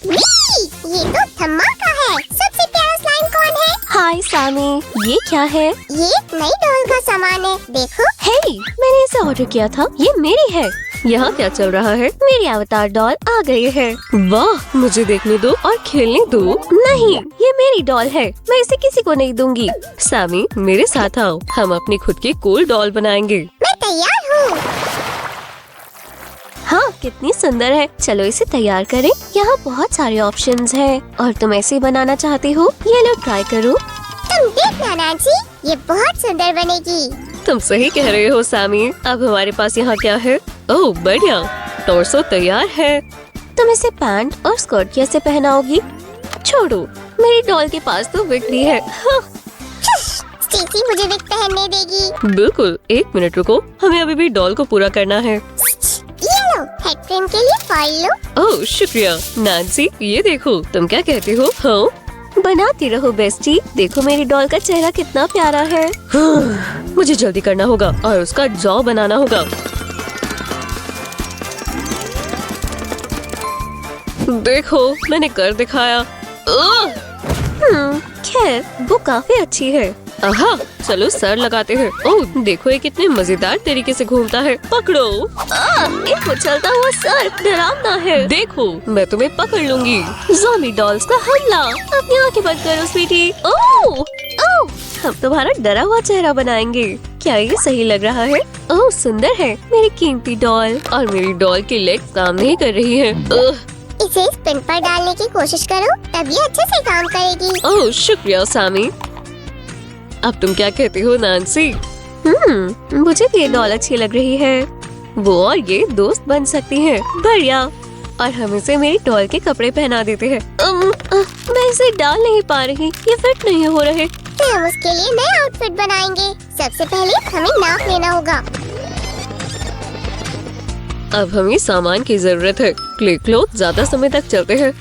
ये तो धमाका है। सबसे प्यारा स्लाइम कौन है? हाय सामी, ये क्या है? ये नई डॉल का सामान है, देखो। हे, मैंने इसे ऑर्डर किया था, ये मेरी है। यहाँ क्या चल रहा है? मेरी अवतार डॉल आ गई है। वाह, मुझे देखने दो और खेलने दो। नहीं, ये मेरी डॉल है, मैं इसे किसी को नहीं दूंगी। सामी, मेरे साथ आओ, हम अपनी खुद की कूल डॉल बनाएंगे। मैं तैयार हूँ। हाँ, कितनी सुंदर है। चलो इसे तैयार करें। यहाँ बहुत सारे ऑप्शंस हैं और तुम ऐसे ही बनाना चाहती हो? ये लो ट्राई करो। तुम देखना नैन्सी, ये बहुत सुंदर बनेगी। तुम सही कह रहे हो सामी। अब हमारे पास यहाँ क्या है? ओह बढ़िया, टॉर्सो तैयार है। तुम इसे पैंट और स्कर्ट कैसे पहनाओगी? छोड़ो, मेरी डॉल के पास तो विग भी है। हाँ। स्टेसी मुझे विग पहनने देगी। बिल्कुल, 1 मिनट रुको, हमें अभी भी डॉल को पूरा करना है। ये लो, हेड फ्रेम के लिए फाइल लो। ओह शुक्रिया। नैन्सी, ये देखो, तुम क्या कहती हो? हाँ, बनाती रहो बेस्टी। देखो मेरी डॉल का चेहरा कितना प्यारा है। मुझे जल्दी करना होगा और उसका जॉ बनाना होगा। देखो, मैंने कर दिखाया। खैर, वो काफी अच्छी है। आहा, चलो सर लगाते हैं। ओह देखो, ये कितने मजेदार तरीके से घूमता है। पकड़ो। एक उछलता हुआ सर डरावना है। देखो, मैं तुम्हें पकड़ लूंगी। ज़ॉम्बी डॉल्स का हमला। अपनी आंखें बंद करो स्वीटी। ओह ओह, हम तुम्हारा डरा हुआ चेहरा बनाएंगे। क्या ये सही लग रहा है? ओह सुंदर है मेरी कीमती डॉल। और मेरी डॉल की लेग काम नहीं कर रही है। इसे स्पिन पर डालने की कोशिश करो, तभी अच्छे से काम करेगी। ओह शुक्रिया सामी। अब तुम क्या कहती हो नैन्सी? मुझे भी ये डॉल अच्छी लग रही है। वो और ये दोस्त बन सकती हैं। बढ़िया। और हम इसे मेरी डॉल के कपड़े पहना देते हैं। मैं इसे डाल नहीं पा रही, ये फिट नहीं हो रहे। तो हम उसके लिए नया आउटफिट बनाएंगे। सबसे पहले हमें नाप लेना होगा। अब हमें सामान की जरूरत है। क्ले क्लॉथ ज्यादा समय तक चलते हैं।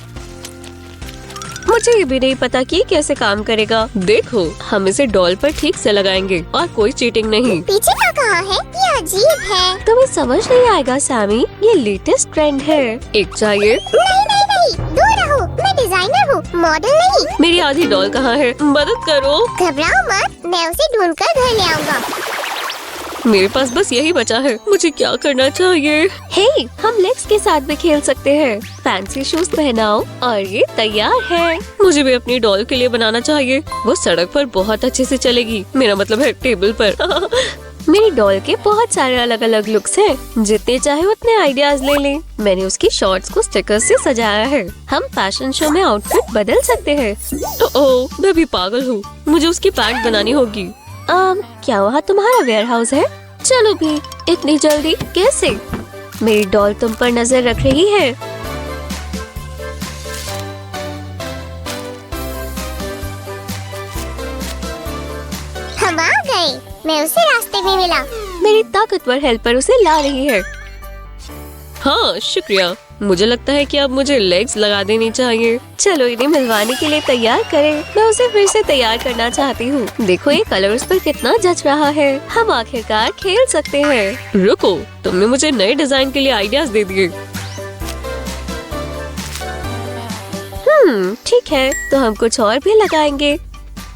मुझे ये भी नहीं पता कि कैसे काम करेगा। देखो, हम इसे डॉल पर ठीक से लगाएंगे और कोई चीटिंग नहीं। पीछे का कहाँ है? ये अजीब है। तुम्हें समझ नहीं आएगा सामी, ये लेटेस्ट ट्रेंड है। एक चाहिए? नहीं नहीं नहीं, दूर रहो, मैं डिजाइनर हूँ, मॉडल नहीं। मेरी आधी डॉल कहाँ है? मदद करो। घबराओ मत, मैं उसे ढूंढ कर घर ले आऊंगा। मेरे पास बस यही बचा है, मुझे क्या करना चाहिए? हे, हम लेग्स के साथ भी खेल सकते हैं। फैंसी शूज पहनाओ और ये तैयार है। मुझे भी अपनी डॉल के लिए बनाना चाहिए। वो सड़क पर बहुत अच्छे से चलेगी, मेरा मतलब है टेबल पर। मेरी डॉल के बहुत सारे अलग अलग लुक्स हैं। जितने चाहे उतने आइडियाज ले लें। मैंने उसकी शॉर्ट्स को स्टिकर्स से सजाया है। हम फैशन शो में आउटफिट बदल सकते हैं। ओह, मैं भी पागल हूँ, मुझे उसकी पैंट बनानी होगी। क्या वहाँ तुम्हारा वेयर हाउस है? चलो भी, इतनी जल्दी कैसे? मेरी डॉल तुम पर नजर रख रही है। हम आ गए, मैं उसे रास्ते में मिला। मेरी ताकतवर हेल्पर उसे ला रही है। हाँ शुक्रिया। मुझे लगता है कि अब मुझे लेग्स लगा देनी चाहिए। चलो इन्हें मिलवाने के लिए तैयार करें। मैं उसे फिर से तैयार करना चाहती हूँ। देखो ये कलर्स पर कितना जच रहा है। हम आखिरकार खेल सकते हैं। रुको, तुमने मुझे नए डिजाइन के लिए आइडियाज दे दिए। ठीक है, तो हम कुछ और भी लगाएंगे।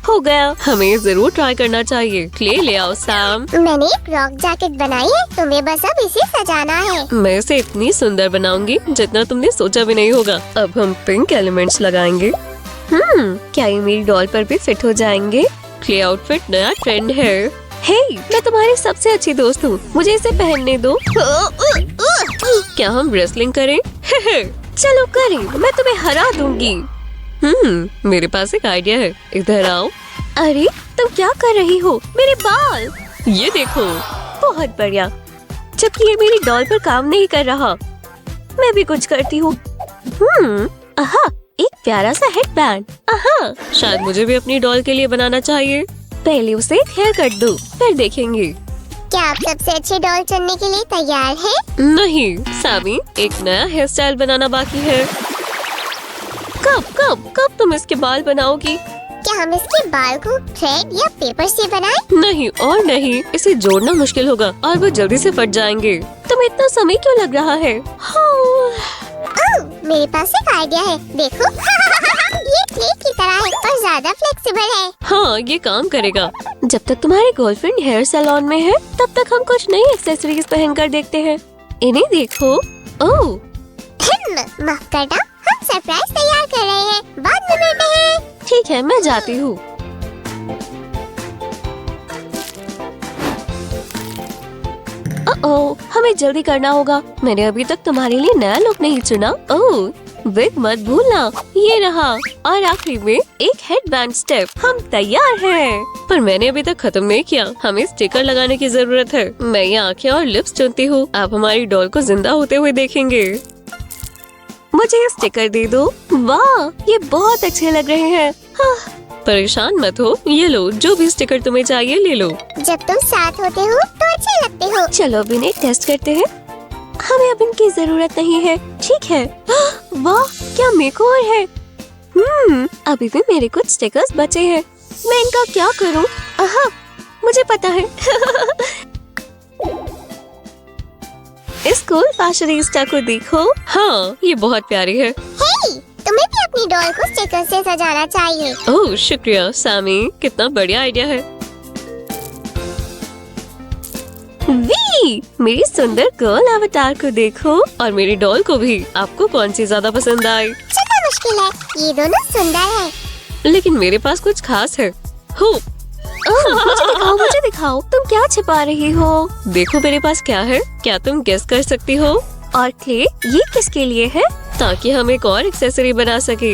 हो गया, हमें जरूर ट्राई करना चाहिए। क्ले ले आओ सैम। मैंने एक रॉक जैकेट बनाई है, तुम्हें बस अब इसे सजाना है। मैं इसे इतनी सुंदर बनाऊंगी जितना तुमने सोचा भी नहीं होगा। अब हम पिंक एलिमेंट्स लगाएंगे। क्या ये मेरी डॉल पर भी फिट हो जाएंगे? क्ले आउटफिट नया ट्रेंड है। हे, मैं तुम्हारी सबसे अच्छी दोस्त हूँ, मुझे इसे पहनने दो। क्या हम रेसलिंग करें? चलो करें, मैं तुम्हें हरा दूंगी। मेरे पास एक आइडिया है, इधर आओ। अरे तुम क्या कर रही हो? मेरे बाल। ये देखो। बहुत बढ़िया। जबकि ये मेरी डॉल पर काम नहीं कर रहा, मैं भी कुछ करती हूँ। आहा, एक प्यारा सा हेड बैंड। आहा, शायद मुझे भी अपनी डॉल के लिए बनाना चाहिए। पहले उसे एक हेयर कट दो, फिर देखेंगे। क्या आप सबसे अच्छे डॉल चुनने के लिए तैयार हैं? नहीं सामी, एक नया हेयर स्टाइल बनाना बाकी है। कब तुम इसके बाल बनाओगी? क्या हम इसके बाल को थ्रेड या पेपर से बनाएं? नहीं और नहीं, इसे जोड़ना मुश्किल होगा और वो जल्दी से फट जाएंगे। तुम्हें इतना समय क्यों लग रहा है? ओह, मेरे पास एक आइडिया है, देखो। ये प्लेट की तरह है और ज्यादा फ्लेक्सिबल है। हाँ, ये काम करेगा। जब तक तुम्हारी गर्लफ्रेंड हेयर सैलून में है, तब तक हम कुछ नई एक्सेसरीज पहनकर देखते हैं। इन्हें देखो। ओह, माफ करना, हम सरप्राइज तैयार कर रहे हैं, बाद में मिलते हैं। ठीक है, मैं जाती हूँ। ओह, हमें जल्दी करना होगा। मैंने अभी तक तुम्हारे लिए नया लुक नहीं चुना। ओह, विग मत भूलना। ये रहा, और आखिरी में एक हेडबैंड स्टेप। हम तैयार हैं। पर मैंने अभी तक खत्म नहीं किया। हमें स्टिकर लगाने की जरूरत है। मैं ये आंखें और लिप्स चुनती हूँ। आप हमारी डॉल को जिंदा होते हुए देखेंगे। मुझे ये स्टिकर दे दो। वाह, ये बहुत अच्छे लग रहे हैं। हाँ, परेशान मत हो, ये लो, जो भी स्टिकर तुम्हें चाहिए ले लो। जब तुम साथ होते हो तो अच्छे लगते हो। चलो अब इन्हें टेस्ट करते हैं। हमें अब इनकी जरूरत नहीं है। ठीक है। वाह, क्या मेकओवर है। अभी भी मेरे कुछ स्टिकर्स बचे हैं। मैं इनका क्या करूं? आहा, मुझे पता है। इस कूल फैशनिस्टा को देखो। हाँ, ये बहुत प्यारी है। हे, तुम्हें भी अपनी डॉल को स्टिकर से सजाना चाहिए। ओह, शुक्रिया सैमी, कितना बढ़िया आइडिया है। वी, मेरी सुंदर गर्ल अवतार को देखो, और मेरी डॉल को भी। आपको कौन सी ज्यादा पसंद आई? चुनना मुश्किल है, ये दोनों सुंदर है। लेकिन मेरे पास कुछ खास है। हो, मुझे दिखाओ, तुम क्या छिपा रही हो? देखो मेरे पास क्या है। क्या तुम गेस कर सकती हो? और क्ले, ये किसके लिए है? ताकि हम एक और एक्सेसरी बना सके।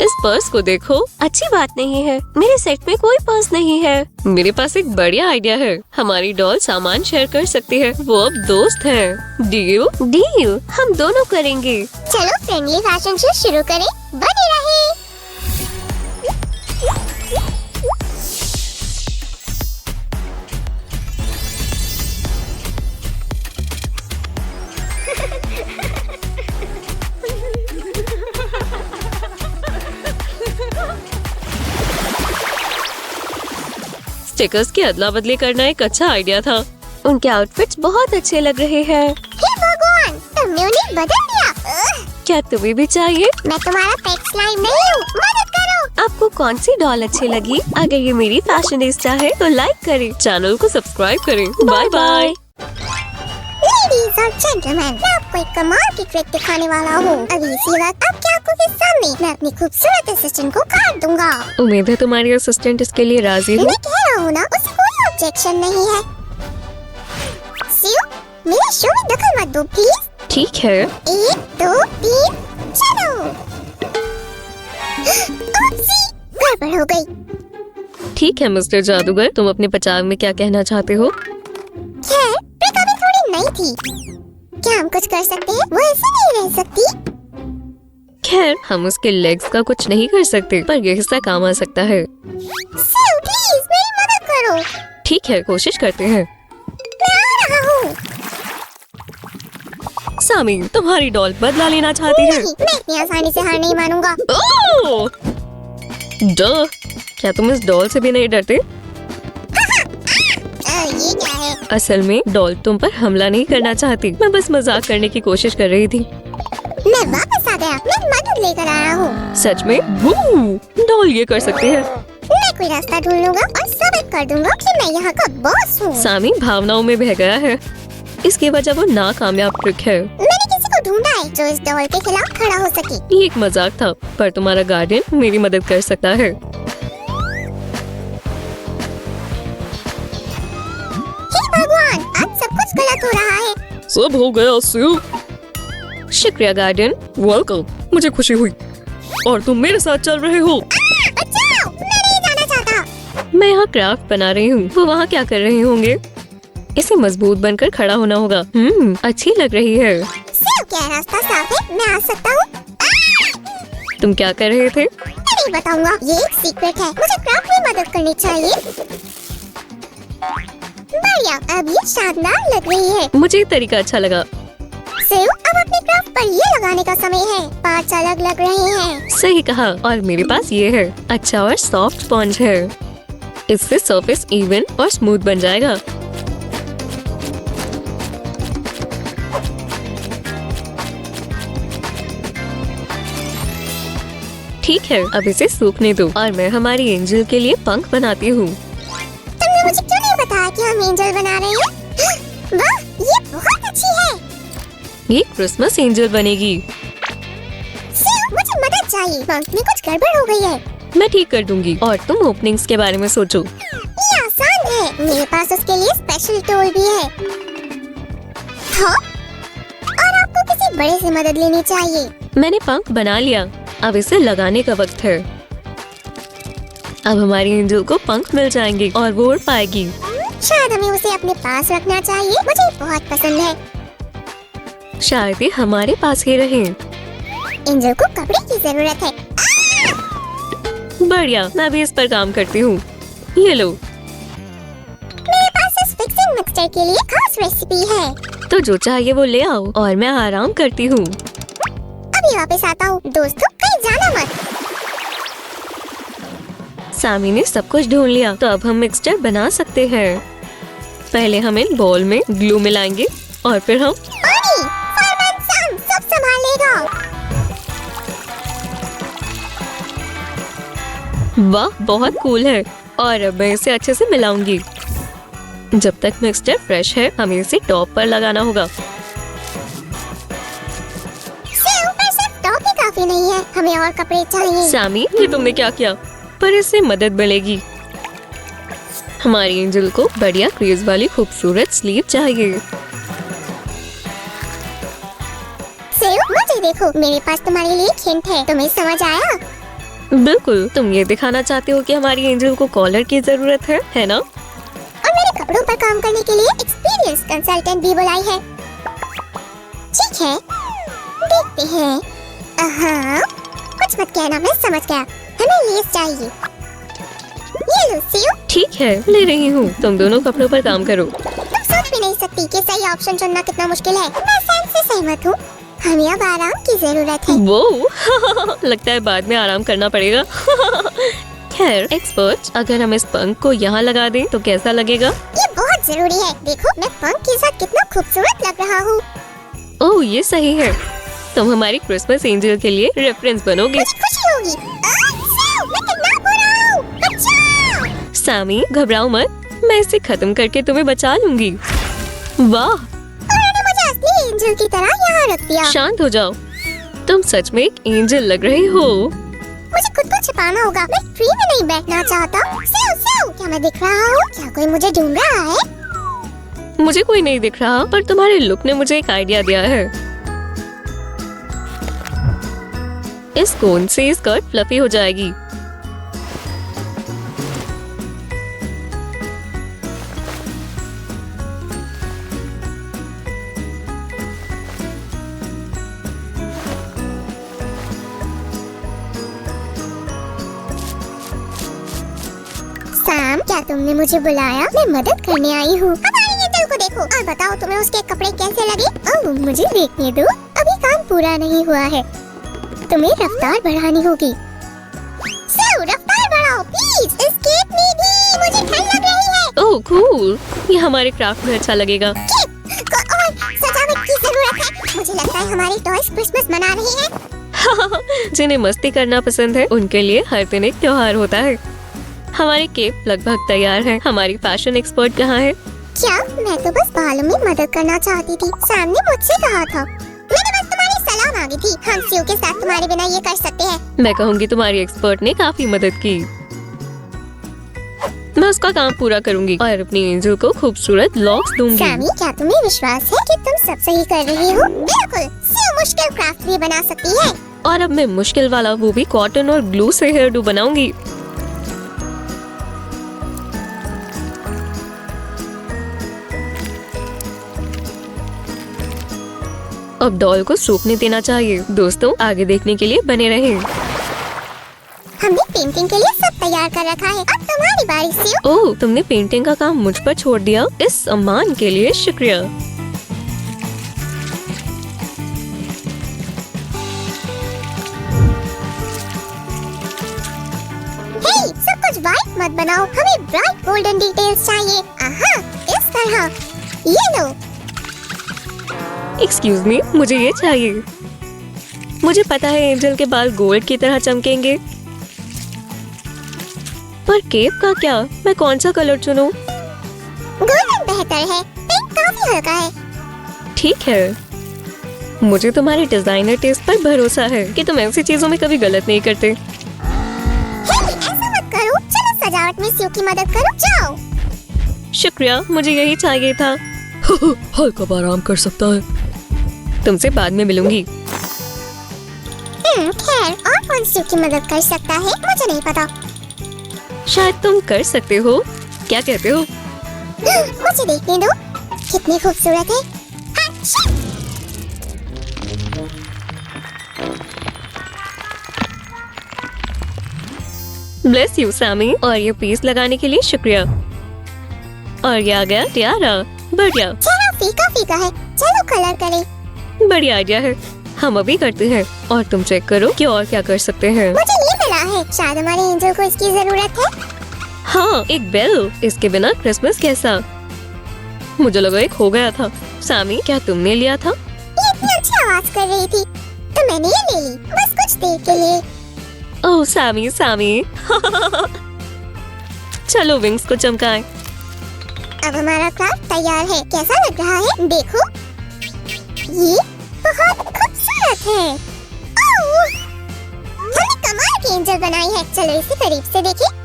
इस पर्स को देखो। अच्छी बात नहीं है, मेरे सेट में कोई पर्स नहीं है। मेरे पास एक बढ़िया आइडिया है। हमारी डॉल सामान शेयर कर सकती है। वो अब दोस्त हैं। डील? डील, हम दोनों करेंगे। चलो फ्रेंडली फैशन शो शुरू करें, बने रहे। स्टिकर्स की अदला बदली करना एक अच्छा आइडिया था। उनके आउटफिट्स बहुत अच्छे लग रहे हैं। हे भगवान, तुमने उन्हें बदल दिया। क्या तुम्हें भी चाहिए? मैं तुम्हारा पेट स्लाइम नहीं हूँ, मदद करो। आपको कौन सी डॉल अच्छी लगी? अगर ये मेरी फैशनिस्टा है तो लाइक करें, चैनल को सब्सक्राइब करें। Bye bye. लेडीज और जेंटलमैन, मैं आपको एक कमाल की ट्रिक दिखाने वाला हूँ। अभी इसी वक्त आपकी आंखों के सामने मैं अपनी खूबसूरत असिस्टेंट को काट दूंगा। उम्मीद है तुम्हारी असिस्टेंट इसके लिए राजी है। मैं कह रहा हूँ ना, उसे कोई ऑब्जेक्शन नहीं है। सियो, मेरे शो में दखल मत दो प्लीज। ठीक है। 1 2 3 चलो। ओप्सी, गड़बड़ हो गई। ठीक है मिस्टर जादूगर, तुम अपने बचाव में क्या कहना चाहते हो? खैर, ट्रिक अभी थोड़ी नई थी। क्या हम कुछ कर सकते हैं? वो ऐसे नहीं रह सकती। खैर, हम उसके लेग्स का कुछ नहीं कर सकते, पर ये हिस्सा काम आ सकता है। सियो, प्लीज मेरी मदद करो। ठीक है, कोशिश करते हैं। मैं आ रहा हूँ। सामी, तुम्हारी डॉल बदला लेना चाहती है। नहीं, मैं इतनी आसानी से हार नहीं मानूंगा। ओह! डर, क्या तुम इस डॉल से भी नहीं डरते? ये क्या है? असल में डॉल तुम पर हमला नहीं करना चाहती। मैं बस मजाक करने की कोशिश कर रही थी। मैं वापस आ गया, मैं मदद लेकर आया हूँ। सच में? डॉल ये कर सकती है। मैं कोई रास्ता ढूंढ लूंगा और साबित कर दूंगा कि मैं यहाँ का बॉस हूँ। सामी भावनाओं में बह गया है। इसकी वजह वो नाकामयाब ट्रिक है। मैंने किसी को ढूंढा है जो इस डॉल के खिलाफ खड़ा हो सके। ये एक मजाक था, पर तुम्हारा गार्डियन मेरी मदद कर सकता है। हे भगवान, आज सब कुछ गलत हो रहा है। सब हो गया सियो। शुक्रिया गार्डियन। वेलकम, मुझे खुशी हुई। और तुम मेरे साथ चल रहे हो। बचाओ, मैं नहीं जाना चाहता। मैं यहाँ क्राफ्ट बना रही हूँ। वो वहाँ क्या कर रहे होंगे? इसे मजबूत बनकर खड़ा होना होगा। अच्छी लग रही है। सिर्फ क्या रास्ता साफ है, मैं आ सकता हूँ। तुम क्या कर रहे थे? मैं नहीं बताऊंगा, ये एक सीक्रेट है। मुझे क्राफ्ट में मदद करनी चाहिए। बढ़िया, अब ये शानदार लग रही है। मुझे ये तरीका अच्छा लगा। सिर्फ अब अपने क्राफ्ट पर ये लगाने का समय है। पार्ट्स अलग लग रहे हैं। सही कहा। और मेरे पास ये है। अच्छा और सॉफ्ट स्पंज है। इससे सरफेस इवन और स्मूथ बन जाएगा। ठीक है, अब इसे सूखने दो और मैं हमारी एंजल के लिए पंख बनाती हूँ। तुमने मुझे क्यों नहीं बताया कि हम एंजल बना रहे हैं? वाह, ये बहुत अच्छी है। ये क्रिसमस एंजल बनेगी। सिउ, मुझे मदद चाहिए, पंख में कुछ गड़बड़ हो गई है। मैं ठीक कर दूंगी और तुम ओपनिंग्स के बारे में सोचो। ये आसान है, मेरे पास उसके लिए स्पेशल टूल भी है। हाँ? और आपको किसी बड़े से मदद लेनी चाहिए। मैंने पंख बना लिया, अब इसे लगाने का वक्त है। अब हमारी एंजल को पंख मिल जाएंगे और वो उड़ पाएगी। शायद हमें उसे अपने पास रखना चाहिए, मुझे बहुत पसंद है। शायद ये हमारे पास ही रहे। एंजल को कपड़े की जरूरत है। बढ़िया, मैं भी इस पर काम करती हूँ। ये लो। मेरे पास इस फिक्सिंग मिक्सचर के लिए खास रेसिपी है। तो जो चाहिए वो ले आओ और मैं आराम करती हूँ। अभी वापस आता हूँ। दोस्तों, कहीं जाना मत। सामी ने सब कुछ ढूंढ लिया, तो अब हम मिक्सचर बना सकते हैं। पहले हम इन बॉल में ग्लू मिलाएंगे और फिर हम पानी, फायरमैन सैम सब संभाल लेगा। वाह, बहुत कूल है। और अब मैं इसे अच्छे से मिलाऊंगी। जब तक मिक्सचर फ्रेश है, हमें इसे टॉप पर लगाना होगा। पर सिर्फ टॉप ही काफी नहीं है, हमें और कपड़े चाहिए। सामी, ये तुमने क्या किया? पर इससे मदद मिलेगी। हमारी एंजल को बढ़िया क्रेज वाली खूबसूरत स्लीव चाहिए। मुझे देखो, मेरे पास तुम्हारे लिए एक हिंट है। तुम्हें समझ आया? बिल्कुल, तुम ये दिखाना चाहते हो कि हमारी एंजल को कॉलर की जरूरत है ना? और मेरे कपड़ों पर काम करने के लिए एक्सपीरियंस कंसल्टेंट भी बुलाई है। ठीक है, देखते हैं। कुछ मत कहना, मैं समझ गया। हमें लेस चाहिए। ये लो सियो। ठीक है, ले रही हूँ। तुम दोनों कपड़ों पर काम करो। तुम सोच भी नहीं सकती कि सही ऑप्शन चुनना कितना मुश्किल है। मैं सैम से सहमत हूँ। हमें अब आराम की जरूरत है। वो लगता है बाद में आराम करना पड़ेगा। खैर एक्सपर्ट, अगर हम इस पंख को यहाँ लगा दें तो कैसा लगेगा? ये बहुत जरूरी है। देखो, मैं पंख के साथ कितना खूबसूरत लग रहा हूँ। ओह, ये सही है। तुम हमारी क्रिसमस एंजल के लिए रेफरेंस बनोगे। मुझे खुशी होगी। सैम, मैं किडनैप हो रहा हूँ। बचाओ। सामी, घबराओ मत, मैं इसे खत्म करके तुम्हें बचा लूंगी। वाह, मुझे असली एंजल की तरह यहाँ रख दिया। शांत हो जाओ। तुम सच में एक एंजल लग रही हो। मुझे खुद को छिपाना होगा। मैं ट्री में नहीं बैठना चाहता। सेव, क्या मैं दिख रहा हूँ? क्या कोई मुझे ढूंढ रहा है? मुझे कोई नहीं दिख रहा, पर तुम्हारे लुक ने मुझे एक आइडिया दिया है। इस कोन से स्कर्ट फ्लफी हो जाएगी। सैम, क्या तुमने मुझे बुलाया? मैं मदद करने आई हूँ। हमारी एंजल को देखो और बताओ तुम्हें उसके कपड़े कैसे लगे? ओह, मुझे देखने दो, अभी काम पूरा नहीं हुआ है। तुम्हें रफ्तार बढ़ानी होगी। सैम, रफ्तार बढ़ाओ प्लीज। इस केक में भी मुझे ठंड लग रही है। ओह कूल, ये हमारे क्राफ्ट में अच्छा लगेगा। केक को और सजावट की जरूरत है। मुझे लगता है हमारे टॉयज क्रिसमस मना रहे हैं। जिन्हें मस्ती करना पसंद है, उनके लिए हर दिन एक त्योहार होता है। हमारे केक लगभग तैयार हैं। हमारी फैशन एक्सपर्ट कहाँ है? क्या? मैं तो बस बालों में मदद करना चाहती थी। सैम ने मुझसे कहा था। मैंने बस तुम्हारी सलाह मांगी थी। हम सियो के साथ तुम्हारे बिना ये कर सकते हैं। मैं कहूँगी तुम्हारी एक्सपर्ट ने काफी मदद की। मैं उसका काम पूरा करूँगी और अपनी एंजल को खूबसूरत लॉक्स दूंगी। सैमी, क्या तुम्हें विश्वास है कि तुम सब सही कर रही हो? बिल्कुल, सियो मुश्किल क्राफ्ट भी बना सकती है। और अब मैं मुश्किल वाला वो भी कॉटन और ग्लू से हेयर डू बनाऊंगी। अब डॉल को सूखने देना चाहिए। दोस्तों, आगे देखने के लिए बने रहें। हमने पेंटिंग के लिए सब तैयार कर रखा है। अब तुम्हारी बारी सियो। ओह, तुमने पेंटिंग का काम मुझ पर छोड़ दिया। इस सम्मान के लिए शुक्रिया। हे, सब कुछ व्हाइट मत बनाओ। हमें ब्राइट गोल्डन डिटेल्स चाहिए। इस तरह। ये लो। एक्सक्यूज मी, मुझे ये चाहिए। मुझे पता है एंजल के बाल गोल्ड की तरह चमकेंगे। पर केप का क्या? मैं कौन सा कलर चुनूं? गोल्डन बेहतर है, पिंक काफी हल्का है। ठीक है, मुझे तुम्हारे डिजाइनर टेस्ट पर भरोसा है कि तुम ऐसी चीजों में कभी गलत नहीं करते। हे, ऐसा मत करो, चलो सजावट में स्यू की मदद करो, जाओ। शुक्रिया, मुझे यही चाहिए था। हल्का आराम कर सकता है। तुमसे बाद में मिलूंगी। खैर, और कौन स्यू की मदद कर सकता है मुझे नहीं पता। शायद तुम कर सकते हो। क्या कहते हो? मुझे देखने दो, कितनी खूबसूरत है। अच्छा! ब्लेस यू सैमी, और ये पीस लगाने के लिए शुक्रिया। और ये आ गया टियारा। बढ़िया। चलो फीका फीका है, चलो कलर करें। बढ़िया आइडिया है, हम अभी करते हैं। और तुम चेक करो कि और क्या कर सकते हैं। मुझे ये मिला है, शायद हमारे एंजल को इसकी जरूरत है। हाँ, एक बेल। इसके बिना क्रिसमस कैसा? मुझे लगा एक हो गया था। सैमी, क्या तुमने लिया था? ये इतनी अच्छी आवाज कर रही थी तो मैंने ये ले ली, बस कुछ देर के लिए। ओह सैमी, सैमी। चलो विंग्स को चमकाएं। अब हमारा क्राफ्ट तैयार है, कैसा लग रहा है? देखो, ये बहुत खूबसूरत है। ओह, हमने कमाल की एंजल बनाई है। चलो इसे करीब से देखें।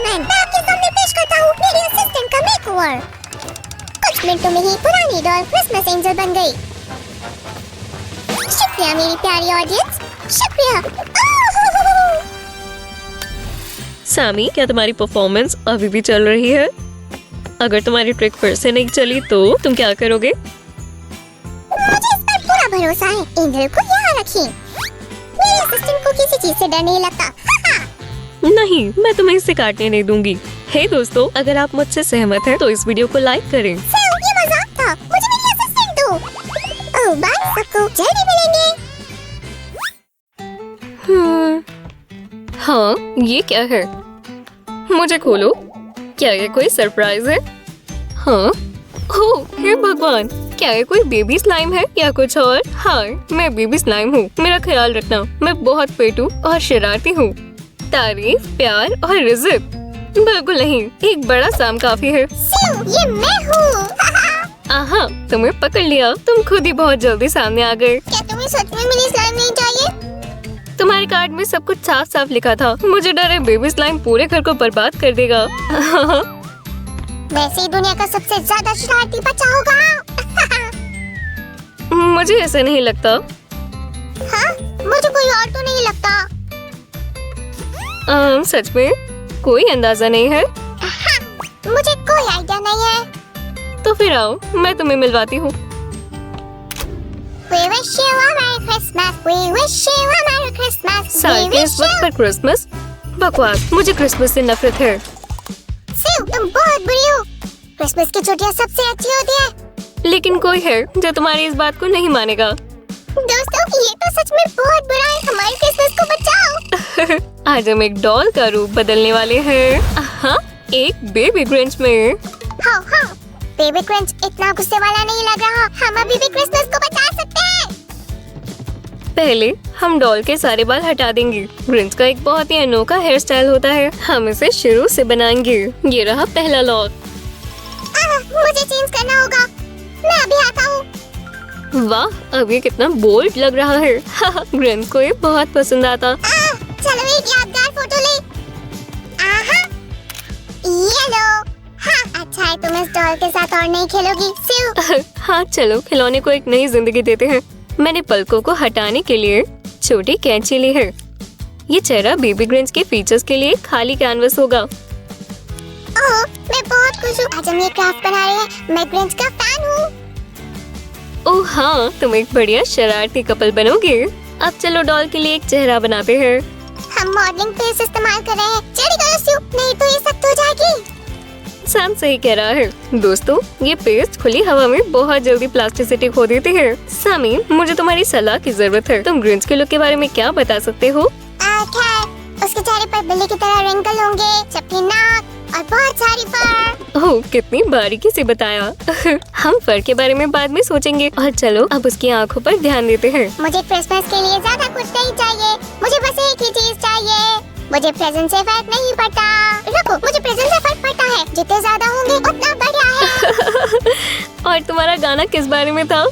मैं आपके सामने पेश करता हूँ मेरी असिस्टेंट का मेकओवर। कुछ मिनटों में ही पुरानी डॉल क्रिसमस एंजल बन गई। शुक्रिया मेरी प्यारी ऑडियंस, शुक्रिया। सैमी, क्या तुम्हारी परफॉर्मेंस अभी भी चल रही है? अगर तुम्हारी ट्रिक फिर से नहीं चली तो तुम क्या करोगे? मुझे इस पर पूरा भरोसा है। एंजल को यहाँ रखिए। मेरे असिस्टेंट को किसी चीज से डर नहीं लगता। नहीं, मैं तुम्हें इसे काटने नहीं दूंगी। हे दोस्तों, अगर आप मुझसे सहमत हैं तो इस वीडियो को लाइक करें। ये मजाक था, मुझे मेरी असिस्टेंट दो। ओह बाय सबको, जल्दी मिलेंगे। हाँ, ये क्या है? मुझे खोलो। क्या ये कोई सरप्राइज है? हाँ, ओह हे भगवान, क्या ये कोई बेबी स्लाइम है या कुछ और? हाँ, मैं बेबी स्लाइम हूँ। मेरा ख्याल रखना, मैं बहुत पेटू और शरारती हूँ। तारीफ, प्यार और रिज़्क? बिल्कुल नहीं, एक बड़ा साम काफी है। ये मैं हूँ। आहा, तुम्हें पकड़ लिया। तुम खुद ही बहुत जल्दी सामने आ गए। क्या तुम्हें सच में मिनी स्लाइम नहीं चाहिए? तुम्हारे कार्ड में सब कुछ साफ साफ लिखा था। मुझे डर है बेबी स्लाइम पूरे घर को बर्बाद कर देगा। वैसे ही दुनिया का सबसे ज्यादा शरारती बच्चा होगा। मुझे ऐसा नहीं लगता। हाँ, मुझे कोई और तो नहीं लगता। सच में कोई अंदाजा नहीं है। हाँ, मुझे कोई आइडिया नहीं है। तो फिर आओ, मैं तुम्हें मिलवाती हूँ। We wish you a Merry Christmas. We wish you a Merry Christmas. साल के इस वक्त पर क्रिसमस? बकवास, मुझे क्रिसमस से नफरत है। सिउ, तुम बहुत बुरी हो। क्रिसमस की छुट्टियाँ सबसे अच्छी होती है। लेकिन कोई है जो तुम्हारी इस बात को नहीं मानेगा। दोस्तों, ये तो सच में बहुत बुरा है। हमारी क्रिसमस को बचाओ। आज हम एक डॉल का रूप बदलने वाले हैं। हाँ, एक बेबी ग्रिंच में। हाँ हाँ, बेबी ग्रिंच इतना गुस्से वाला नहीं लग रहा। हम अभी भी क्रिसमस को बचा सकते हैं। पहले हम डॉल के सारे बाल हटा देंगे। ग्रिंच का एक बहुत ही अनोखा हेयर स्टाइल होता है। हम इसे शुरू से बनाएंगे। ये रहा पहला लॉक। मुझे चेंज करना होगा। मैं अभी आता हूँ। वाह, अब ये कितना बोल्ड लग रहा है। ग्रिंच को ये बहुत पसंद आता। चलो एक यादगार फोटो ले। आहा, ये लो। हाँ अच्छा है तुम इस डॉल के साथ और नहीं खेलोगी स्यू। हाँ चलो खिलौने को एक नई जिंदगी देते हैं। मैंने पलकों को हटाने के लिए छोटी कैंची ली है। ये चेहरा बेबी ग्रिंच के फीचर्स के लिए खाली कैनवस होगा। ओह, मैं बहुत खुश हूँ। आज हम ये क्राफ्ट बना रहे हैं। मैं ग्रिंच का फैन हूँ। ओह हाँ, तुम एक बढ़िया शरारती कपल बनोगे। अब चलो डॉल के लिए एक चेहरा बनाते हैं। हम मॉडलिंग पेस्ट इस्तेमाल कर रहे हैं। जल्दी करो स्यू, नहीं तो ये सख्त हो जाएगी। सैम सही कह रहा है। दोस्तों, ये पेस्ट खुली हवा में बहुत जल्दी प्लास्टिसिटी खो देती है। सामी, मुझे तुम्हारी सलाह की जरूरत है। तुम ग्रिंच के लुक के बारे में क्या बता सकते हो? खैर, उसके चेहरे पर बिल्ली की तरह रिंकल होंगे, चपटी नाक और बहुत सारी फर। ओह, कितनी बारीकी से बताया। हम फर के बारे में बाद में सोचेंगे। और चलो अब उसकी आंखों पर ध्यान देते हैं। मुझे क्रिसमस के लिए ज्यादा कुछ नहीं चाहिए। मुझे बस एक ही चीज चाहिए। मुझे प्रेजेंट से फर्क नहीं पड़ता। रुको, मुझे प्रेजेंट से फर्क पड़ता है। जितने ज्यादा होंगे उतना बढ़िया है। और तुम्हारा गाना किस बारे में था?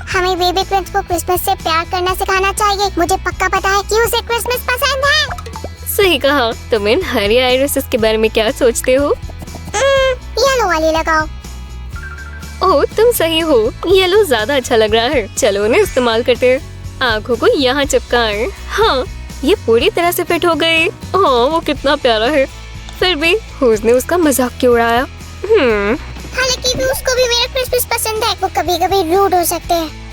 हमें बेबी ग्रिंच को क्रिसमस से प्यार करना सिखाना चाहिए। मुझे पक्का पता है कि उसे क्रिसमस पसंद है। सही कहा। तुम इन हरी आइरिसेस के बारे में क्या सोचते हो? येलो वाली लगाओ। ओह, तुम सही हो। येलो ज्यादा अच्छा लग रहा है। चलो उन्हें इस्तेमाल करते हैं। आँखों को यहाँ चिपकाएं। हाँ, ये पूरी तरह से फिट हो गई। हाँ, वो कितना प्यारा है। फिर भी उसने उसका मजाक क्यों उड़ाया? हालांकि भी उसको भी मेरा क्रिसमस पसंद है। वो कभी-कभी रूड हो सकते हैं।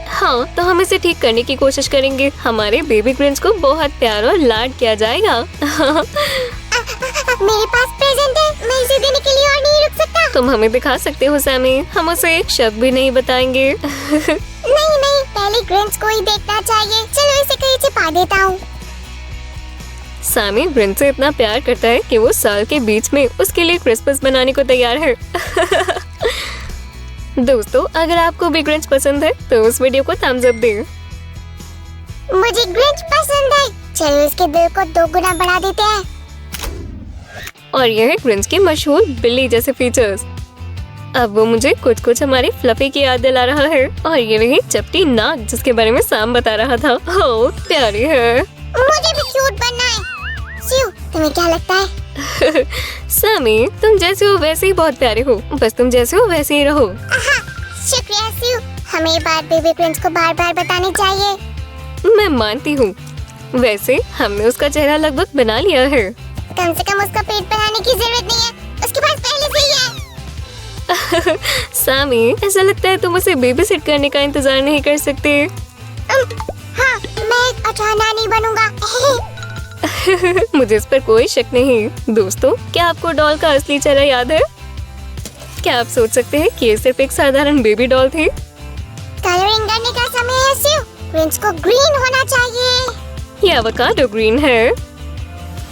हाँ, तो हम इसे ठीक करने की कोशिश करेंगे। हमारे बेबी ग्रिंच को बहुत प्यार और लाड किया जाएगा। मेरे पास प्रेजेंट है। मैं इसे देने के लिए और नहीं रुक सकता। तुम हमें दिखा सकते हो सैमी। हम उसे एक शब्द भी नहीं बताएंगे। नहीं, पहले ग्रिंच को ही देखना चाहिए। चलो इसे कहीं छिपा देता हूँ। सैमी ग्रिंच से इतना प्यार करता है कि वो साल के बीच में उसके लिए क्रिसमस बनाने को तैयार है। दोस्तों, अगर आपको भी ग्रिंच पसंद है तो उस वीडियो को थम्स अप दें। मुझे ग्रिंच पसंद है। चलो इसके दिल को 2 गुना बढ़ा देते हैं। और यह है ग्रिंच के मशहूर बिल्ली जैसे फीचर्स। अब वो मुझे कुछ कुछ हमारे फ्लफी की याद दिला रहा है। और ये वही चपटी नाक जिसके बारे में सैम बता रहा था। ओह, प्यारी है। मुझे भी क्यूट बनना है। स्यू, तुम्हें क्या लगता है? सैमी, तुम जैसे हो वैसे ही बहुत प्यारे हो। बस तुम जैसे हो वैसे ही रहो। शुक्रिया स्यू। हमें ये बात बेबी ग्रिंच को बार-बार बतानी चाहिए। मैं मानती हूँ। वैसे हमने उसका चेहरा लगभग बना लिया है। कम से कम उसका पेट बनाने की जरूरत नहीं है। उसके पास पहले से ही है। सैमी, ऐसा लगता है तुम उसे बेबी सिट करने का इंतजार नहीं कर सकते। हाँ, मैं एक अच्छा नानी बनूंगा। मुझे इस पर कोई शक नहीं। दोस्तों, क्या आपको डॉल का असली चेहरा याद है? क्या आप सोच सकते हैं कि ये सिर्फ एक साधारण बेबी डॉल थी? कलरिंग करने का समय है स्यू। ग्रिंच को ग्रीन होना चाहिए। ये एवोकाडो ग्रीन है।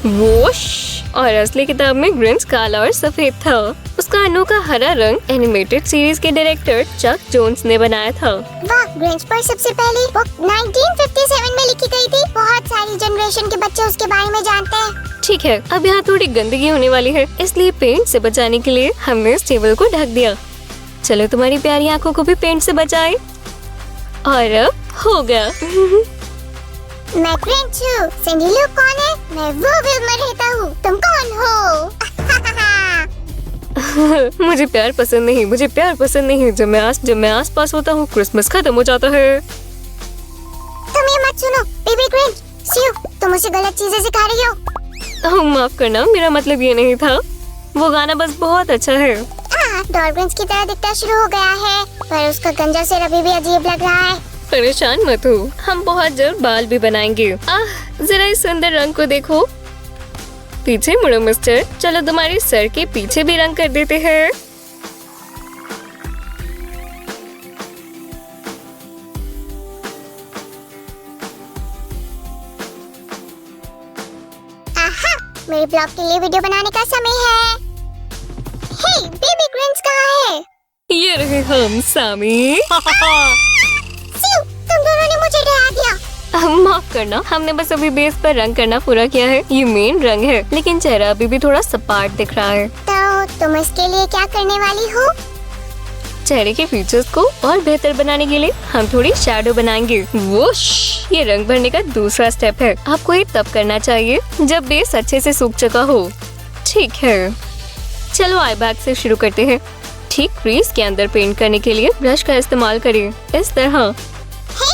वोश। और असली किताब में ग्रिंच काला और सफेद था। उसका अनोखा हरा रंग एनिमेटेड सीरीज के डायरेक्टर चक जोन्स ने बनाया था। वाह, ग्रिंच पर सबसे पहली बुक 1957 में लिखी गई थी। बहुत सारी जनरेशन के बच्चे उसके बारे में जानते हैं। ठीक है, अब यहाँ थोड़ी गंदगी होने वाली है, इसलिए पेंट से बचाने के लिए हमने इस टेबल को ढक दिया। चलो तुम्हारी प्यारी आंखों को भी पेंट से बचाए। और अब हो गया। मैं ग्रिंच हूँ। सिंडी लू कौन है? मैं वो विल में रहता हूँ। तुम कौन हो? मुझे प्यार पसंद नहीं। मुझे प्यार पसंद नहीं। जब मैं आस पास होता हूँ क्रिसमस खत्म हो जाता है। तुम ये मत सुनो बेबी ग्रिंच। स्यू, तुम उसे गलत चीजें सिखा रही हो। माफ करना, मेरा मतलब ये नहीं था। वो गाना बस बहुत अच्छा है। डॉल ग्रिंच की तरह दिखना शुरू हो गया है, पर उसका गंजा सिर अभी भी अजीब लग रहा है। परेशान मत हो, हम बहुत जल्द बाल भी बनाएंगे। जरा इस सुंदर रंग को देखो। पीछे मुड़ो मिस्टर। चलो तुम्हारे सर के पीछे भी रंग कर देते हैं। मेरे ब्लॉग के लिए वीडियो बनाने का समय है। हे, बेबी ग्रिंच कहाँ है? ये रहे हम, सामी। स्यू, तुम दोनों ने मुझे डरा दिया। माफ करना, हमने बस अभी बेस पर रंग करना पूरा किया है। ये मेन रंग है, लेकिन चेहरा अभी भी थोड़ा सपाट दिख रहा है। तो तुम इसके लिए क्या करने वाली हो? चेहरे के फीचर्स को और बेहतर बनाने के लिए हम थोड़ी शैडो बनाएंगे। वोश! ये रंग भरने का दूसरा स्टेप है। आपको ये तब करना चाहिए जब बेस अच्छे से सूख चुका हो। ठीक है, चलो आई बैग से शुरू करते हैं। ठीक क्रीज के अंदर पेंट करने के लिए ब्रश का इस्तेमाल करिए, इस तरह। हे,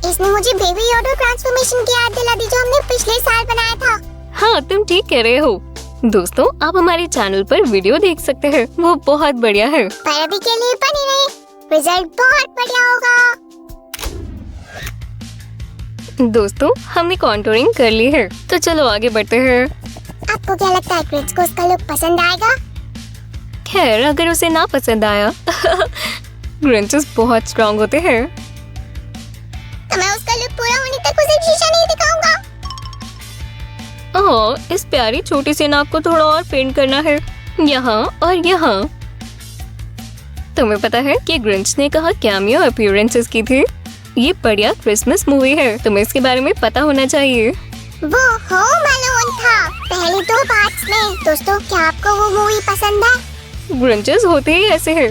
इसने मुझे बेबी योडा ट्रांसफॉर्मेशन की याद दिला दी जो हमने पिछले साल बनाया था। हाँ, तुम ठीक कह रहे हो। दोस्तों, आप हमारे चैनल पर वीडियो देख सकते हैं, वो बहुत बढ़िया है। पर अभी के लिए बनी रहे, रिजल्ट बहुत बढ़िया होगा। दोस्तों, हमने कॉन्टूरिंग कर ली है, तो चलो आगे बढ़ते हैं। आपको क्या लगता है ग्रिंच को उसका लुक पसंद आएगा? खैर, अगर उसे ना पसंद आया ग्रिंचेस बहुत स्ट्रॉन्ग होते हैं। तो मैं उसका लुक पूरा होने तक उसे शीशा नहीं दिखाऊंगा। ओह, इस प्यारी छोटी सी नाक को थोड़ा और पेंट करना है, यहाँ और यहाँ। तुम्हें पता है कि ग्रिंच ने कहा कैमियो अपीयरेंसेस की थी। ये बढ़िया क्रिसमस मूवी है, तुम्हें इसके बारे में पता होना चाहिए। वो होम अलोन था पहले 2 पार्ट्स में। दोस्तों, क्या आपको वो मूवी पसंद है? ग्रिंचेस होते ही ऐसे हैं।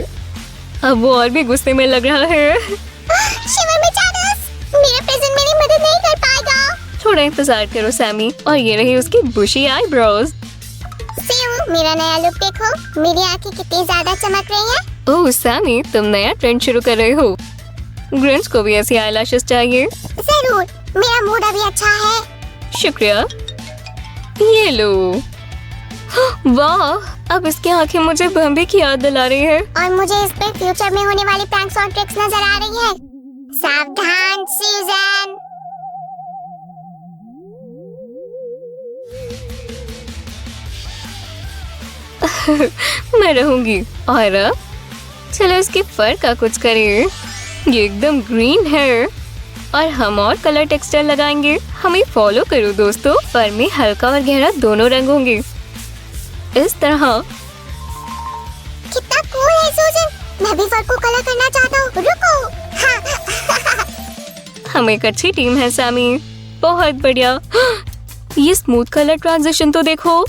अब वो और भी गुस्से में लग रहा है। शिवर में चार्ल्स, मेरा प्रेजेंट मेरी मदद नहीं कर पाएगा। थोड़ा इंतजार करो सैमी। और ये रही उसकी बुशी आईब्रोज। सीयू, मेरा नया लुक देखो, मेरी आंखें कितनी ज्यादा चमक रही हैं। ओह सैमी, तुम नया ट्रेंड शुरू कर रहे हो। ग्रिंच को भी ऐसी आईलैशेस चाहिए। जरूर, मेरा मूड अभी अच्छा है। शुक्रिया। ये लो। वाह, अब इसकी आंखें मुझे बम्बे की याद दिला रही है। और मुझे इस पे फ्यूचर में होने वाली प्रैंक्स और ट्रिक्स नजर आ रही है। सावधान सूजन। मैं रहूंगी। और अब चलो इसके फर का कुछ करें। ये एकदम ग्रीन है और हम और कलर टेक्सचर लगाएंगे। हमें फॉलो करो दोस्तों। फर में हल्का और गहरा दोनों रंग होंगे, इस तरह। कितना कूल है सूजन। मैं भी फर को कलर करना चाहता हूँ। रुको। हाँ। हम एक अच्छी टीम है सैमी, बहुत बढ़िया। ये स्मूथ कलर ट्रांजिशन तो देखो।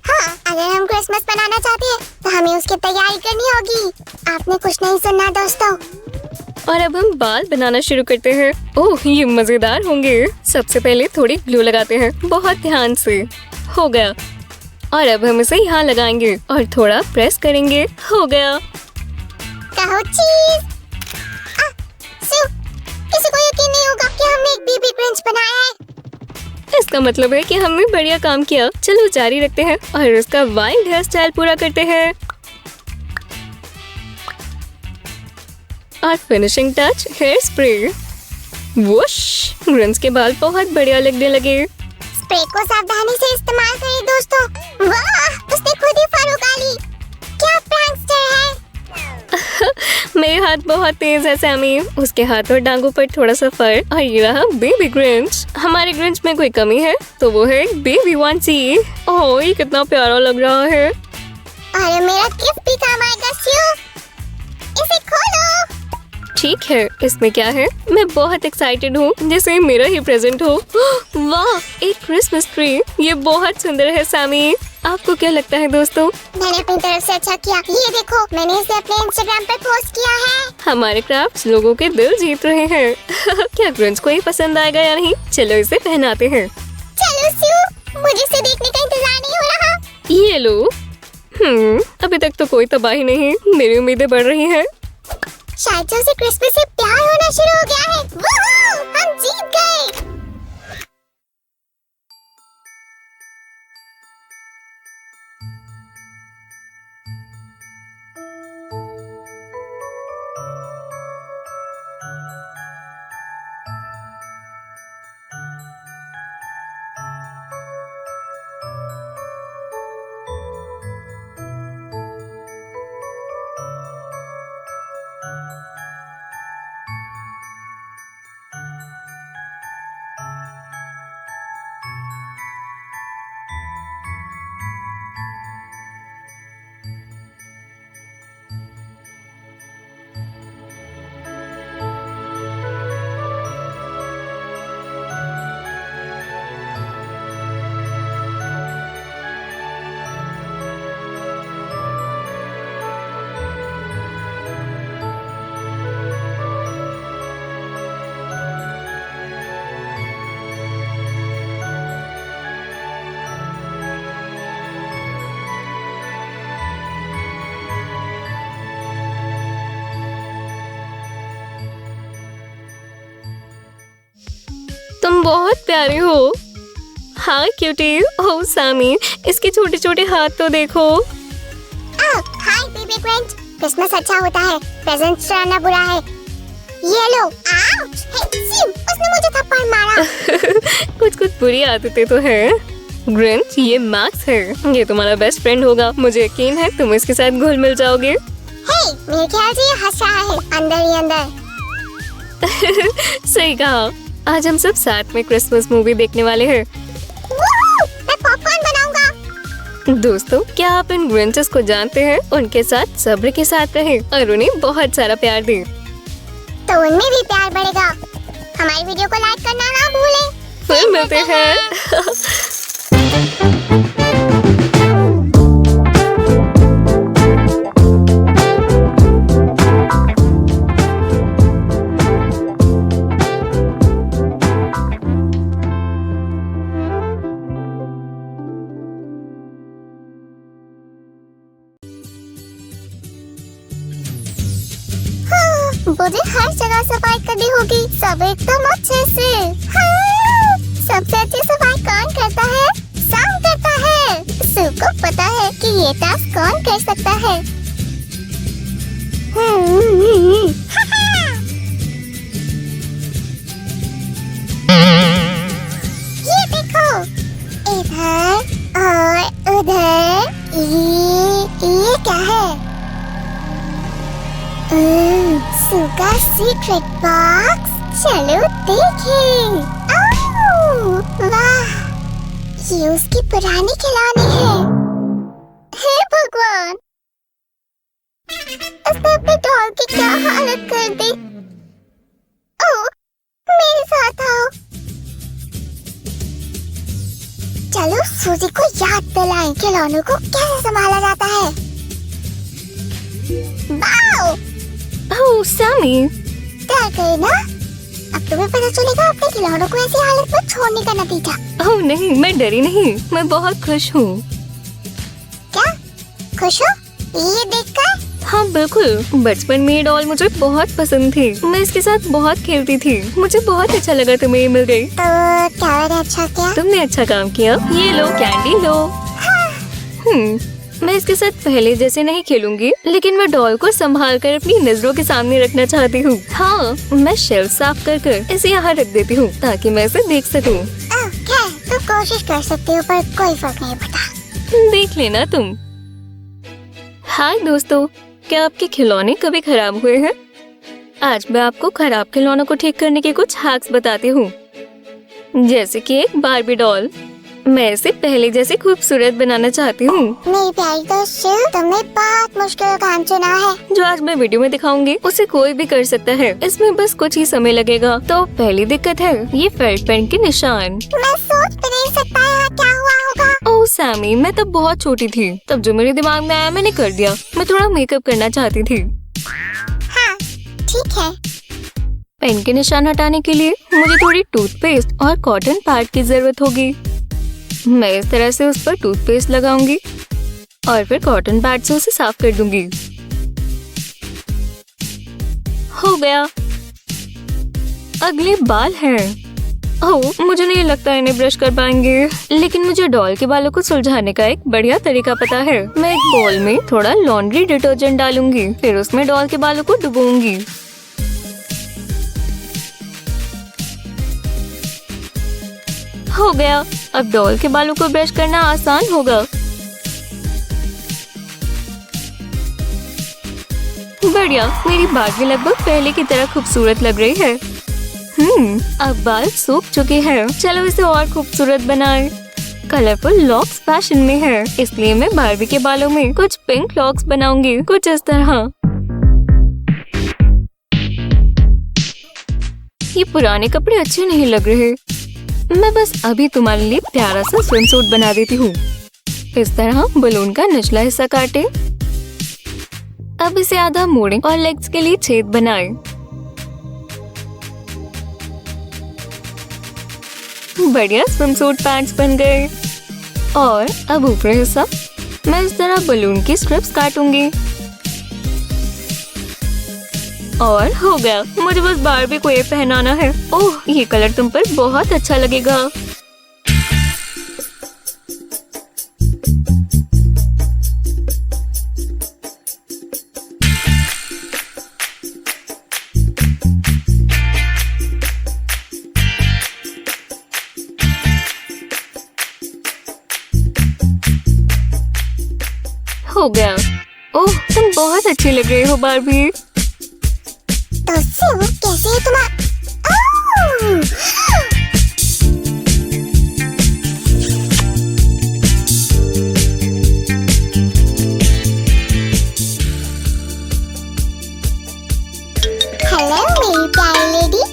हाँ, अगर हम क्रिसमस मनाना चाहते हैं तो हमें उसकी तैयारी करनी होगी। आपने कुछ नहीं सुना दोस्तों। और अब हम बाल बनाना शुरू करते हैं। ओह, ये मजेदार होंगे। सबसे पहले थोड़ी ग्लू लगाते हैं, बहुत ध्यान से। हो गया। और अब हम इसे यहाँ लगाएंगे और थोड़ा प्रेस करेंगे। हो गया। कहो चीज। सू, किसी को यकीन नहीं होगा कि हमने एक बेबी ग्रिंच बनाया है। इसका मतलब है कि हमने बढ़िया काम किया। चलो जारी रखते हैं और उसका वाइल्ड हेयर स्टाइल पूरा करते हैं। और finishing touch hair spray. Whoosh, Grinch के बाल बहुत बढ़िया लगने लगे। स्प्रे को सावधानी से इस्तेमाल करें दोस्तों। वाह, उसने खुद ही फर उगा ली। क्या प्रैंकस्टर है। मेरे हाथ बहुत तेज है सैमी। उसके हाथ और टांगों पर थोड़ा सा फर। और ये रहा बेबी ग्रिंच। हमारे ग्रिंच में कोई कमी है तो वो है बेबी वांसी। ओह, ये कितना प्यारा लग रहा है। अरे मेरा गिफ्ट भी काम आएगा स्यू। इसे खोलो। ठीक है, इसमें क्या है? मैं बहुत एक्साइटेड हूँ, जैसे मेरा ही प्रेजेंट हो। वाह, एक क्रिसमस ट्री। ये बहुत सुंदर है सैमी। आपको क्या लगता है दोस्तों? मैंने अपनी तरफ से अच्छा किया। ये देखो, मैंने इसे अपने इंस्टाग्राम पर पोस्ट किया है। हमारे क्राफ्ट्स लोगों के दिल जीत रहे हैं। क्या ग्रिंच को ये पसंद आएगा या नहीं? चलो इसे पहनाते हैं। चलो स्यू, मुझे इसे देखने का इंतजार नहीं हो रहा। ये लो। अभी तक तो कोई तबाही नहीं। मेरी उम्मीदें बढ़ रही हैं। शायद से उसे क्रिसमस से प्यार होना शुरू हो गया है। वूहू, हम जीत गए। बहुत प्यारे हो। हाँ क्यूटी। ओह सैमी, इसके छोटे छोटे हाथ तो देखो। हाय बेबी ग्रैंड, क्रिसमस अच्छा होता है, प्रेजेंट्स लाना बुरा है। ये लो। आउच! हे सिम, उसने मुझे थप्पड़ मारा। कुछ कुछ बुरी आदतें तो है। ग्रिंच, ये मैक्स है, ये तुम्हारा बेस्ट फ्रेंड होगा। मुझे यकीन है तुम इसके साथ घुल मिल जाओगे। हे, मेरे ख्याल से ये हंस रहा है अंदर ही अंदर। सही कहा। आज हम सब साथ में क्रिसमस मूवी देखने वाले हैं। मैं पॉपकॉर्न बनाऊंगा। दोस्तों, क्या आप इन ग्रिंचेस को जानते हैं? उनके साथ सब्र के साथ रहें और उन्हें बहुत सारा प्यार दें। तो उनमें भी प्यार बढ़ेगा। हमारी वीडियो को लाइक करना ना भूलें। फिर मिलते हैं। मुझे हर जगह सफाई करनी होगी, सब एकदम अच्छे से। हाँ, सबसे अच्छी सफाई कौन करता है? सैम करता है। सू को पता है कि ये टास्क कौन कर सकता है। ये देखो, इधर और उधर। ये क्या है? सू का सीक्रेट बॉक्स, चलो देखें। वाह, ये उसकी पुरानी खिलौने हैं। हे भगवान, उसने अपने डॉल की क्या हालत कर दी। ओह, मेरे साथ आओ। चलो सूजी को याद दिलाएं खिलौनों को कैसे संभाला जाता है। वाओ! ओह सैमी, डर गए ना? अब तुम्हें पता चलेगा अपने खिलौनों को ऐसी हालत में छोड़ने का नतीजा। ओह नहीं, मैं डरी नहीं, मैं बहुत खुश हूँ। क्या खुश हो ये देखकर? हाँ बिल्कुल, बचपन में ये डॉल मुझे बहुत पसंद थी। मैं इसके साथ बहुत खेलती थी। मुझे बहुत अच्छा लगा तुम्हें ये मिल गई। तो क्या मैंने अच्छा किया? तुमने अच्छा काम किया। ये लो कैंडी लो। मैं इसके साथ पहले जैसे नहीं खेलूंगी, लेकिन मैं डॉल को संभाल कर अपनी नजरों के सामने रखना चाहती हूँ। हाँ, मैं शेल्फ साफ कर कर इसे यहाँ रख देती हूँ ताकि मैं इसे देख सकूँ। क्या तुम कोशिश कर सकते हो, पर कोई फर्क नहीं पड़ता। देख लेना तुम। हाय दोस्तों, क्या आपके खिलौने कभी खराब हुए हैं? आज मैं आपको खराब खिलौनों को ठीक करने के कुछ हैक्स बताती हूँ। जैसे कि एक बार्बी डॉल, मैं इसे पहले जैसे खूबसूरत बनाना चाहती हूँ। मेरी प्यारी दोस्त, तुमने बहुत मुश्किल काम चुना है। जो आज मैं वीडियो में दिखाऊंगी उसे कोई भी कर सकता है। इसमें बस कुछ ही समय लगेगा। तो पहली दिक्कत है ये फेल्ट पेन के निशान। मैं सोच भी नहीं सकता यहाँ क्या हुआ होगा। ओह सैमी, मैं तब बहुत छोटी थी। तब जो मेरे दिमाग में आया मैंने कर दिया। मैं थोड़ा मेकअप करना चाहती थी। हाँ ठीक है। पेन के निशान हटाने के लिए मुझे थोड़ी टूथपेस्ट और कॉटन पैड की जरूरत होगी। मैं इस तरह से उस पर टूथपेस्ट लगाऊंगी और फिर कॉटन पैड से उसे साफ कर दूंगी। हो गया। अगले बाल हैं। ओह, मुझे नहीं लगता इन्हें ब्रश कर पाएंगे, लेकिन मुझे डॉल के बालों को सुलझाने का एक बढ़िया तरीका पता है। मैं एक बोल में थोड़ा लॉन्ड्री डिटर्जेंट डालूंगी, फिर उसमें डॉल के बालों को डुबोऊंगी। हो गया। अब डॉल के बालों को ब्रश करना आसान होगा। बढ़िया, मेरी बाल लगभग पहले की तरह खूबसूरत लग रही है। अब बाल सूख चुके हैं। चलो इसे और खूबसूरत बनाएं। कलरफुल लॉक्स फैशन में है, इसलिए मैं बार्बी के बालों में कुछ पिंक लॉक्स बनाऊंगी, कुछ इस तरह। ये पुराने कपड़े अच्छे नहीं लग रहे। मैं बस अभी तुम्हारे लिए प्यारा सा स्विम सूट बना देती हूँ। इस तरह बलून का निचला हिस्सा काटे। अब इसे आधा मोड़ें और लेग्स के लिए छेद बनाएं। बढ़िया स्विम सूट पैंट्स बन गए। और अब ऊपरी हिस्सा मैं इस तरह बलून की स्ट्रिप्स काटूंगी। और हो गया, मुझे बस बारबी को ये पहनाना है। ओह, ये कलर तुम पर बहुत अच्छा लगेगा। हो गया। ओह, तुम बहुत अच्छी लग रही हो बारबी। तो सिम कैसे है तुम्हारा? हेलो मेरी प्यारी लेडी।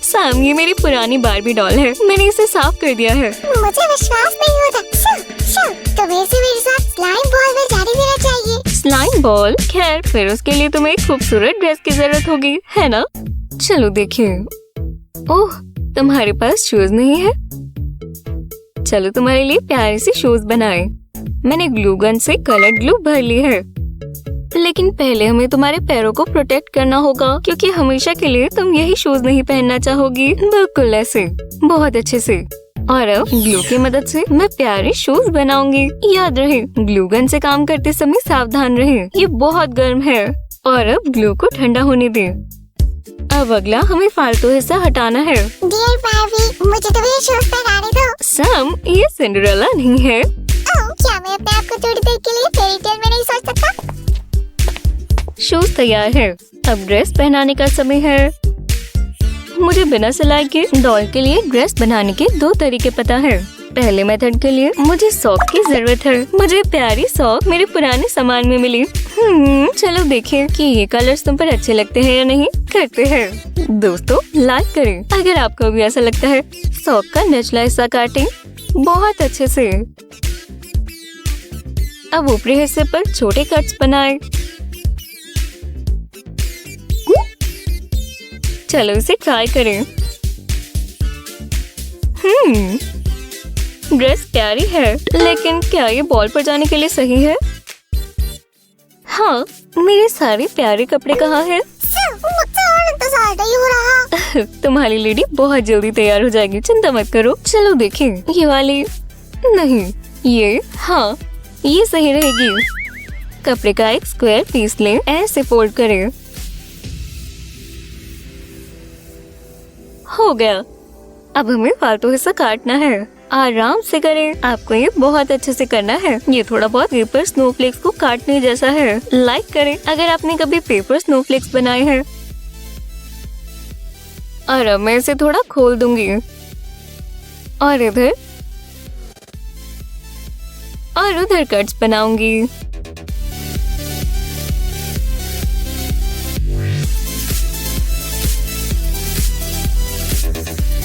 सैम, ये मेरी पुरानी बारबी डॉल है, मैंने इसे साफ कर दिया है। मुझे विश्वास नहीं होता। तुम्हें इसे मेरे साथ स्लाइम बॉल में जाने देना चाहिए। Slime ball? खैर, फिर उसके लिए तुम्हें एक खूबसूरत ड्रेस की जरूरत होगी, है ना? चलो देखिए। ओह, तुम्हारे पास शूज नहीं है? चलो तुम्हारे लिए प्यारे से शूज बनाए। मैंने ग्लू गन से कलर ग्लू भर ली है। लेकिन पहले हमें तुम्हारे पैरों को प्रोटेक्ट करना होगा, क्योंकि हमेशा के लिए तुम यही शूज नहीं पहनना चाहोगी। बिल्कुल ऐसे, बहुत अच्छे से। और अब ग्लू की मदद से मैं प्यारे शूज बनाऊंगी। याद रहे, ग्लू गन से काम करते समय सावधान रहे, ये बहुत गर्म है। और अब ग्लू को ठंडा होने दे। अब अगला हमें फालतू हिस्सा हटाना है। डियर बारबी, मुझे तो मेरे शूज पहनाने दो। सैम, ये सिंड्रेला नहीं है। ओह, क्या मैं अपने आप को थोड़ी देर के लिए फेरी टेल में नहीं सोच सकता? शूज तैयार है, अब ड्रेस पहनाने का समय है। मुझे बिना सिलाई के डॉल के लिए ड्रेस बनाने के 2 तरीके पता है। पहले मेथड के लिए मुझे सॉक की जरूरत है। मुझे प्यारी सॉक मेरे पुराने सामान में मिली। चलो देखें कि ये कलर्स तुम पर अच्छे लगते हैं या नहीं। करते हैं। दोस्तों, लाइक करें अगर आपको भी ऐसा लगता है। सॉक का निचला हिस्सा काटें बहुत अच्छे से। अब ऊपरी हिस्से पर छोटे कट्स बनाएं। चलो इसे ट्राई करें। ड्रेस प्यारी है, लेकिन क्या ये बॉल पर जाने के लिए सही है? हाँ, मेरे सारे प्यारे कपड़े कहाँ हैं? मुझसे और इंतजार नहीं हो रहा। तुम्हारी लेडी बहुत जल्दी तैयार हो जाएगी, चिंता मत करो। चलो देखें, ये वाली नहीं, ये हाँ, ये सही रहेगी। कपड़े का एक स्क्वायर पीस लें, ऐसे फोल्ड करें। हो गया। अब हमें फालतू हिस्सा काटना है। आराम से करें, आपको ये बहुत अच्छे से करना है। ये थोड़ा बहुत पेपर स्नोफ्लेक्स को काटने जैसा है। लाइक करें अगर आपने कभी पेपर स्नोफ्लेक्स बनाए हैं। और अब मैं इसे थोड़ा खोल दूंगी और इधर और उधर कट्स बनाऊंगी।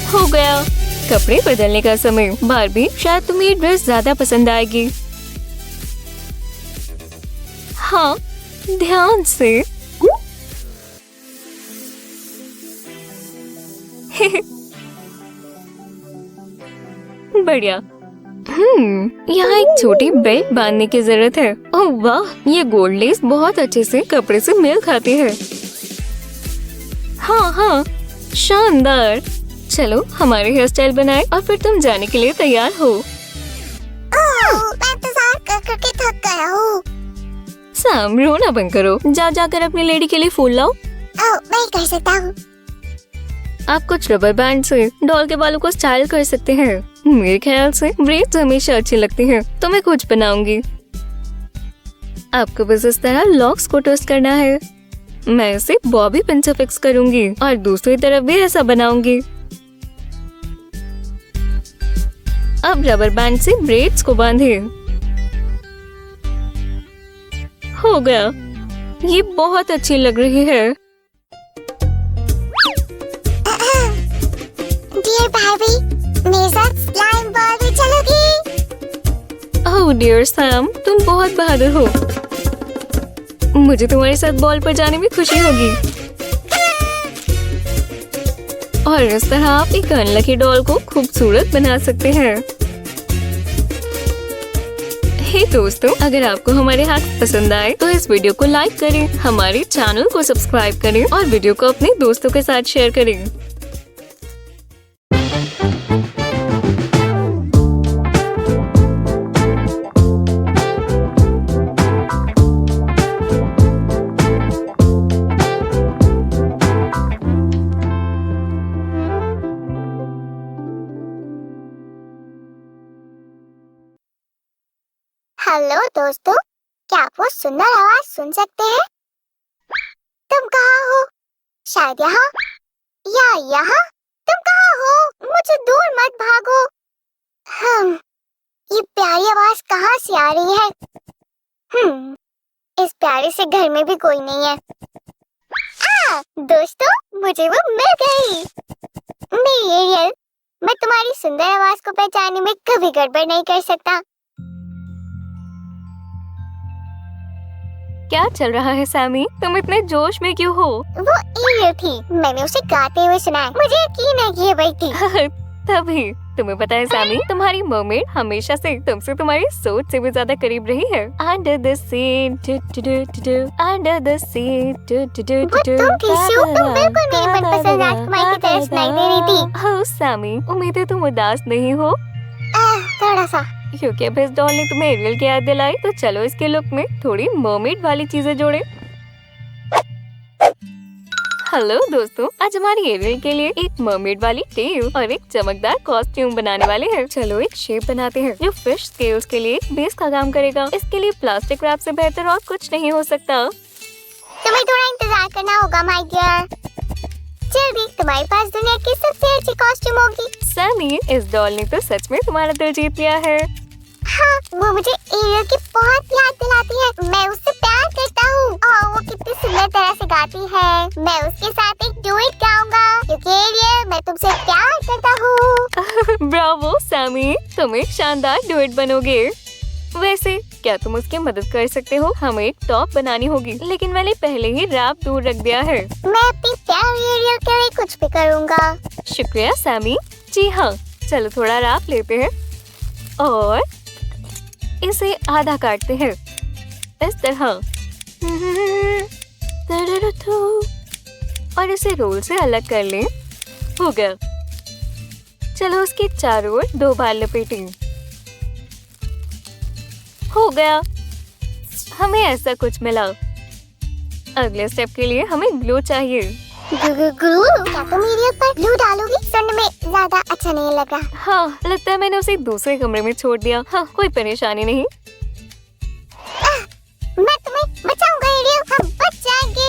हो गया। कपड़े बदलने का समय। बारबी, शायद तुम्हें ये ड्रेस ज्यादा पसंद आएगी। हाँ, ध्यान से। बढ़िया। यहाँ एक छोटी बेल्ट बांधने की जरूरत है। ओह वाह, ये गोल्ड लेस बहुत अच्छे से कपड़े से मेल खाती है। हाँ हाँ, शानदार। चलो हमारे हेयर स्टाइल बनाए और फिर तुम जाने के लिए तैयार हो। मैं इंतजार कर करके थक गया हूँ। सैम, रोना बंद करो। जाकर अपनी लेडी के लिए फूल लाओ। मैं कर सकता हूँ। आप कुछ रबर बैंड से डॉल के बालों को स्टाइल कर सकते हैं। मेरे ख्याल से ब्रेड्स हमेशा अच्छे लगते हैं, तो मैं कुछ बनाऊंगी। आपको बस इस तरह लॉक्स को ट्विस्ट करना है। मैं इसे बॉबी पिन से फिक्स करूंगी और दूसरी तरफ भी ऐसा बनाऊंगी। अब रबर बैंड से ब्रेड्स को बांधे। हो गया। ये बहुत अच्छी लग रही है। डियर बारबी, मेरे साथ स्लाइम बॉल भी चलोगी? ओह डियर सैम, तुम बहुत बहादुर हो। मुझे तुम्हारे साथ बॉल पर जाने में खुशी होगी। और इस तरह आप एक अनलकी डॉल को खूबसूरत बना सकते हैं। हे दोस्तों, अगर आपको हमारे हाथ पसंद आए तो इस वीडियो को लाइक करें, हमारे चैनल को सब्सक्राइब करें और वीडियो को अपने दोस्तों के साथ शेयर करें। हेलो दोस्तों, क्या आप वो सुंदर आवाज सुन सकते हैं? तुम कहाँ हो? शायद यहाँ या यहाँ? तुम कहाँ हो? मुझे दूर मत भागो। ये प्यारी आवाज कहाँ से आ रही है? इस प्यारे से घर में भी कोई नहीं है। दोस्तों, मुझे वो मिल गई। मेरी एरियल, मैं तुम्हारी सुंदर आवाज को पहचानने में कभी गड़बड़ नहीं कर सकता। क्या चल रहा है सैमी? तुम इतने जोश में क्यों हो? वो एरियल थी, मैंने उसे गाते हुए सुना। मुझे यकीन है कि ये वही थी। तभी तुम्हें पता है सैमी, तुम्हारी मरमेड हमेशा से तुमसे तुम्हारी सोच से भी ज्यादा करीब रही है। Under the sea, under the sea, वो तुम कैसी हो? तुम बिल्कुल मेरी मनपसंद राजकुमारी की तरह सुनाई दे रही थी। हो सैमी, उम्मीद है तुम उदास नहीं हो? थोड़ा सा। क्योंकि अब इस डॉल ने तुम्हें एरियल की याद दिलाई, तो चलो इसके लुक में थोड़ी मरमेड वाली चीजें जोड़े। हेलो दोस्तों, आज हमारी एरियल के लिए एक मरमेड वाली टेल और एक चमकदार कॉस्ट्यूम बनाने वाले हैं। चलो एक शेप बनाते हैं जो फिश स्केल्स के लिए बेस का काम करेगा। इसके लिए प्लास्टिक रैप से बेहतर और कुछ नहीं हो सकता। तुम्हें थोड़ा इंतजार करना होगा माय डियर। जल्दी, तुम्हारे पास दुनिया की सबसे अच्छी कॉस्ट्यूम होगी। सैमी, इस डॉल ने तो सच में तुम्हारा दिल जीत लिया है। हाँ, वो मुझे एरियल की बहुत याद दिलाती है। मैं उससे प्यार करता हूँ और वो कितनी सुंदर तरह से गाती है। मैं उसके साथ एक डुएट गाऊंगा क्योंकि एरियल, मैं तुमसे प्यार करता हूँ। ब्रावो सैमी, तुम एक शानदार डुएट बनोगे। वैसे क्या तुम उसकी मदद कर सकते हो? हमें एक टॉप बनानी होगी, लेकिन मैंने पहले ही रैप दूर रख दिया है। मैं अपनी प्यारी एरियल के लिए कुछ भी करूँगा। शुक्रिया सैमी। जी हाँ, चलो थोड़ा रैप लेते हैं और इसे आधा काटते हैं इस तरह और इसे रोल से अलग कर लें। हो गया। चलो उसके चारों ओर 2 बार लपेटें। हो गया, हमें ऐसा कुछ मिला। अगले स्टेप के लिए हमें ग्लू चाहिए। ग्लू? क्या तुम एरियल पर ग्लू डालोगी? सुनने में ज्यादा अच्छा नहीं लग रहा। हाँ, लगता है मैंने उसे दूसरे कमरे में छोड़ दिया। हाँ, कोई परेशानी नहीं। मैं तुम्हें बचाऊंगा एरियल, हम बच जाएंगे।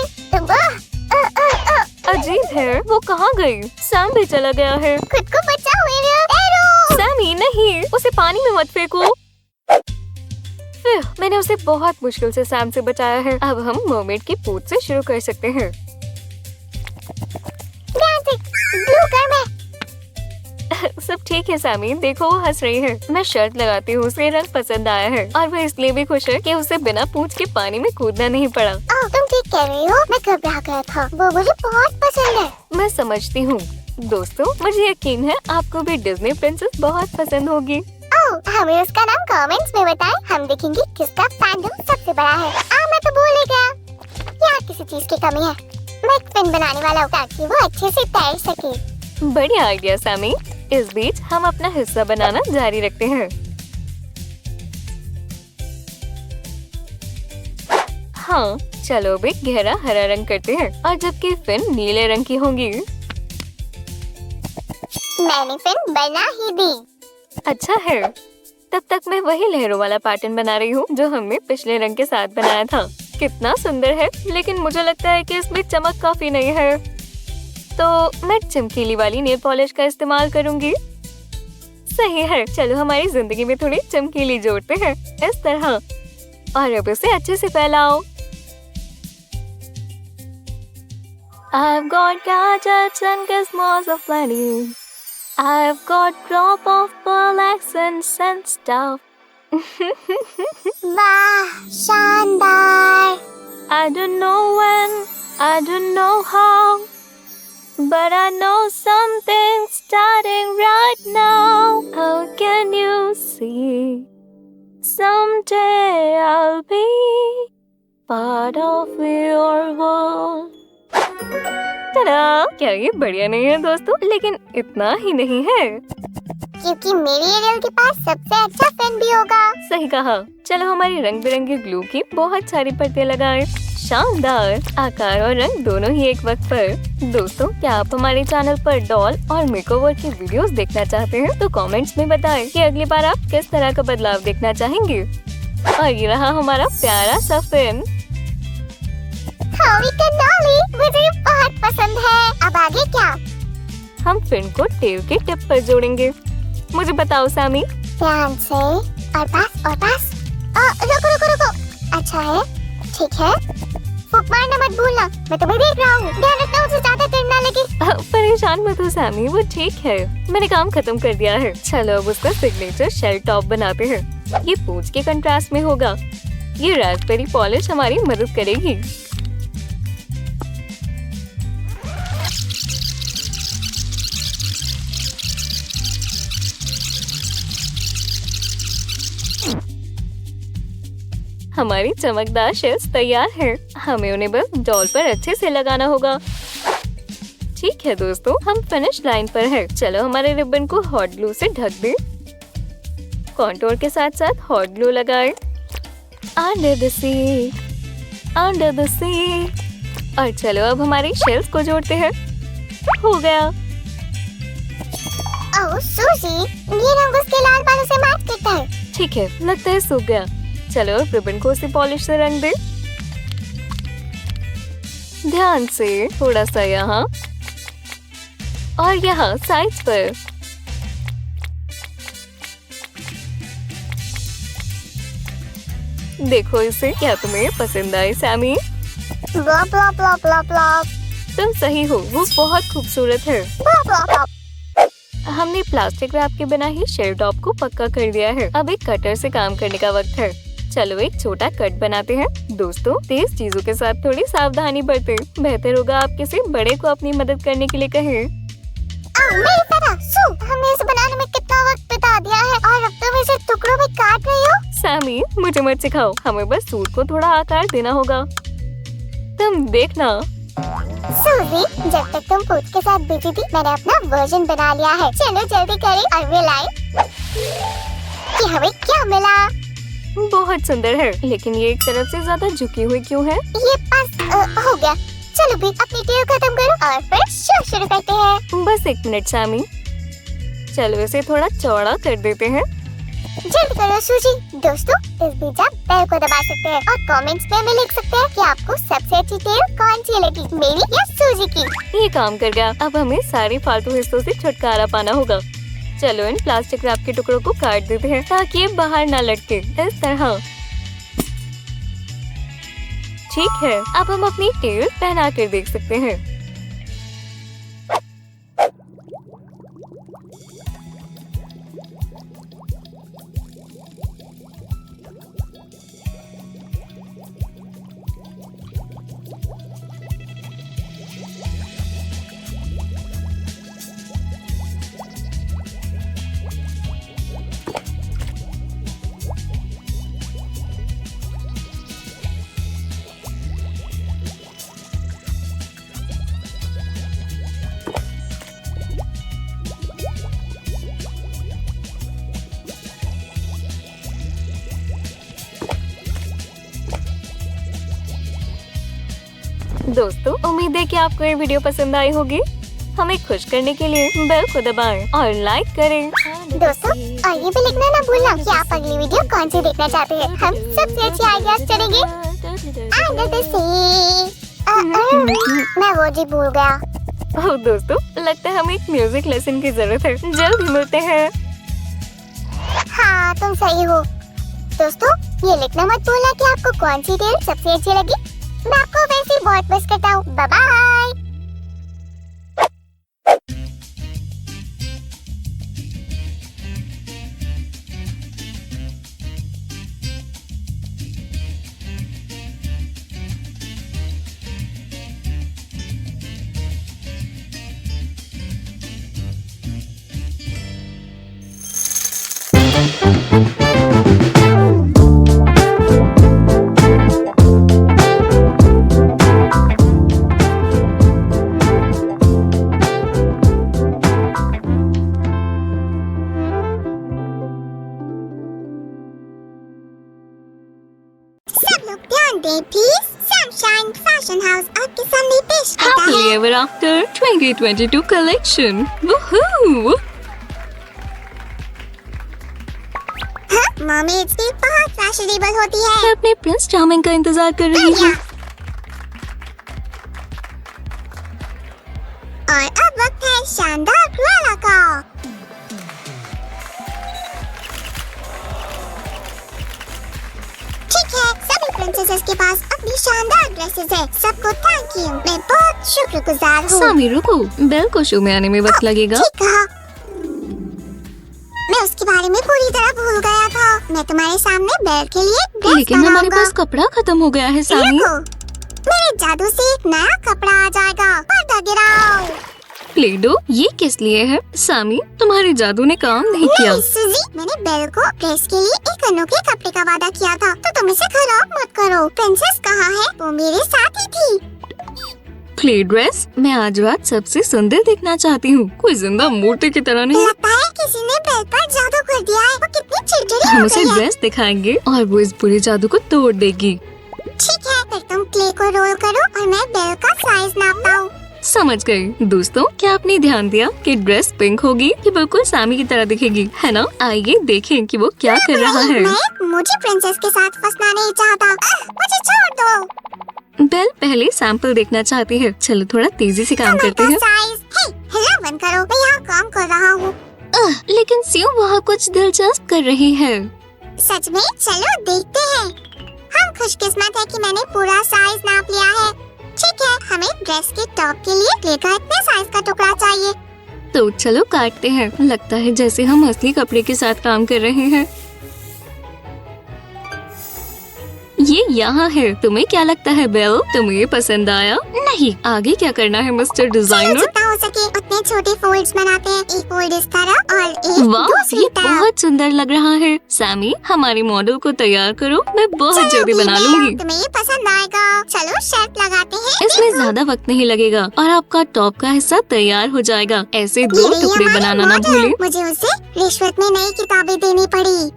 अजीब है, वो कहाँ गई? सैम भी चला गया है। खुद को बचाओ एरियल। सैमी नहीं, उसे पानी में मत फेंको। मैंने उसे बहुत मुश्किल से सैम से बचाया है। अब हम मरमेड की पूंछ से शुरू कर सकते हैं। ग्लू कर मैं। सब ठीक है सैमी, देखो वो हंस रही है। मैं शर्त लगाती हूँ उसे रंग पसंद आया है और वो इसलिए भी खुश है कि उसे बिना पूंछ के पानी में कूदना नहीं पड़ा। तुम ठीक कह रही हो, मैं घबरा गया था। वो मुझे बहुत पसंद है। मैं समझती हूँ। दोस्तों, मुझे यकीन है आपको भी डिज्नी प्रिंसेस बहुत पसंद होगी। हमें उसका नाम कमेंट्स में बताएं, हम देखेंगे किसका फैंडम सबसे बड़ा है। मैं तो भूल ही गया, यहाँ किसी चीज की कमी है। मैं एक फिन बनाने वाला हूँ ताकि वो अच्छे से तैर सके। बढ़िया आइडिया सैमी। इस बीच हम अपना हिस्सा बनाना जारी रखते हैं। हाँ, चलो अब एक गहरा हरा रंग करते हैं और जबकि फिन नीले रंग की होंगी। मैंने फिन बना ही दी। अच्छा है। तब तक मैं वही लहरों वाला पैटर्न बना रही हूँ जो हमने पिछले रंग के साथ बनाया था। कितना सुंदर है, लेकिन मुझे लगता है कि इसमें चमक काफी नहीं है, तो मैं चमकीली वाली नेल पॉलिश का इस्तेमाल करूंगी। सही है, चलो हमारी जिंदगी में थोड़ी चमकीली जोड़ते हैं इस तरह और अब इसे अच्छे से फैलाओ। I've got gadgets and gizmos aplenty. I've got drop of pearl accents and stuff. वाह, शानदार। I don't know when, I don't know how, but I know something's starting right now. How can you see? Someday I'll be part of your world. tada! क्या ये बढ़िया नहीं है दोस्तों? लेकिन इतना ही नहीं है, क्योंकि मेरी एरियल के पास सबसे अच्छा पेन भी होगा। सही कहा। चलो हमारी रंग बिरंगी ग्लू की बहुत सारी परतें लगाएं। शानदार आकार और रंग दोनों ही एक वक्त पर। दोस्तों, क्या आप हमारे चैनल पर डॉल और मेकओवर की वीडियोस देखना चाहते हैं? तो कमेंट्स में बताएं कि अगली बार आप किस तरह का बदलाव देखना चाहेंगे। और ये रहा हमारा प्यारा सा पेन। हॉवी का डॉली मुझे बहुत पसंद है। अब आगे क्या? हम फिन को टेल के टिप पर जोड़ेंगे। मुझे बताओ सैमी। ध्यान से, और पास। रुको रुको रुको। अच्छा है, ठीक है। फुक मारना मत भूलना, मैं तुम्हें देख रहा हूँ। ध्यान रखना उसे ज्यादा देर ना लगे। परेशान मत हो सैमी, वो ठीक है। मैंने काम खत्म कर दिया है। चलो अब उसका सिग्नेचर शेल टॉप बनाते हैं। ये पूंछ के कंट्रास्ट में होगा। ये रास्पबेरी पॉलिश हमारी मदद करेगी। हमारी चमकदार शेल्स तैयार है। हमें उन्हें बस डॉल पर अच्छे से लगाना होगा। ठीक है दोस्तों, हम फिनिश लाइन पर है। चलो हमारे रिबन को हॉट ग्लू से ढक दें। कॉन्टोर के साथ साथ हॉट ग्लू लगाएं। Under the sea, under the sea. और चलो अब हमारी शेल्स को जोड़ते हैं। हो गया। ओह सूजी, ये रंग उसके लाल बालों से मैच करता है। ठीक है, लगता है सूख गया। चलो रिबन को उसी पॉलिश से रंग दे। ध्यान से, थोड़ा सा यहाँ और यहाँ साइड्स पर। देखो इसे, क्या तुम्हें पसंद आई सैमी? ब्ला ब्ला ब्ला ब्ला ब्ला। तुम सही हो, वो बहुत खूबसूरत है। ब्ला ब्ला ब्ला। हमने प्लास्टिक रैप के बिना ही शेल टॉप को पक्का कर दिया है। अब एक कटर से काम करने का वक्त है। चलो एक छोटा कट बनाते हैं। दोस्तों, तेज चीजों के साथ थोड़ी सावधानी बरतें। बेहतर होगा आप किसी बड़े को अपनी मदद करने के लिए कहें। मेरी तरह सू, हमने इसे बनाने में कितना वक्त बिता दिया है और अब तुम इसे टुकड़ों में काट रही हो। सैमी, मुझे मत सिखाओ। हमें बस सूट को थोड़ा आकार देना होगा। तुम देखना। सूजी, जब तक तुम पूछ के साथ बिजी थी, मैंने अपना वर्जन बना लिया है। चलो जल्दी करें और रियलाइज कि हमें क्या मिला। बहुत सुंदर है, लेकिन ये एक तरफ से ज्यादा झुकी हुई क्यों है? ये बस हो गया। चलो भी अपनी टेल खत्म करो और फिर शो शुरू करते हैं। बस एक मिनट सैमी। चलो इसे थोड़ा चौड़ा कर देते हैं। जल्द करो सूजी। दोस्तों, इस बीच आप बेल को दबा सकते हैं और कमेंट्स में लिख सकते हैं कि आपको सबसे अच्छी टेल कौन सी लगी, मेरी या सूजी की। ये काम कर गया। अब हमें सारे फालतू हिस्सों से छुटकारा पाना होगा। चलो इन प्लास्टिक रैप के टुकड़ों को काट देते हैं ताकि ये बाहर ना लटके। इस तरह। ठीक है, अब हम अपनी टेल पहना कर देख सकते हैं। दोस्तों, उम्मीद है कि आपको ये वीडियो पसंद आई होगी। हमें खुश करने के लिए बेल को दबाएं और लाइक करें। दोस्तों, और ये भी लिखना ना भूलना कि आप अगली वीडियो कौन सी देखना चाहते हैं। हम सबसे अच्छे आइडियाज चलेंगे। मैं वो जी भूल गया। ओह दोस्तों, लगता है हमें एक म्यूजिक लेसन की जरूरत है। जल्द ही मिलते हैं। हाँ, तुम सही हो। दोस्तों, ये लिखना मत भूलना कि आपको कौन सी टेल सबसे अच्छी लगी। मैं आपको वैसे ही बहुत मिस करता हूँ। Bye bye. Day please. Sunshine fashion house आपके सामने पेश करता है। Happily Ever After 2022 collection. Woohoo! मर्मेड्स भी बहुत फैशनेबल होती है। मैं अपने प्रिंस चार्मिंग का इंतजार कर रही हूँ। और अब वक्त है शानदार क्रुएला का। ठीक है, सभी प्रिंसेसेस के पास अपनी शानदार ड्रेसेस है। सबको थैंक यू, मैं बहुत शुक्रगुजार हूँ। सामी रुको, बेल को शो में आने में वक्त लगेगा। ठीक कहा। मैं उसके बारे में पूरी तरह भूल गया था। मैं तुम्हारे सामने बेल के लिए ड्रेस लेकिन हमारे बनाऊंगा। पास कपड़ा खत्म हो गया है सामी। रुको, मेरे जादू से एक नया कपड़ा आ जाएगा। पर्दा गिराओ। प्लेडो, ये किस लिए है? सामी, तुम्हारे जादू ने काम नहीं किया। नहीं सुजी, मैंने बेल को ड्रेस के लिए एक अनोखे कपड़े का वादा किया था, तो तुम इसे खराब मत करो। प्रिंसेस कहाँ है? वो मेरे साथ ही थी। प्ले ड्रेस, मैं आज रात सबसे सुंदर दिखना चाहती हूँ, कोई जिंदा मूर्ति की तरह नहीं। लगता है किसी ने बेल पर जादू कर दिया है। वो कितनी चिड़चिड़ी हम हो उसे गई है। ड्रेस दिखाएंगे और वो इस बुरे जादू को तोड़ देगी। ठीक है, फिर तुम क्ले को रोल करो और मैं बेल का साइज नापता हूँ। समझ गए। दोस्तों, क्या आपने ध्यान दिया कि ड्रेस पिंक होगी? ये बिल्कुल सामी की तरह दिखेगी, है ना? आइए देखें कि वो क्या कर रहा है। मैं मुझे प्रिंसेस के साथ फंसना नहीं चाहता। मुझे छोड़ दो। बेल पहले सैंपल देखना चाहती है। चलो थोड़ा तेजी से काम करते हैं। साइज। हे, हिला बंद करो, मैं यहाँ काम कर रहा हूँ। लेकिन सियो वहाँ कुछ दिलचस्प कर रही है। सच में? चलो देखते हैं। हम खुशकिस्मत है कि मैंने पूरा साइज नाप लिया है। ठीक है, हमें ड्रेस के टॉप के लिए क्ले का इतने साइज का टुकड़ा चाहिए। तो चलो काटते हैं। लगता है जैसे हम असली कपड़े के साथ काम कर रहे हैं। ये यहाँ है। तुम्हें क्या लगता है बेल? तुम्हें ये पसंद आया? नहीं। आगे क्या करना है मिस्टर चलो डिजाइनर? जितना हो सके उतने छोटे फोल्ड्स बनाते हैं। एक फोल्ड इस तरह और एक वाह, दूसरी ये तरफ। बहुत सुंदर लग रहा है। सैमी, हमारे मॉडल को तैयार करो, मैं बहुत चलो जल्दी भी बना मैं- लूंगी। तुम्हें ये पसंद आएगा। चलो शर्ट लगाते हैं। इसमें ज्यादा वक्त नहीं लगेगा और आपका टॉप का हिस्सा तैयार हो जाएगा। ऐसे ये दो रही टुकड़े हमारी बनाना ना मॉडल। भूलें। मुझे उसे रिश्वत में नई किताबें देनी पड़ी।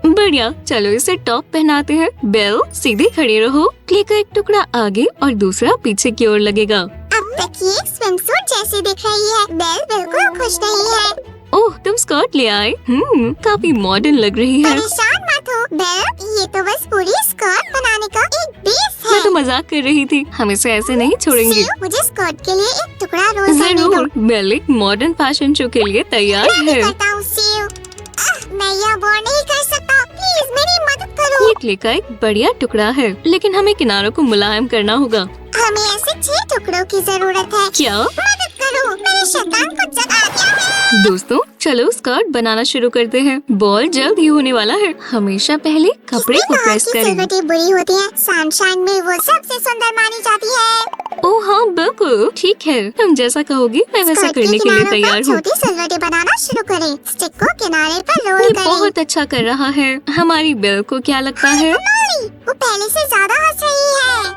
बढ़िया, चलो इसे टॉप पहनाते हैं। बेल, सीधे खड़े रहो। क्ले का एक टुकड़ा आगे और दूसरा पीछे की ओर लगेगा। अब तक ये स्विमसूट जैसी दिख रही है। बेल बिल्कुल खुश नहीं है। ओह, तुम स्कर्ट ले आए। काफी मॉडर्न लग रही है। परेशान मत हो बेल, ये तो बस पूरी स्कर्ट बनाने का एक बेस है। मैं तो मजाक कर रही थी। हम इसे ऐसे नहीं छोड़ेंगे। सियो, मुझे स्कर्ट के लिए एक टुकड़ा रोल करने दो। जरूर। बेल एक मॉडर्न फैशन शो के लिए तैयार मैं भी है। करता हूँ सियो। मैं यह बोर नहीं कर सकता। प्लीज मेरी मदद करो। ये क्ले का एक बढ़िया टुकड़ा है, लेकिन हमें किनारों को मुलायम करना होगा। हमें ऐसे 6 टुकड़ों की जरूरत है। क्या? मदद करो, मेरे शैतान को जगा दिया है। दोस्तों, चलो स्कर्ट बनाना शुरू करते हैं। बॉल जल्द ही होने वाला है। हमेशा पहले कपड़े को प्रेस करें। सिलवटें बुरी होती हैं। सनशाइन में वो सबसे सुंदर मानी जाती है। ओह हाँ, बिल्कुल ठीक है। तुम जैसा कहोगी मैं वैसा स्कर्ट के करने के लिए किनारों पर तैयार हूँ। छोटी सिलवटें बनाना शुरू करें। स्टिक को किनारे पर रोल ये करें। बहुत अच्छा कर रहा है। हमारी बेल को क्या लगता है? नहीं, वो पहले से ज्यादा हंस रही है।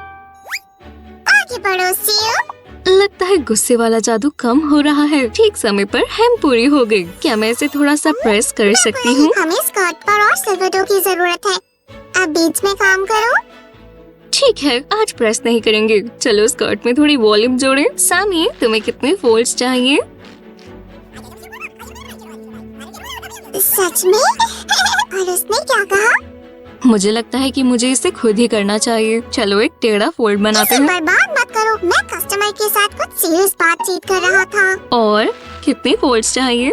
आगे बढ़ो सियो। लगता है गुस्से वाला जादू कम हो रहा है। ठीक समय पर हेम पूरी हो गई। क्या मैं इसे थोड़ा सा प्रेस कर सकती हूँ? हमें स्कर्ट पर और सिलवटों की जरूरत है। अब बीच में काम करो। ठीक है, आज प्रेस नहीं करेंगे। चलो स्कर्ट में थोड़ी वॉल्यूम जोड़ें। सामी, तुम्हें कितने फोल्ड्स चाहिए? सच में? और उसने क्या कहा? मुझे लगता है कि मुझे इसे खुद ही करना चाहिए। चलो एक टेढ़ा फोल्ड बनाते इसे हैं। बर्बाद मत करो। मैं कस्टमर के साथ कुछ सीरियस बातचीत कर रहा था। और कितने फोल्ड्स चाहिए?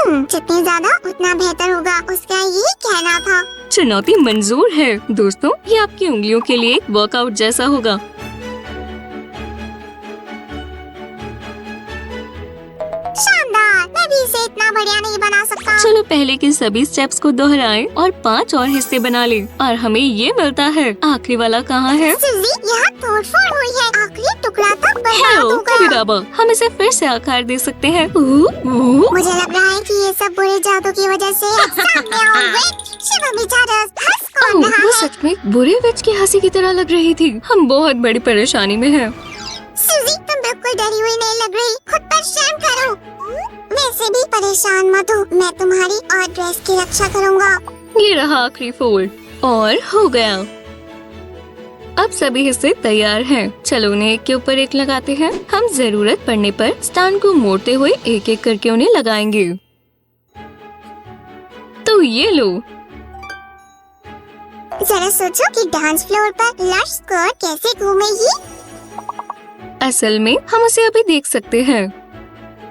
जितने ज्यादा उतना बेहतर होगा, उसका यही कहना था। चुनौती मंजूर है। दोस्तों, ये आपकी उंगलियों के लिए एक वर्कआउट जैसा होगा। शानदार। मैं भी इसे इतना बढ़िया नहीं बना सकता। चलो पहले के सभी स्टेप्स को दोहराएं और 5 और हिस्से बना लें। और हमें ये मिलता है। आखिरी वाला कहाँ है? सुजी, यहाँ तोड़फोड़ हुई है। आखिरी टुकड़ा तक बर्बाद हेलो होगा। कबीराबा, हम इसे फिर से आकार दे सकते हैं। मुझे लग रहा है कि ये सब बुरे जादू की वजह से है। सामने आओ, वेट। शिवा बेचारा हंस कौन ओह, रहा वो है? सच में बुरे विच की हंसी की तरह लग रही थी। हम बहुत बड़ी परेशानी में हैं। सुजी, तुम बिल्कुल डरी हुई नहीं लग रही। खुद पर शर्म करो। वैसे भी परेशान मत हो। मैं तुम्हारी और ड्रेस की रक्षा करूंगा। ये रहा आखिरी फोल्ड। और हो गया। अब सभी हिस्से तैयार हैं। चलो उन्हें एक के ऊपर एक लगाते हैं। हम जरूरत पड़ने पर स्टैंड को मोड़ते हुए एक एक करके उन्हें लगाएंगे। तो ये लो। जरा सोचो कि डांस फ्लोर पर लश स्कर्ट कैसे घूमेगी। असल में हम उसे अभी देख सकते हैं।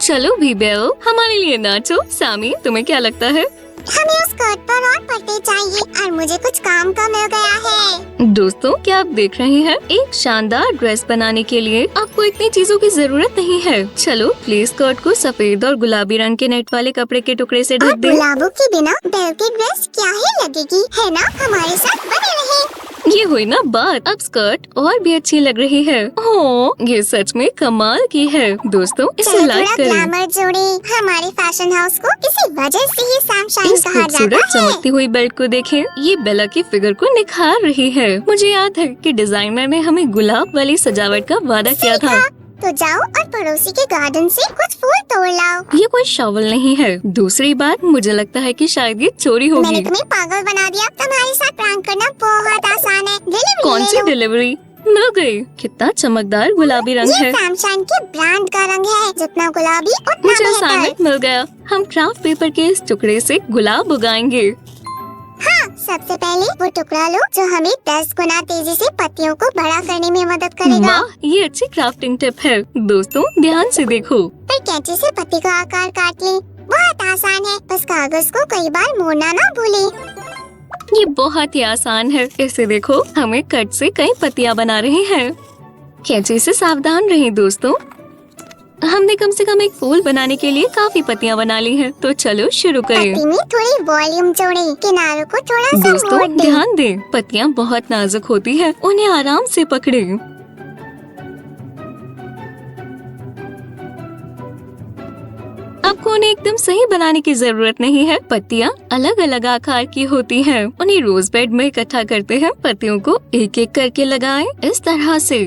चलो भी बेल, हमारे लिए नाचो। सामी, तुम्हें क्या लगता है? हमें उस स्कर्ट पर और पट्टे चाहिए और मुझे कुछ काम का मिल गया है। दोस्तों, क्या आप देख रहे हैं? एक शानदार ड्रेस बनाने के लिए आपको इतनी चीजों की जरूरत नहीं है। चलो प्लीज स्कर्ट को सफेद और गुलाबी रंग के नेट वाले कपड़े के टुकड़े से ढक दें। गुलाबों के बिना बेल की ड्रेस क्या ही लगेगी, है ना? हमारे साथ बने रहे। ये हुई ना बात। अब स्कर्ट और भी अच्छी लग रही है। हो, ये सच में कमाल की है। दोस्तों, इसे लाइक करें। ग्लैमर जोड़े। हमारे फैशन हाउस को किसी वजह से ही सनशाइन इस कहा खूबसूरत जाता है। चमकती हुई बेल्ट को देखें। ये बेला की फिगर को निखार रही है। मुझे याद है कि डिजाइनर ने हमें गुलाब वाली सजावट का वादा किया था। तो जाओ और पड़ोसी के गार्डन से कुछ फूल तोड़ लाओ। ये कोई शॉवल नहीं है। दूसरी बात, मुझे लगता है कि शायद ये चोरी मैंने होगी। तुम्हें पागल बना दिया। तुम्हारे साथ प्रैंक करना बहुत आसान है। डिलीवरी कौन ले सी लो। डिलीवरी? मिल गई। कितना चमकदार गुलाबी रंग ये है। सैमसंग के ब्रांड का रंग है। जितना गुलाबी उतना मुझे बेहतर। असाइनमेंट मिल गया। हम क्राफ्ट पेपर के इस टुकड़े से गुलाब उगाएंगे। हाँ, सबसे पहले वो टुकड़ा लो जो हमें 10 गुना तेजी से पत्तियों को बड़ा करने में मदद करेगा। वाह, ये अच्छी क्राफ्टिंग टिप है। दोस्तों, ध्यान से देखो। फिर कैंची से पत्ती का आकार काट लें। बहुत आसान है, बस कागज को कई बार मोड़ना ना भूलें। ये बहुत ही आसान है। इसे देखो, हमें कट से कई पत्तियां बना रहे हैं। कैंची से सावधान रहें दोस्तों। हमने कम से कम एक फूल बनाने के लिए काफी पत्तियां बना ली हैं। तो चलो शुरू करें। पत्ती में थोड़ी वॉल्यूम जोड़ें। किनारों को थोड़ा सा दोस्तों, मोड़ दें। ध्यान दें, पत्तियां बहुत नाजुक होती हैं। उन्हें आराम से पकड़ें। आपको उन्हें एकदम सही बनाने की जरूरत नहीं है। पत्तियां अलग अलग आकार की होती हैं। उन्हें रोज बेड में इकट्ठा करते हैं। पत्तियों को एक एक करके लगाएं, इस तरह से।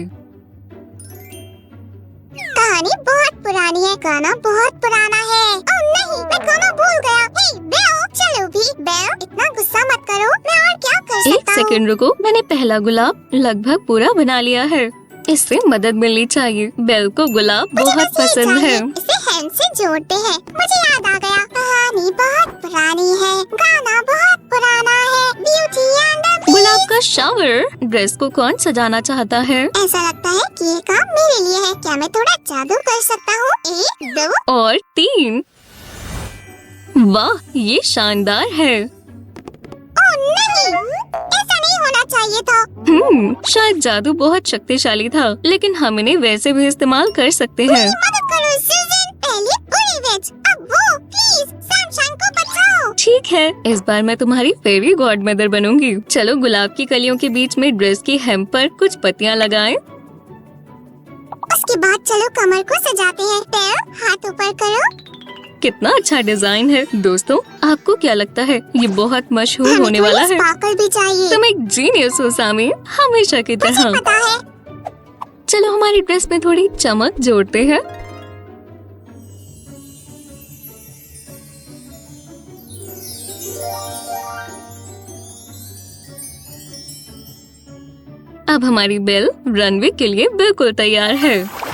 कहानी बहुत पुरानी है, गाना बहुत पुराना है। ओह नहीं, मैं गाना भूल गया। हे बेल, चलो भी। बेल, इतना गुस्सा मत करो। मैं और क्या कर एक सकता हूँ? सेकंड रुको। मैंने पहला गुलाब लगभग पूरा बना लिया है। इससे मदद मिलनी चाहिए। बेल को गुलाब मुझे बहुत बस ये पसंद चाहिए। है। इसे हैंड से जोड़ते हैं। मुझे याद आ गया। कहानी बहुत पुरानी है, गाना बहुत पुराना है। ब्यूटी एंड गुलाब का शावर। ड्रेस को कौन सजाना चाहता है? ऐसा लगता है कि ये काम मेरे लिए है। क्या मैं थोड़ा जादू कर सकता हूँ? 1, 2। और 3। वाह, ये शानदार है। ओह नहीं, ऐसा नहीं होना चाहिए था। शायद जादू बहुत शक्तिशाली था, लेकिन हम इन्हें वैसे भी इस्तेमाल कर सकते हैं। मदद करो सूजन। पहले पूरी वेज, अब वो। प्लीज सनशाइन को बचाओ। ठीक है, इस बार मैं तुम्हारी फेरी गॉड मदर बनूंगी। चलो गुलाब की कलियों के बीच में ड्रेस की हेम पर कुछ पत्तियां लगाएं। उसके बाद चलो कमर को सजाते हैं। पैर हाथ ऊपर करो। कितना अच्छा डिजाइन है। दोस्तों, आपको क्या लगता है? ये बहुत मशहूर हमें होने वाला थोड़ी है। स्पार्कल भी चाहिए। तुम एक जीनियस हो सामी, हमेशा की मुझे तरह। पता है। चलो हमारी ड्रेस में थोड़ी चमक जोड़ते हैं। अब हमारी बेल रनवे के लिए बिल्कुल तैयार है।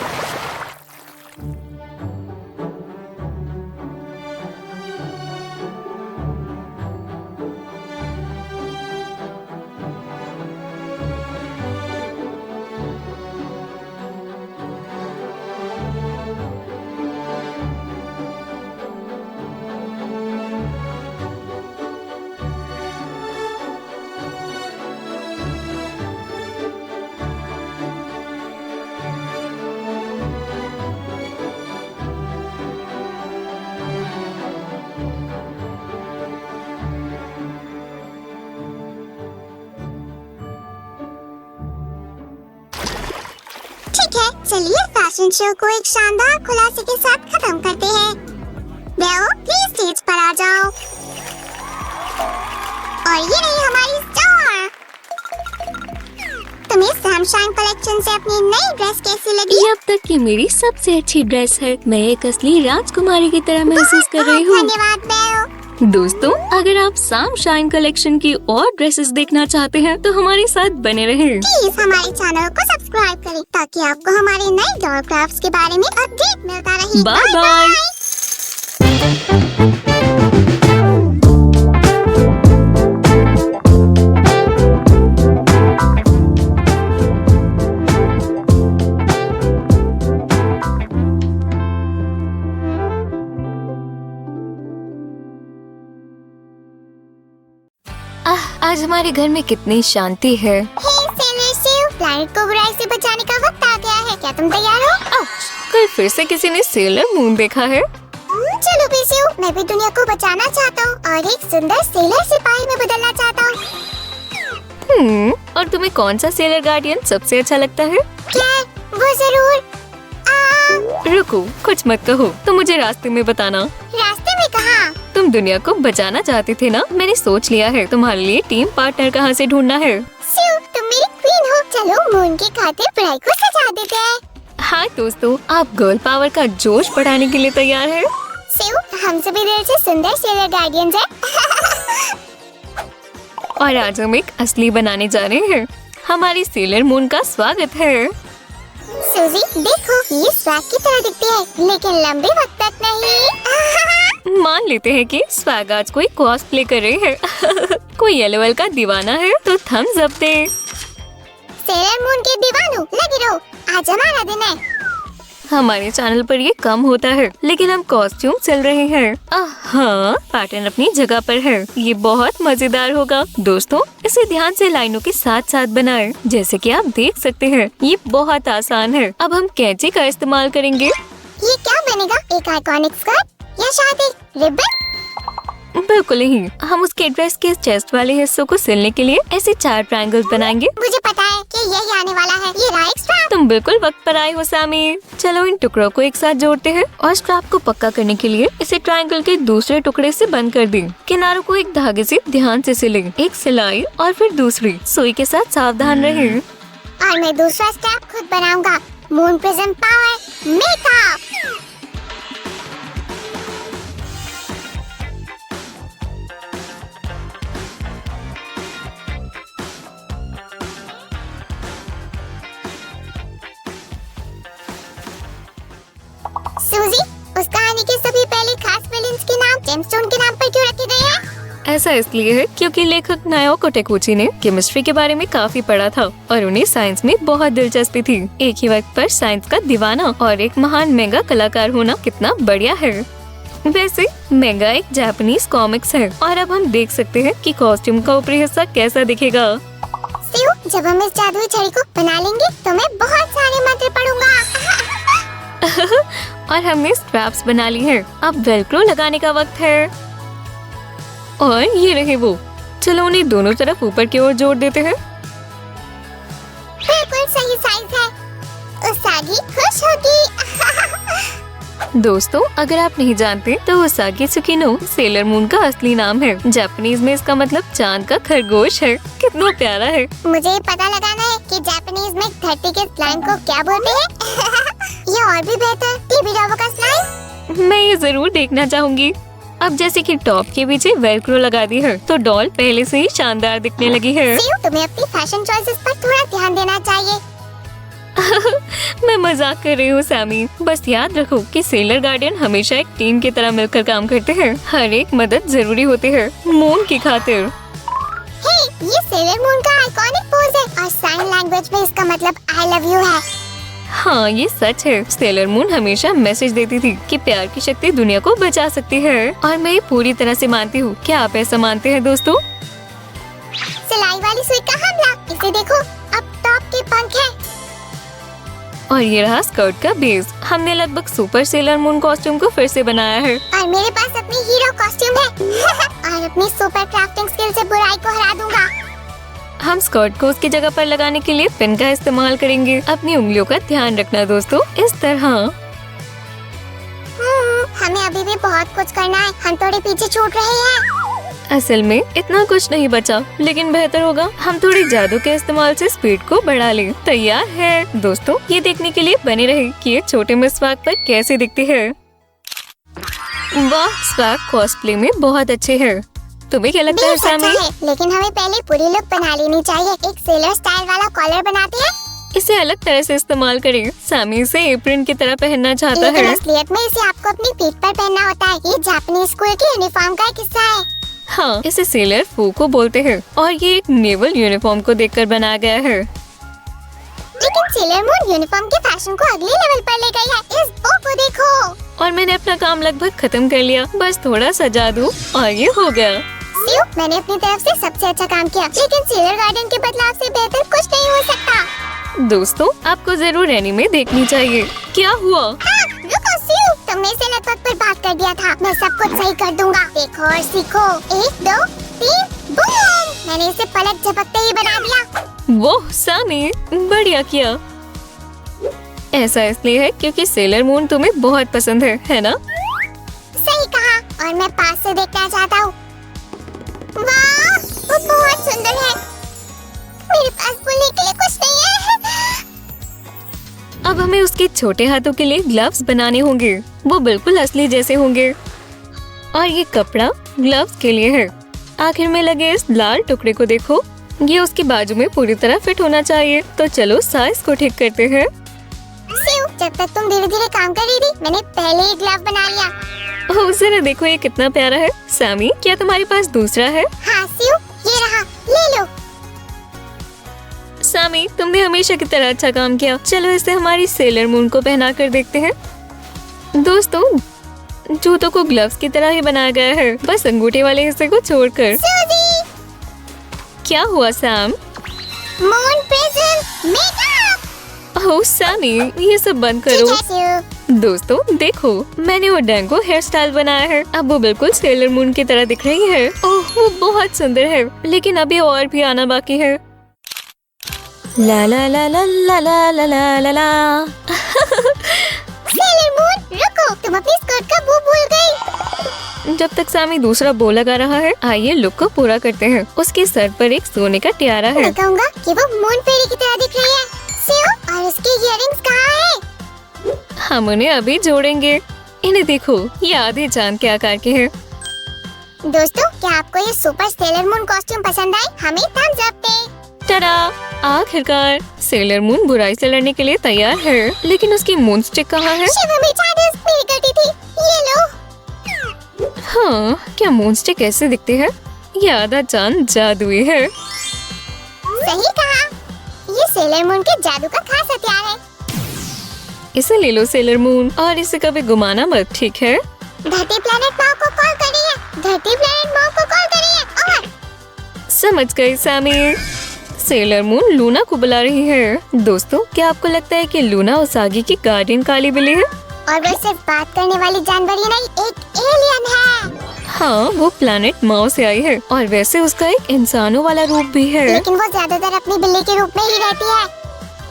ठीक है, चलिए फैशन शो को एक शानदार खुलासे के साथ खत्म करते हैं। बेल, प्लीज स्टेज पर आ जाओ। और ये रही हमारी स्टार। तुम्हें सनशाइन कलेक्शन से अपनी नई ड्रेस कैसी लगी? ये अब तक की मेरी सबसे अच्छी ड्रेस है। मैं एक असली राजकुमारी की तरह महसूस कर रही हूँ। धन्यवाद बेल। दोस्तों, अगर आप साम शाइन कलेक्शन की और ड्रेसेस देखना चाहते हैं तो हमारे साथ बने रहें। प्लीज हमारे चैनल को सब्सक्राइब करें ताकि आपको हमारे नए डॉल क्राफ्ट्स के बारे में अपडेट मिलता रहे। Bye bye. आज हमारे घर में कितनी शांति है। हे सेलर शिव, प्लैनेट को बुराई से बचाने का वक्त आ गया है। क्या तुम तैयार हो? कल फिर से किसी ने सेलर मून देखा है। चलो भी शिव, मैं भी दुनिया को बचाना चाहता हूँ और एक सुंदर सेलर सिपाही में बदलना चाहता हूँ। और तुम्हें कौन सा सेलर गार्डियन सबसे अच्छा लगता है? क्लैर, वो जरूर। रुको, कुछ मत कहो, तो मुझे रास्ते में बताना। रास्ते में कहाँ? तुम दुनिया को बचाना चाहते थे ना? मैंने सोच लिया है तुम्हारे लिए टीम पार्टनर कहाँ से ढूंढना है। शिव, तुम मेरी क्वीन हो। चलो मून की खातिर बुराई को सजा देते हैं। हाँ दोस्तों, आप गर्ल पावर का जोश बढ़ाने के लिए तैयार है? शिव, हम सभी दिल से सुंदर सेलर गार्डियंस हैं। और आज हम एक असली बनाने जा रहे हैं। हमारी सेलर मून का स्वागत है। सूजी, देखो, ये स्वैग की तरह दिखती है लेकिन लंबे वक्त तक नहीं। मान लेते हैं कि स्वैग आज कोई कॉस्प्ले कर रही है। कोई ये लेवल का दीवाना है तो थम्स अप दे। सेलर मून के दीवानों, लगे रहो, आज हमारा दिन है। हमारे चैनल पर ये कम होता है लेकिन हम कॉस्ट्यूम सिल रहे हैं। हाँ, पैटर्न अपनी जगह पर है। ये बहुत मजेदार होगा। दोस्तों, इसे ध्यान से लाइनों के साथ साथ बनाएं। जैसे कि आप देख सकते हैं, ये बहुत आसान है। अब हम कैंची का इस्तेमाल करेंगे। ये क्या बनेगा? एक आइकॉनिक स्कर्ट या शायद एक रिबन? बिल्कुल नहीं, हम उसके ड्रेस के चेस्ट वाले हिस्सों को सिलने के लिए ऐसे 4 ट्रायंगल्स बनाएंगे। मुझे पता है कि यही आने वाला है। ये रहा एक स्ट्रैप। तुम बिल्कुल वक्त पर आए हो सामी। चलो इन टुकड़ों को एक साथ जोड़ते हैं और स्ट्रैप को पक्का करने के लिए इसे ट्रायंगल के दूसरे टुकड़े से बंद कर दें। किनारों को एक धागे से ध्यान से सिलें। एक सिलाई और फिर दूसरी सुई के साथ सावधान रहें। और मैं दूसरा स्ट्रैप खुद बनाऊंगा। Moon prism power makeup. सूजी, उस कहानी के सभी पहले खास विलेन्स के नाम जेमस्टोन के नाम पर क्यों रखे गए हैं? ऐसा इसलिए है क्योंकि लेखक नाओकी टेकुची ने केमिस्ट्री के बारे में काफी पढ़ा था और उन्हें साइंस में बहुत दिलचस्पी थी। एक ही वक्त पर साइंस का दीवाना और एक महान मेगा कलाकार होना कितना बढ़िया है। वैसे मेगा एक जापानीज कॉमिक्स है और अब हम देख सकते हैं कि कॉस्ट्यूम का ऊपरी हिस्सा कैसा दिखेगा। शिव, जब हम इस जादुई छड़ी को बना लेंगे तो मैं बहुत सारे मंत्र पढ़ूंगा। और हमने स्ट्रैप्स बना ली हैं। अब वेलक्रो लगाने का वक्त है। और ये रहे वो। चलो उन्हें दोनों तरफ ऊपर की ओर जोड़ देते हैं। बिल्कुल सही साइज है। उसागी खुश होगी। दोस्तों, अगर आप नहीं जानते तो उसागी त्सुकिनो सेलर मून का असली नाम है। जापानीज में इसका मतलब चांद का खरगोश है। कितना प्यारा है। मुझे पता लगाना है कि जापानीज में धरती के स्लाइम को क्या बोलते हैं। ये और भी बेहतर, टीवी डॉबो का स्लाइम। मैं ये जरूर देखना चाहूंगी। अब जैसे कि टॉप के पीछे वेलक्रो लगा दी है तो डॉल पहले से ही शानदार दिखने लगी है। तुम्हें अपनी फैशन चॉइसेस पर थोड़ा ध्यान देना चाहिए। मैं मजाक कर रही हूँ सैमी। बस याद रखो कि सेलर गार्डियन हमेशा एक टीम की तरह मिलकर काम करते हैं। हर एक मदद जरूरी होती है मून की खातिर। हे, ये सेलर मून का आइकॉनिक पोज है और साइन लैंग्वेज में इसका मतलब आई लव यू है। हाँ, ये सच है। सेलर मून हमेशा मैसेज देती थी कि प्यार की शक्ति दुनिया को बचा सकती है और मैं ये पूरी तरह से मानती हूँ। क्या आप ऐसा मानते हैं दोस्तों? सिलाई वाली सुई का हमला, इसे देखो, अब टॉप के पंख है। और ये रहा स्कर्ट का बेस। हमने लगभग सुपर सेलर मून कॉस्ट्यूम को फिर से बनाया है। और मेरे पास अपनी हीरो कॉस्ट्यूम है। और अपनी सुपर क्राफ्टिंग स्किल से बुराई को हरा दूंगा। हम स्कर्ट को उसकी जगह पर लगाने के लिए पिन का इस्तेमाल करेंगे। अपनी उंगलियों का ध्यान रखना दोस्तों, इस तरह। हमें अभी भी बहुत कुछ करना है। हम थोड़े पीछे छूट रहे हैं। असल में इतना कुछ नहीं बचा, लेकिन बेहतर होगा हम थोड़ी जादू के इस्तेमाल से स्पीड को बढ़ा लें। तैयार है दोस्तों? ये देखने के लिए बने रहे कि ये छोटे मिसवाक पर कैसे दिखती है। वाह, स्वैग कॉस्प्ले में बहुत अच्छे हैं। तुम्हें क्या लगता है बेशक सामी? है, लेकिन हमें पहले पूरी लुक बना लेनी चाहिए। एक सेलर स्टाइल वाला कॉलर बनाते हैं। इसे अलग तरह से इस्तेमाल करें। सामी इसे एप्रन की तरह पहनना चाहता लेकिन है। असलियत में इसे आपको अपनी पीठ पर पहनना होता है। ये जापानी स्कूल की यूनिफॉर्म का एक हिस्सा है। हाँ, इसे सेलर फूको बोलते हैं और ये एक नेवल यूनिफॉर्म को देखकर बनाया गया है। लेकिन सेलर मून यूनिफॉर्म के फैशन को अगले लेवल पर ले गई है। इस बो को देखो। और मैंने अपना काम लगभग खत्म कर लिया, बस थोड़ा सजा दूं और ये हो गया। सियो, मैंने अपनी तरफ से सबसे अच्छा काम किया, लेकिन सेलर गार्डन के बदलाव से बेहतर कुछ नहीं हो सकता। दोस्तों, आपको जरूर एनीमे देखनी चाहिए। क्या हुआ? हाँ, रुको सियो, तुमने इसे लगभग पर बात कर दिया था। मैं सब कुछ सही कर दूंगा। देखो और सीखो। 1 2 3 बूम! मैंने इसे पलक झपकते ही बना दिया। वो सामी, बढ़िया किया। ऐसा इसलिए है क्योंकि सेलर मून तुम्हें बहुत पसंद है ना? सही कहा, और मैं पास से देखना चाहता हूँ। वाह, वो बहुत सुंदर है। मेरे पास बोलने के लिए कुछ नहीं है। अब हमें उसके छोटे हाथों के लिए ग्लव्स बनाने होंगे। वो बिल्कुल असली जैसे होंगे। और ये कपड़ा ग्लव्स के लिए है। आखिर में लगे इस लाल टुकड़े को देखो, ये उसकी बाजू में पूरी तरह फिट होना चाहिए। तो चलो साइज को ठीक करते हैं। सियो, जब तक तुम धीरे धीरे काम कर रही थी, मैंने पहले ही ग्लव बना लिया। ओह, जरा देखो ये कितना प्यारा है। सामी, क्या तुम्हारे पास दूसरा है? हाँ सियो, ये रहा, ले लो। सामी, तुमने हमेशा की तरह अच्छा काम किया। चलो इसे हमारी सेलर मून को पहना कर देखते हैं। दोस्तों, जूतों को ग्लव्स की तरह ही बनाया गया है, बस अंगूठे वाले हिस्से को छोड़कर। सूजी, क्या हुआ Sam? Moon prism makeup. Oh Sammy, ये सब बंद ठीक करो। है सियो। दोस्तों देखो, मैंने वो डैंगो हेयर स्टाइल बनाया है। अब वो बिल्कुल सेलर मून की तरह दिख रही है। ओह, वो बहुत सुंदर है, लेकिन अभी और भी आना बाकी है। ला ला ला ला ला ला ला ला ला ला। सेलर मून, रुको, तुम अपनी स्कर्ट का बो भूल गई। जब तक सामी दूसरा बो लगा रहा है, आइए लुक को पूरा करते हैं। उसके सर पर एक सोने का टियारा है। मैं कहूँगा कि वो मून फेरी की तरह दिख रही है। सियो, और उसकी इयररिंग्स कहाँ है? हम उन्हें अभी जोड़ेंगे। इन्हें देखो, ये आधे चांद के आकार के हैं। दोस्तों, क्या आपको ये सुपर सेलर मून कॉस्ट्यूम पसंद आई? हमें थम्स अप दें। टडा! आखिरकार सेलर मून बुराई से लड़ने के लिए तैयार है, लेकिन उसकी मून स्टिक कहाँ है? शिवा में चादर मेरी गलती थी। ये लो। हाँ, क्या मून स्टिक ऐसे दिखते हैं? ये आधा चांद जादुई है। सही कहा, ये सेलर मून के जादू का खास हथियार है। इसे ले लो सेलर मून, और इसे कभी घुमाना मत, ठीक है? धरती प्लैनेट माँ को कॉल करिए। धरती प्लैनेट माँ को कॉल करिए। और समझ गई सामी। सेलर मून लूना को बुला रही है। दोस्तों, क्या आपको लगता है कि लूना उसागी की गार्डियन काली बिल्ली है? और वो सिर्फ बात करने वाली जानवर ही नहीं, एक एलियन है। हाँ, वो प्लैनेट माओ से आई है, और वैसे उसका एक इंसानों वाला रूप भी है। लेकिन वो ज्यादातर अपनी बिल्ली के रूप में ही रहती है।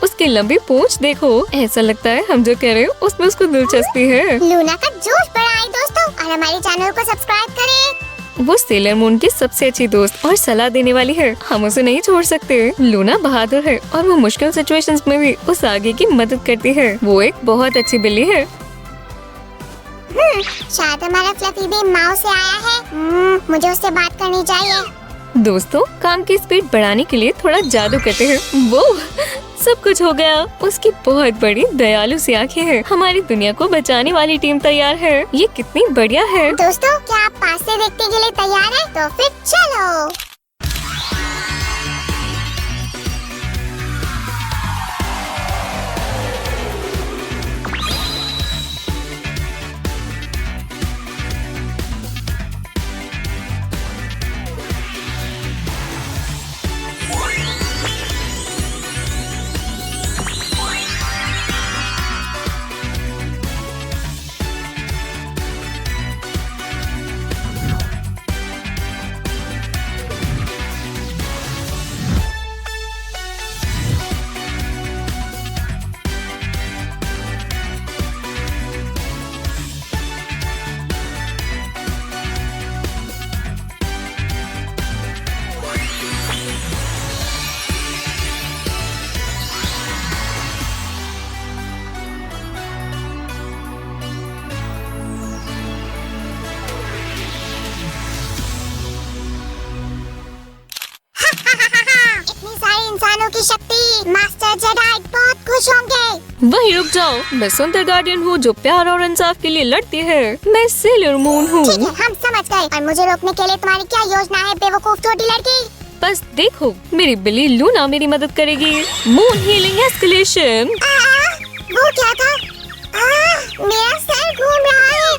उसकी लंबी पूंछ देखो, ऐसा लगता है हम जो कह रहे हैं उसमें उसको दिलचस्पी है। लूना का जोश बढ़ाए दोस्तों, और हमारे चैनल को सब्सक्राइब करें। वो सेलर मून की सबसे अच्छी दोस्त और सलाह देने वाली है। हम उसे नहीं छोड़ सकते। लूना बहादुर है, और वो मुश्किल सिचुएशंस में भी उस आगे की मदद करती है। वो एक बहुत अच्छी बिल्ली है। शायद हमारा फ्लफी भी माओ से आया है। मुझे उससे बात करनी चाहिए। दोस्तों, काम की स्पीड बढ़ाने के लिए थोड़ा जादू करते हैं। वो सब कुछ हो गया। उसकी बहुत बड़ी दयालु सी आंखें हैं। हमारी दुनिया को बचाने वाली टीम तैयार है। ये कितनी बढ़िया है। दोस्तों, क्या आप पास से देखने के लिए तैयार हैं? तो फिर चलो। मास्टर जेडाई बहुत खुश होंगे। वहीं रुक जाओ, मैं सुंदर गार्डियन हूँ जो प्यार और इंसाफ के लिए लड़ती है। मैं सेलर मून हूँ। ठीक है, हम समझ गए। और मुझे रोकने के लिए तुम्हारी क्या योजना है, बेवकूफ छोटी लड़की? बस देखो, मेरी बिल्ली लूना मेरी मदद करेगी। Moon healing escalation. वो क्या था? मेरा सर घूम रहा है।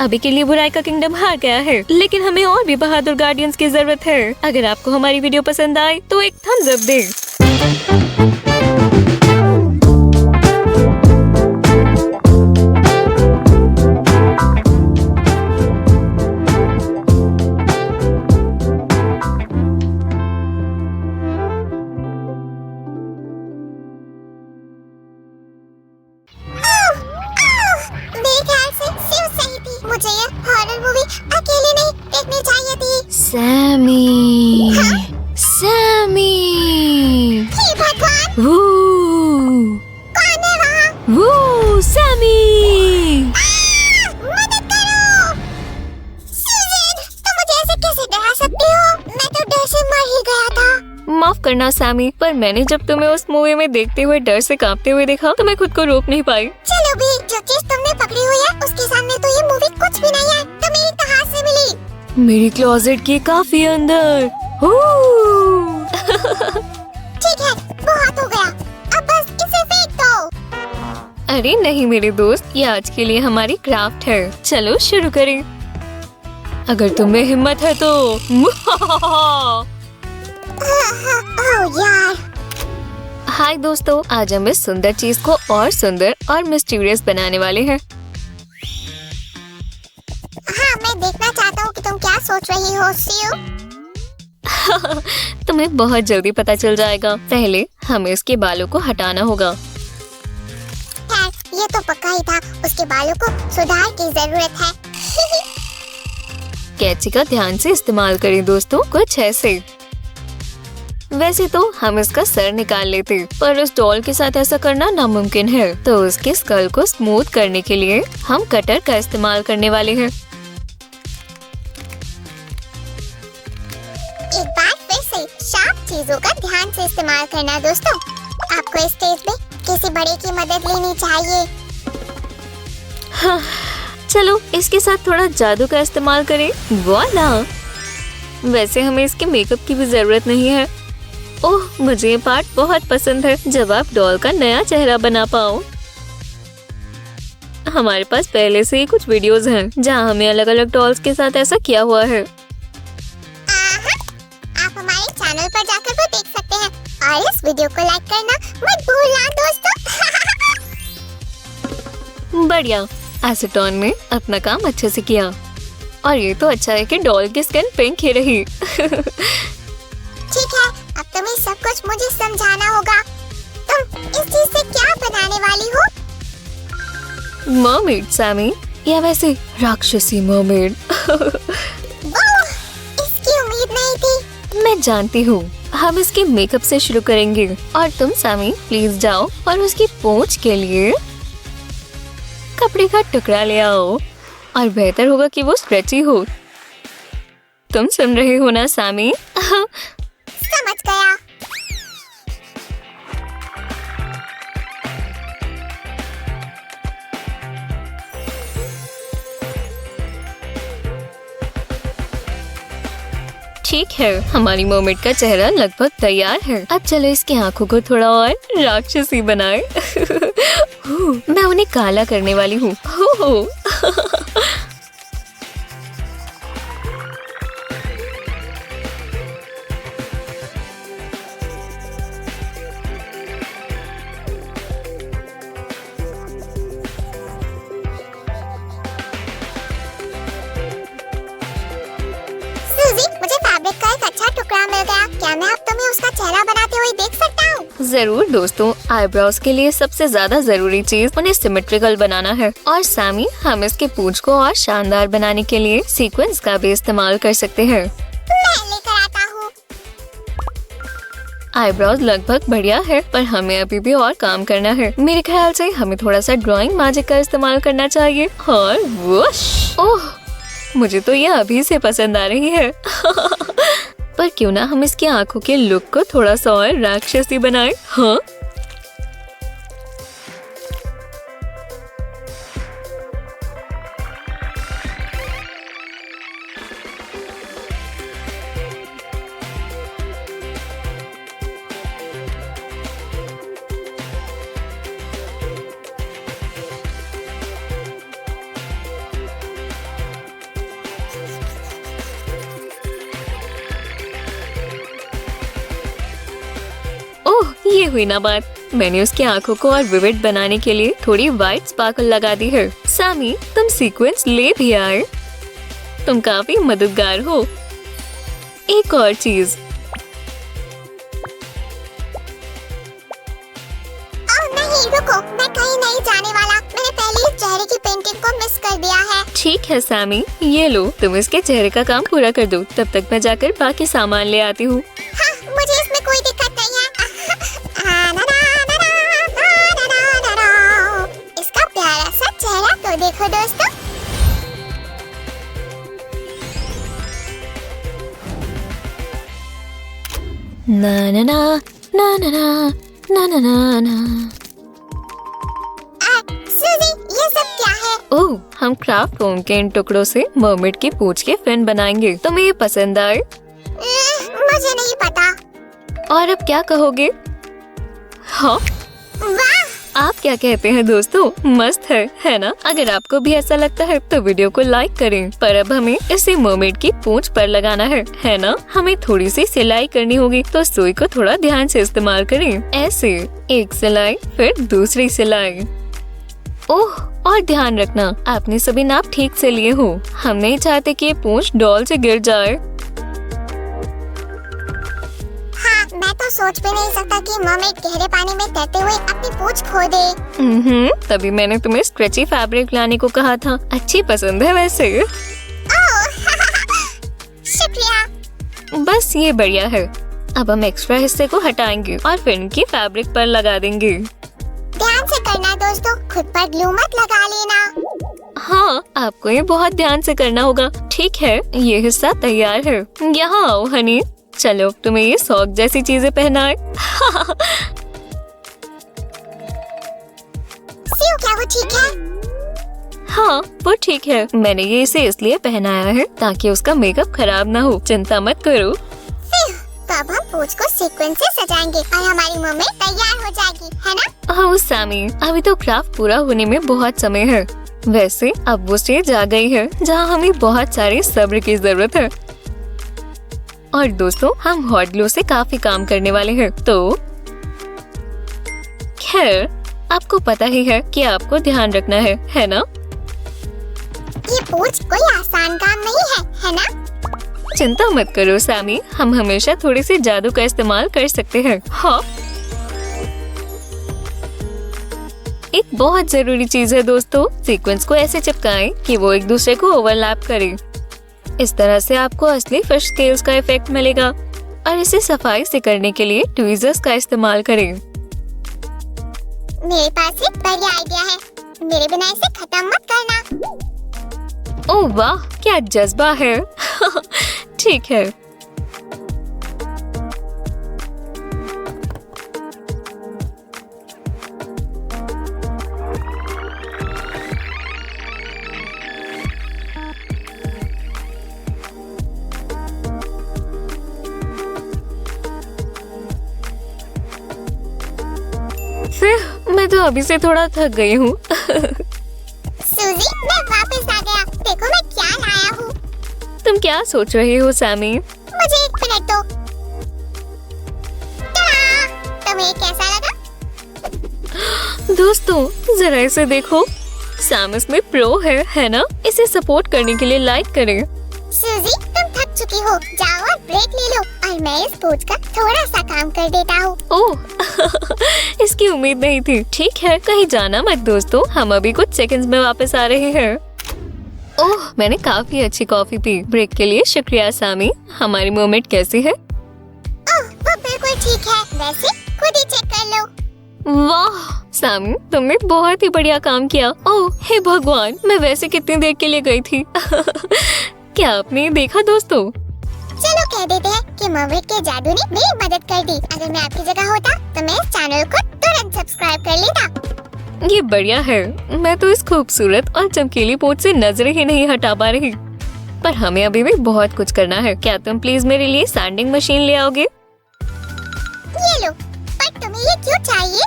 अभी के लिए बुराई का किंगडम हार गया है, लेकिन हमें और भी बहादुर गार्डियंस की जरूरत है। अगर आपको हमारी वीडियो पसंद आए तो एक थम्स अप दे। मुझे ये हॉरर मूवी अकेले नहीं देखनी चाहिए थी। सैमी, सैमी, हे भगवान, वो, कौन है वहाँ? वो, सैमी। मदद करो! सुज़ैन, तुम मुझे ऐसे कैसे डरा सकती हो? मैं तो डर से मर ही गया था। माफ करना सैमी, पर मैंने जब तुम्हें उस मूवी में देखते हुए डर से कांपते हुए देखा तो मैं खुद को रोक नहीं पाई। चलो भी, जो चीज तुमने पकड़ी हुई है उसके सामने तो ये मूवी कुछ भी नहीं है। तो मेरी कहाँ से मिली? मेरी क्लोजेट के काफी अंदर। ठीक है, बहुत हो गया, अब बस इसे फेंक दो। अरे नहीं मेरे दोस्त, ये आज के लिए हमारी क्राफ्ट है। चलो शुरू करें। अगर तुम्हें हिम्मत है तो। ओह यार। हाय दोस्तों, आज हम इस सुंदर चीज को और सुंदर और मिस्टीरियस बनाने वाले हैं। हाँ, मैं देखना चाहता हूँ कि तुम क्या सोच रही हो, सियो। तुम्हें बहुत जल्दी पता चल जाएगा। पहले हमें इसके बालों को हटाना होगा। खैर, ये तो पक्का ही था, उसके बालों को सुधार की जरूरत है। कैंची का ध्यान से इस्तेमाल करें दोस्तों, कुछ ऐसे। वैसे तो हम इसका सर निकाल लेते, पर उस डॉल के साथ ऐसा करना नामुमकिन है। तो उसके स्कल को स्मूथ करने के लिए हम कटर का इस्तेमाल करने वाले हैं। एक बार फिर से शार्प चीजों का ध्यान से इस्तेमाल करना दोस्तों। आपको इस स्टेज पे किसी बड़े की मदद लेनी चाहिए। हाँ, चलो इसके साथ थोड़ा जादू का इस्तेमाल करें। वाला! वैसे हमें इसके मेकअप की भी जरूरत नहीं है। ओह, मुझे ये पार्ट बहुत पसंद है, जब आप डॉल का नया चेहरा बना पाओ। हमारे पास पहले से ही कुछ वीडियोस हैं जहां हमें अलग अलग डॉल्स के साथ ऐसा किया हुआ है। आप हमारे चैनल पर जाकर वो देख सकते हैं और इस वीडियो को लाइक करना मत भूलना दोस्तों। बढ़िया, एसीटोन ने अपना काम अच्छे से किया। और ये तो अच्छा है कि डॉल की स्किन पिंक ही रही। ठीक है, अब तुम्हें सब कुछ मुझे समझाना होगा। तुम इस चीज से क्या बनाने वाली हो? मरमेड सैमी, या वैसे राक्षसी मरमेड। वाह, इसकी उम्मीद नहीं थी। मैं जानती हूँ। हम इसके मेकअप से शुरू करेंगे और तुम सैमी प्लीज जाओ और उसकी पूंछ के लिए कपड़े का टुकड़ा ले आओ। और बेहतर होगा कि वो स्ट्रेची हो। तुम सुन रहे हो ना सैमी? समझ गया। ठीक है, हमारी मरमेड का चेहरा लगभग तैयार है। अब चलो इसकी आंखों को थोड़ा और राक्षसी बनाए। मैं उन्हें काला करने वाली हूँ। मुझे फैब्रिक का एक अच्छा टुकड़ा मिल गया। क्या मैं अब तुम्हें उसका चेहरा बनाते हुए देख सकता हूँ? जरूर दोस्तों, आईब्रोज के लिए सबसे ज्यादा जरूरी चीज उन्हें सिमेट्रिकल बनाना है। और सैमी, हम इसके पूंछ को और शानदार बनाने के लिए सीक्वेंस का भी इस्तेमाल कर सकते हैं। मैं लेकर आता हूँ। आईब्रोज लगभग बढ़िया है, पर हमें अभी भी और काम करना है। मेरे ख्याल से हमें थोड़ा सा ड्राइंग मैजिक का इस्तेमाल करना चाहिए। और वुश! ओह, मुझे तो ये अभी से पसंद आ रही है। पर क्यों ना हम इसकी आंखों के लुक को थोड़ा सा और राक्षसी बनाए। हाँ, ओह ये हुई ना बात। मैंने उसकी आंखों को और विविड बनाने के लिए थोड़ी व्हाइट स्पार्कल लगा दी है। सामी, तुम सीक्वेंस ले भी आए। तुम काफी मददगार हो। एक और चीज, ओह नहीं, रुको, मैं कहीं नहीं जाने वाला। मैंने पहले ही चेहरे की पेंटिंग को मिस कर दिया है। ठीक है सामी, ये लो, तुम इसके चेहरे का काम पूरा कर दो, तब तक मैं जाकर बाकी सामान ले आती हूँ। हाँ, मुझे इसमें कोई दिक्कत नहीं है। इसका प्यारा सा चेहरा तो देखो दोस्तों। ना ना ना ना ना ना ना ना ना ना। सूजी, ये सब क्या है? ओह, हम क्राफ्ट फोम के इन टुकड़ों से मर्मेड की पूंछ के फिन बनाएंगे। तुम्हें ये पसंद आए? मुझे नहीं पता। और अब क्या कहोगे? हाँ, वाह! आप क्या कहते हैं दोस्तों? मस्त है ना? अगर आपको भी ऐसा लगता है तो वीडियो को लाइक करें। पर अब हमें इसे मर्मेड की पूंछ पर लगाना है ना? हमें थोड़ी सी सिलाई करनी होगी, तो सुई को थोड़ा ध्यान से इस्तेमाल करें। ऐसे एक सिलाई, फिर दूसरी सिलाई। ओह, और ध्यान रखना आपने सभी नाप ठीक से लिए हो। हम नहीं चाहते कि ये पूंछ डॉल से गिर जाए। हाँ, मैं तो सोच भी नहीं सकता कि मर्मेड गहरे पानी में तैरते हुए अपनी पूंछ खो दे। तभी मैंने तुम्हें स्ट्रेची फैब्रिक लाने को कहा था। अच्छी पसंद है वैसे। ओह, शुक्रिया। बस ये बढ़िया है। अब हम एक्स्ट्रा हिस्से को हटाएंगे और फिर की फैब्रिक पर लगा देंगे। ध्यान से करना दोस्तों, खुद पर ग्लू मत लगा लेना। हाँ, आपको ये बहुत ध्यान से करना होगा। ठीक है, ये हिस्सा तैयार है। यहाँ आओ हनी, चलो तुम्हें ये सॉक जैसी चीजें पहनाए। सियो, क्या वो ठीक है? हाँ, वो ठीक है। मैंने ये इसे इसलिए पहनाया है ताकि उसका मेकअप खराब ना हो। चिंता मत करो। तो अब हम पूंछ को सीक्वेंस से सजाएंगे और हमारी मर्मेड तैयार हो जाएगी, है ना? ओह सामी, अभी तो क्राफ्ट पूरा होने में बहुत समय है। वैसे अब वो स्टेज आ गई है जहाँ हमें बहुत सारे सब्र की जरूरत है। और दोस्तों, हम हॉट ग्लू से काफी काम करने वाले हैं, तो खैर आपको पता ही है कि आपको ध्यान रखना है ना? ये पूंछ कोई आसान काम नहीं है ना? चिंता मत करो सामी, हम हमेशा थोड़ी सी जादू का इस्तेमाल कर सकते हैं। हाँ, एक बहुत जरूरी चीज है दोस्तों, सीक्वेंस को ऐसे चिपकाएं कि वो एक दूसरे को ओवरलैप करे। इस तरह से आपको असली फिश स्केल्स का इफेक्ट मिलेगा। और इसे सफाई से करने के लिए ट्वीजर्स का इस्तेमाल करें। मेरे पास एक बढ़िया आइडिया है, मेरे बिना इसे खत्म मत करना। ओह वाह, क्या जज्बा है। ठीक है। मैं तो अभी से थोड़ा थक गई हूँ। सूजी, मैं वापस आ गया। देखो मैं क्या लाया हूँ। तुम क्या सोच रही हो सैमी? मुझे एक मिनट दो। टा-डा! तुम्हें कैसा लगा? दोस्तों जरा इसे देखो, सैम इसमें प्रो है ना? इसे सपोर्ट करने के लिए लाइक करें। सूजी, तुम थक चुकी हो, जाओ और ब्रेक ले लो और मैं इस पूंछ का थोड़ा सा काम कर देता हूँ। ओह इसकी उम्मीद नहीं थी। ठीक है, कहीं जाना मत दोस्तों, हम अभी कुछ सेकंड्स में वापस आ रहे हैं। ओह, मैंने काफी अच्छी कॉफी पी। ब्रेक के लिए शुक्रिया सामी। हमारी मोमेंट कैसी है? ओह, वो बिल्कुल ठीक है। वैसे खुद ही चेक कर लो। वाह सामी, तुमने बहुत ही बढ़िया काम किया। ओह हे भगवान, मैं वैसे कितनी देर के लिए गई थी। क्या आपने देखा दोस्तों? चलो कह देते हैं कि मर्मेड के जादू ने मेरी मदद कर दी। अगर मैं आपकी जगह होता तो मैं इस चैनल को तुरंत सब्सक्राइब कर लेता। ये बढ़िया है। मैं तो इस खूबसूरत और चमकीली पोत से नजरें ही नहीं हटा पा रही। पर हमें अभी भी बहुत कुछ करना है। क्या तुम प्लीज मेरे लिए सैंडिंग मशीन ले आओगे? ये लो। पर तुम्हें ये क्यों चाहिए?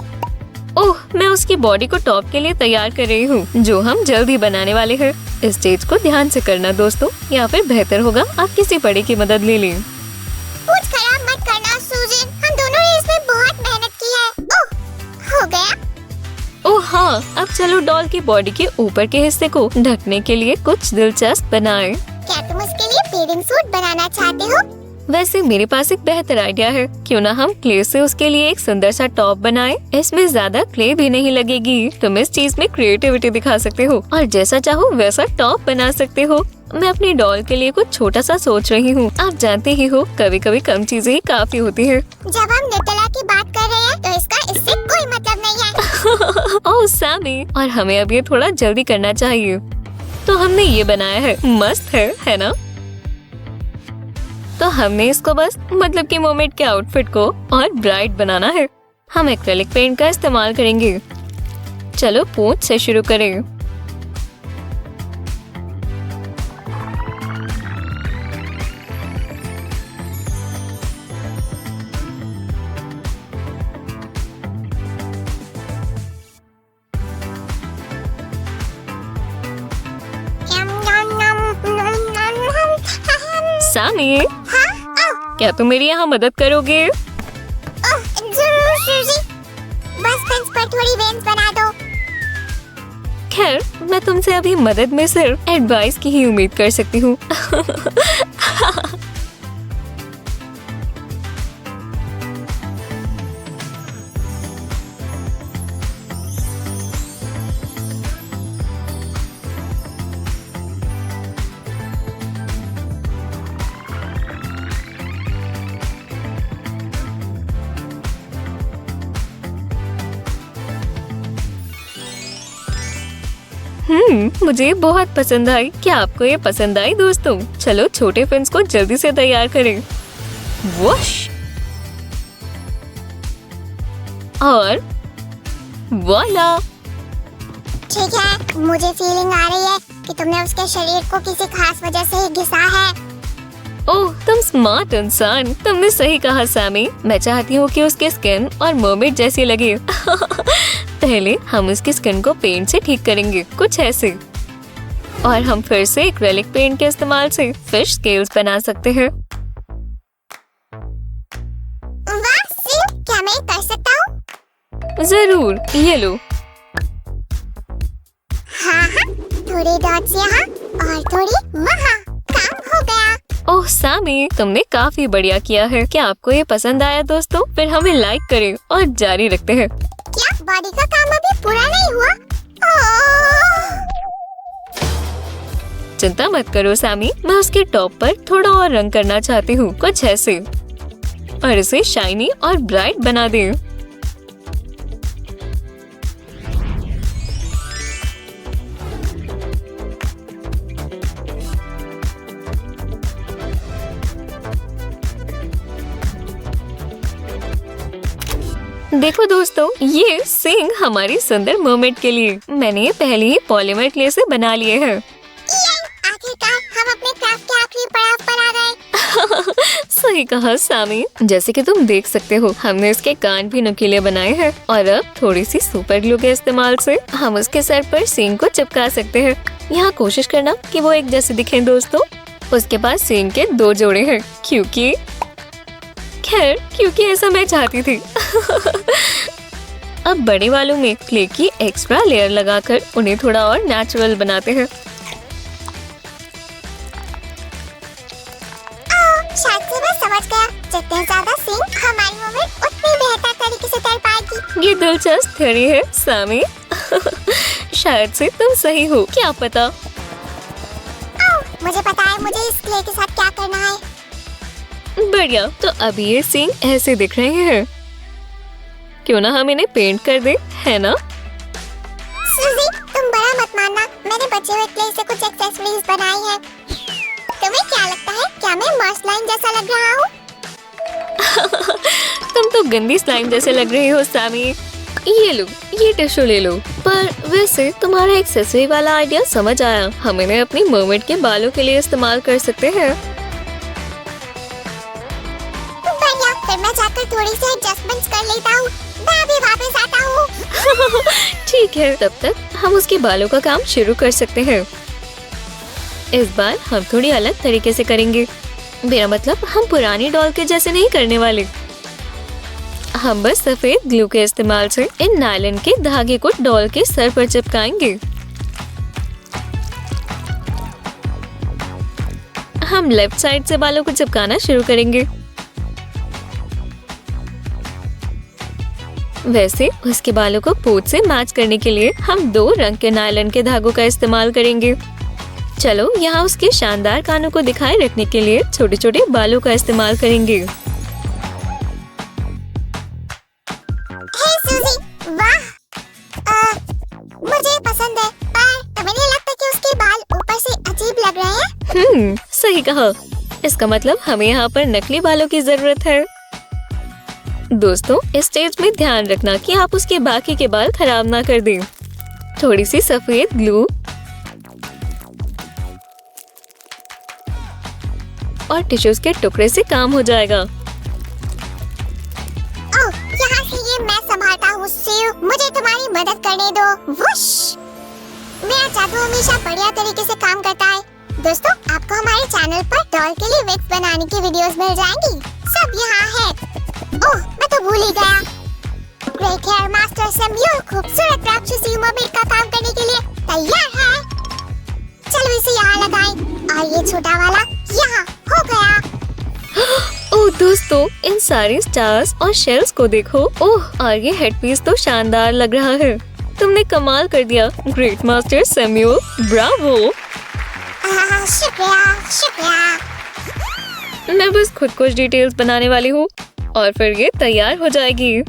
ओह, मैं उसकी बॉडी को टॉप के लिए तैयार कर रही हूँ, जो हम जल्द ही बनाने वाले हैं। इस स्टेज को ध्यान से करना दोस्तों, या फिर बेहतर होगा आप किसी बड़े की मदद ले लें। कुछ खराब मत करना सूजन, हम दोनों ने इसमें बहुत मेहनत की है। ओह, हो गया। ओह हाँ, अब चलो डॉल की बॉडी के ऊपर के हिस्से को ढकने के लिए कुछ दिलचस्प बनाएं। क्या तुम उसके लिए बेरिंग सूट बनाना चाहते हो? वैसे मेरे पास एक बेहतर आइडिया है। क्यों ना हम क्ले से उसके लिए एक सुंदर सा टॉप बनाएं। इसमें ज्यादा क्ले भी नहीं लगेगी। तुम इस चीज में क्रिएटिविटी दिखा सकते हो और जैसा चाहो वैसा टॉप बना सकते हो। मैं अपनी डॉल के लिए कुछ छोटा सा सोच रही हूँ। आप जानते ही हो, कभी कभी कम चीजें ही काफी होती है। जब हम न्यूटेला की बात कर रहे हैं तो इसका इससे कोई मतलब नहीं है। ओह सैमी, और हमें अब ये थोड़ा जल्दी करना चाहिए। तो हमने ये बनाया है, मस्त है ना? तो हमने इसको बस मतलब कि मर्मेड के आउटफिट को और ब्राइट बनाना है। हम एक्रेलिक पेंट का इस्तेमाल करेंगे। चलो पूंछ से शुरू करें। सामी, क्या तुम मेरी यहाँ मदद करोगे? जरूर सूजी, बस पेंस पर थोड़ी वेन्स बना दो। खैर, मैं तुमसे अभी मदद में सिर्फ एडवाइस की ही उम्मीद कर सकती हूँ। मुझे बहुत पसंद आई। क्या आपको ये पसंद आई दोस्तों? चलो छोटे फिन्स को जल्दी से तैयार करें। वॉश और वॉला। ठीक है, मुझे फीलिंग आ रही है कि तुमने उसके शरीर को किसी खास वजह से ही घिसा है। ओह, तुम स्मार्ट इंसान। तुमने सही कहा सैमी। मैं चाहती हूँ कि उसकी स्किन और मर्मेड जैसी लगे। पहले हम उसकी स्किन को पेंट से ठीक करेंगे, कुछ ऐसे। और हम फिर से एक्रेलिक पेंट के इस्तेमाल से फिश स्केल्स बना सकते हैं। वाह सिम, क्या मैं कर सकता हूँ? जरूर, ये लो। हाँ, थोड़ी डॉट्स यहाँ और थोड़ी वहाँ। काम हो गया। ओह सैमी, तुमने काफी बढ़िया किया है। क्या आपको ये पसंद आया दोस्तों? फिर हमें लाइक करें और जारी रखते हैं। क्या बॉडी का काम अभी पूरा नहीं हुआ? चिंता मत करो सैमी, मैं उसके टॉप पर थोड़ा और रंग करना चाहती हूँ, कुछ ऐसे, और इसे शाइनी और ब्राइट बना दें। देखो दोस्तों, ये सिंग हमारी सुंदर मर्मेड के लिए मैंने ये पहले ही पॉलीमर क्ले से बना लिए हैं। आखिरकार हम अपने क्राफ्ट के आखिरी पड़ाव पर आ गए। सही कहा सामी। जैसे कि तुम देख सकते हो, हमने इसके कान भी नुकीले बनाए हैं और अब थोड़ी सी सुपर ग्लू के इस्तेमाल से हम उसके सर पर सींग को चिपका सकते हैं। यहाँ कोशिश करना कि वो एक जैसे दिखें दोस्तों। उसके पास सींग के 2 जोड़े हैं, क्योंकि ऐसा मैं चाहती थी। अब बड़े वालों में क्ले की एक्स्ट्रा लेयर लगाकर उन्हें थोड़ा और नेचुरल बनाते हैं। शायद से मैं समझ गया, जितने ज्यादा सींग हमारी मर्मेड उतनी बेहतर तरीके से तैर पाएगी। ये दिलचस्प थ्योरी है सामी। शायद से तुम सही हो, क्या पता। मुझे पता है मुझे इस क्ले के साथ क्या करना है। बढ़िया, तो अभी ये सींग ऐसे दिख रहे हैं। क्यों ना हम इन्हें पेंट कर दे, है ना? सुजी, तुम बड़ा मत मानना, मैंने बचे हुए क्ले से कुछ एक्सेसरीज बनाई है। तुम्हें क्या क्या लगता है, क्या मैं मस्त स्लाइम जैसा लग रहा हूँ? तुम तो गंदी स्लाइम जैसे लग रही हो सैमी। ये लो, ये टिश्यू ले लो। पर वैसे तुम्हारा एक्सेसरी वाला आइडिया समझ आया, हम इन्हें अपनी मर्मेड के बालों के लिए इस्तेमाल कर सकते हैं। बढ़िया, फिर मैं जाकर थोड़ी सी एडजस्टमेंट्स कर लेता हूँ, मैं अभी वापस आता हूँ। ठीक है, तब तक हम उसके बालों का काम शुरू कर सकते हैं। इस बार हम थोड़ी अलग तरीके से करेंगे। मेरा मतलब हम पुरानी डॉल के जैसे नहीं करने वाले। हम बस सफेद ग्लू के इस्तेमाल से इन नायलॉन के धागे को डॉल के सर पर चिपकाएंगे। हम लेफ्ट साइड से बालों को चिपकाना शुरू करेंगे। वैसे उसके बालों को पूंछ से मैच करने के लिए हम 2 रंग के नायलॉन के धागों का इस्तेमाल करेंगे। चलो यहाँ उसके शानदार कानों को दिखाए रखने के लिए छोटे छोटे बालों का इस्तेमाल करेंगे। हे सूजी, वाह! मुझे पसंद है, पर तुम्हें नहीं लगता कि उसके बाल ऊपर से अजीब लग रहे हैं? सही कहा। इसका मतलब हमें यहाँ पर नकली बालों की जरूरत है। दोस्तों, इस स्टेज में ध्यान रखना कि आप उसके बाकी के बाल खराब ना कर दें। थोड़ी सी सफेद ग्लू और टिश्यूज के टुकड़े से काम हो जाएगा। ओह, यहाँ से ये मैं संभालता हूँ सेव, मुझे तुम्हारी मदद करने दो। वुश! मेरा जादू हमेशा बढ़िया तरीके से काम करता है। दोस्तों, आपको हमारे चैनल पर डॉल के लिए विग्स बनाने की वीडियोस मिल जाएंगी, सब यहाँ है। ओह, मैं तो भूल ही गया। ग्रेट हेयर मास्टर सैम्यूल खूबसूरत राक्षसी मर्मेड का काम करने के लिए तैयार है। चलो इसे यहाँ लगाएं, और ये छोटा वाला यहाँ हो गया। ओह दोस्तों, इन सारे स्टार्स और शेल्स को देखो। ओह, और ये हेडपीस तो शानदार लग रहा है। तुमने कमाल कर दिया, ग्रेट मास्टर सैम्यूल, ब्रावो। शुक्रिया, शुक्रिया। मैं बस खुद कुछ डिटेल्स बनाने वाली हूँ और फिर ये तैयार हो जाएगी।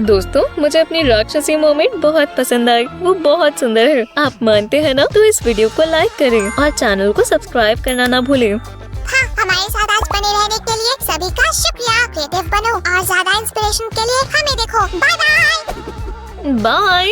दोस्तों, मुझे अपनी राक्षसी मर्मेड बहुत पसंद आई, वो बहुत सुंदर है। आप मानते हैं ना? तो इस वीडियो को लाइक करें और चैनल को सब्सक्राइब करना ना भूलें। हाँ, हमारे साथ आज बने रहने के लिए सभी का शुक्रिया। क्रिएटिव बनो और ज्यादा इंस्पिरेशन के लिए हमें देखो। Bye bye. बाय।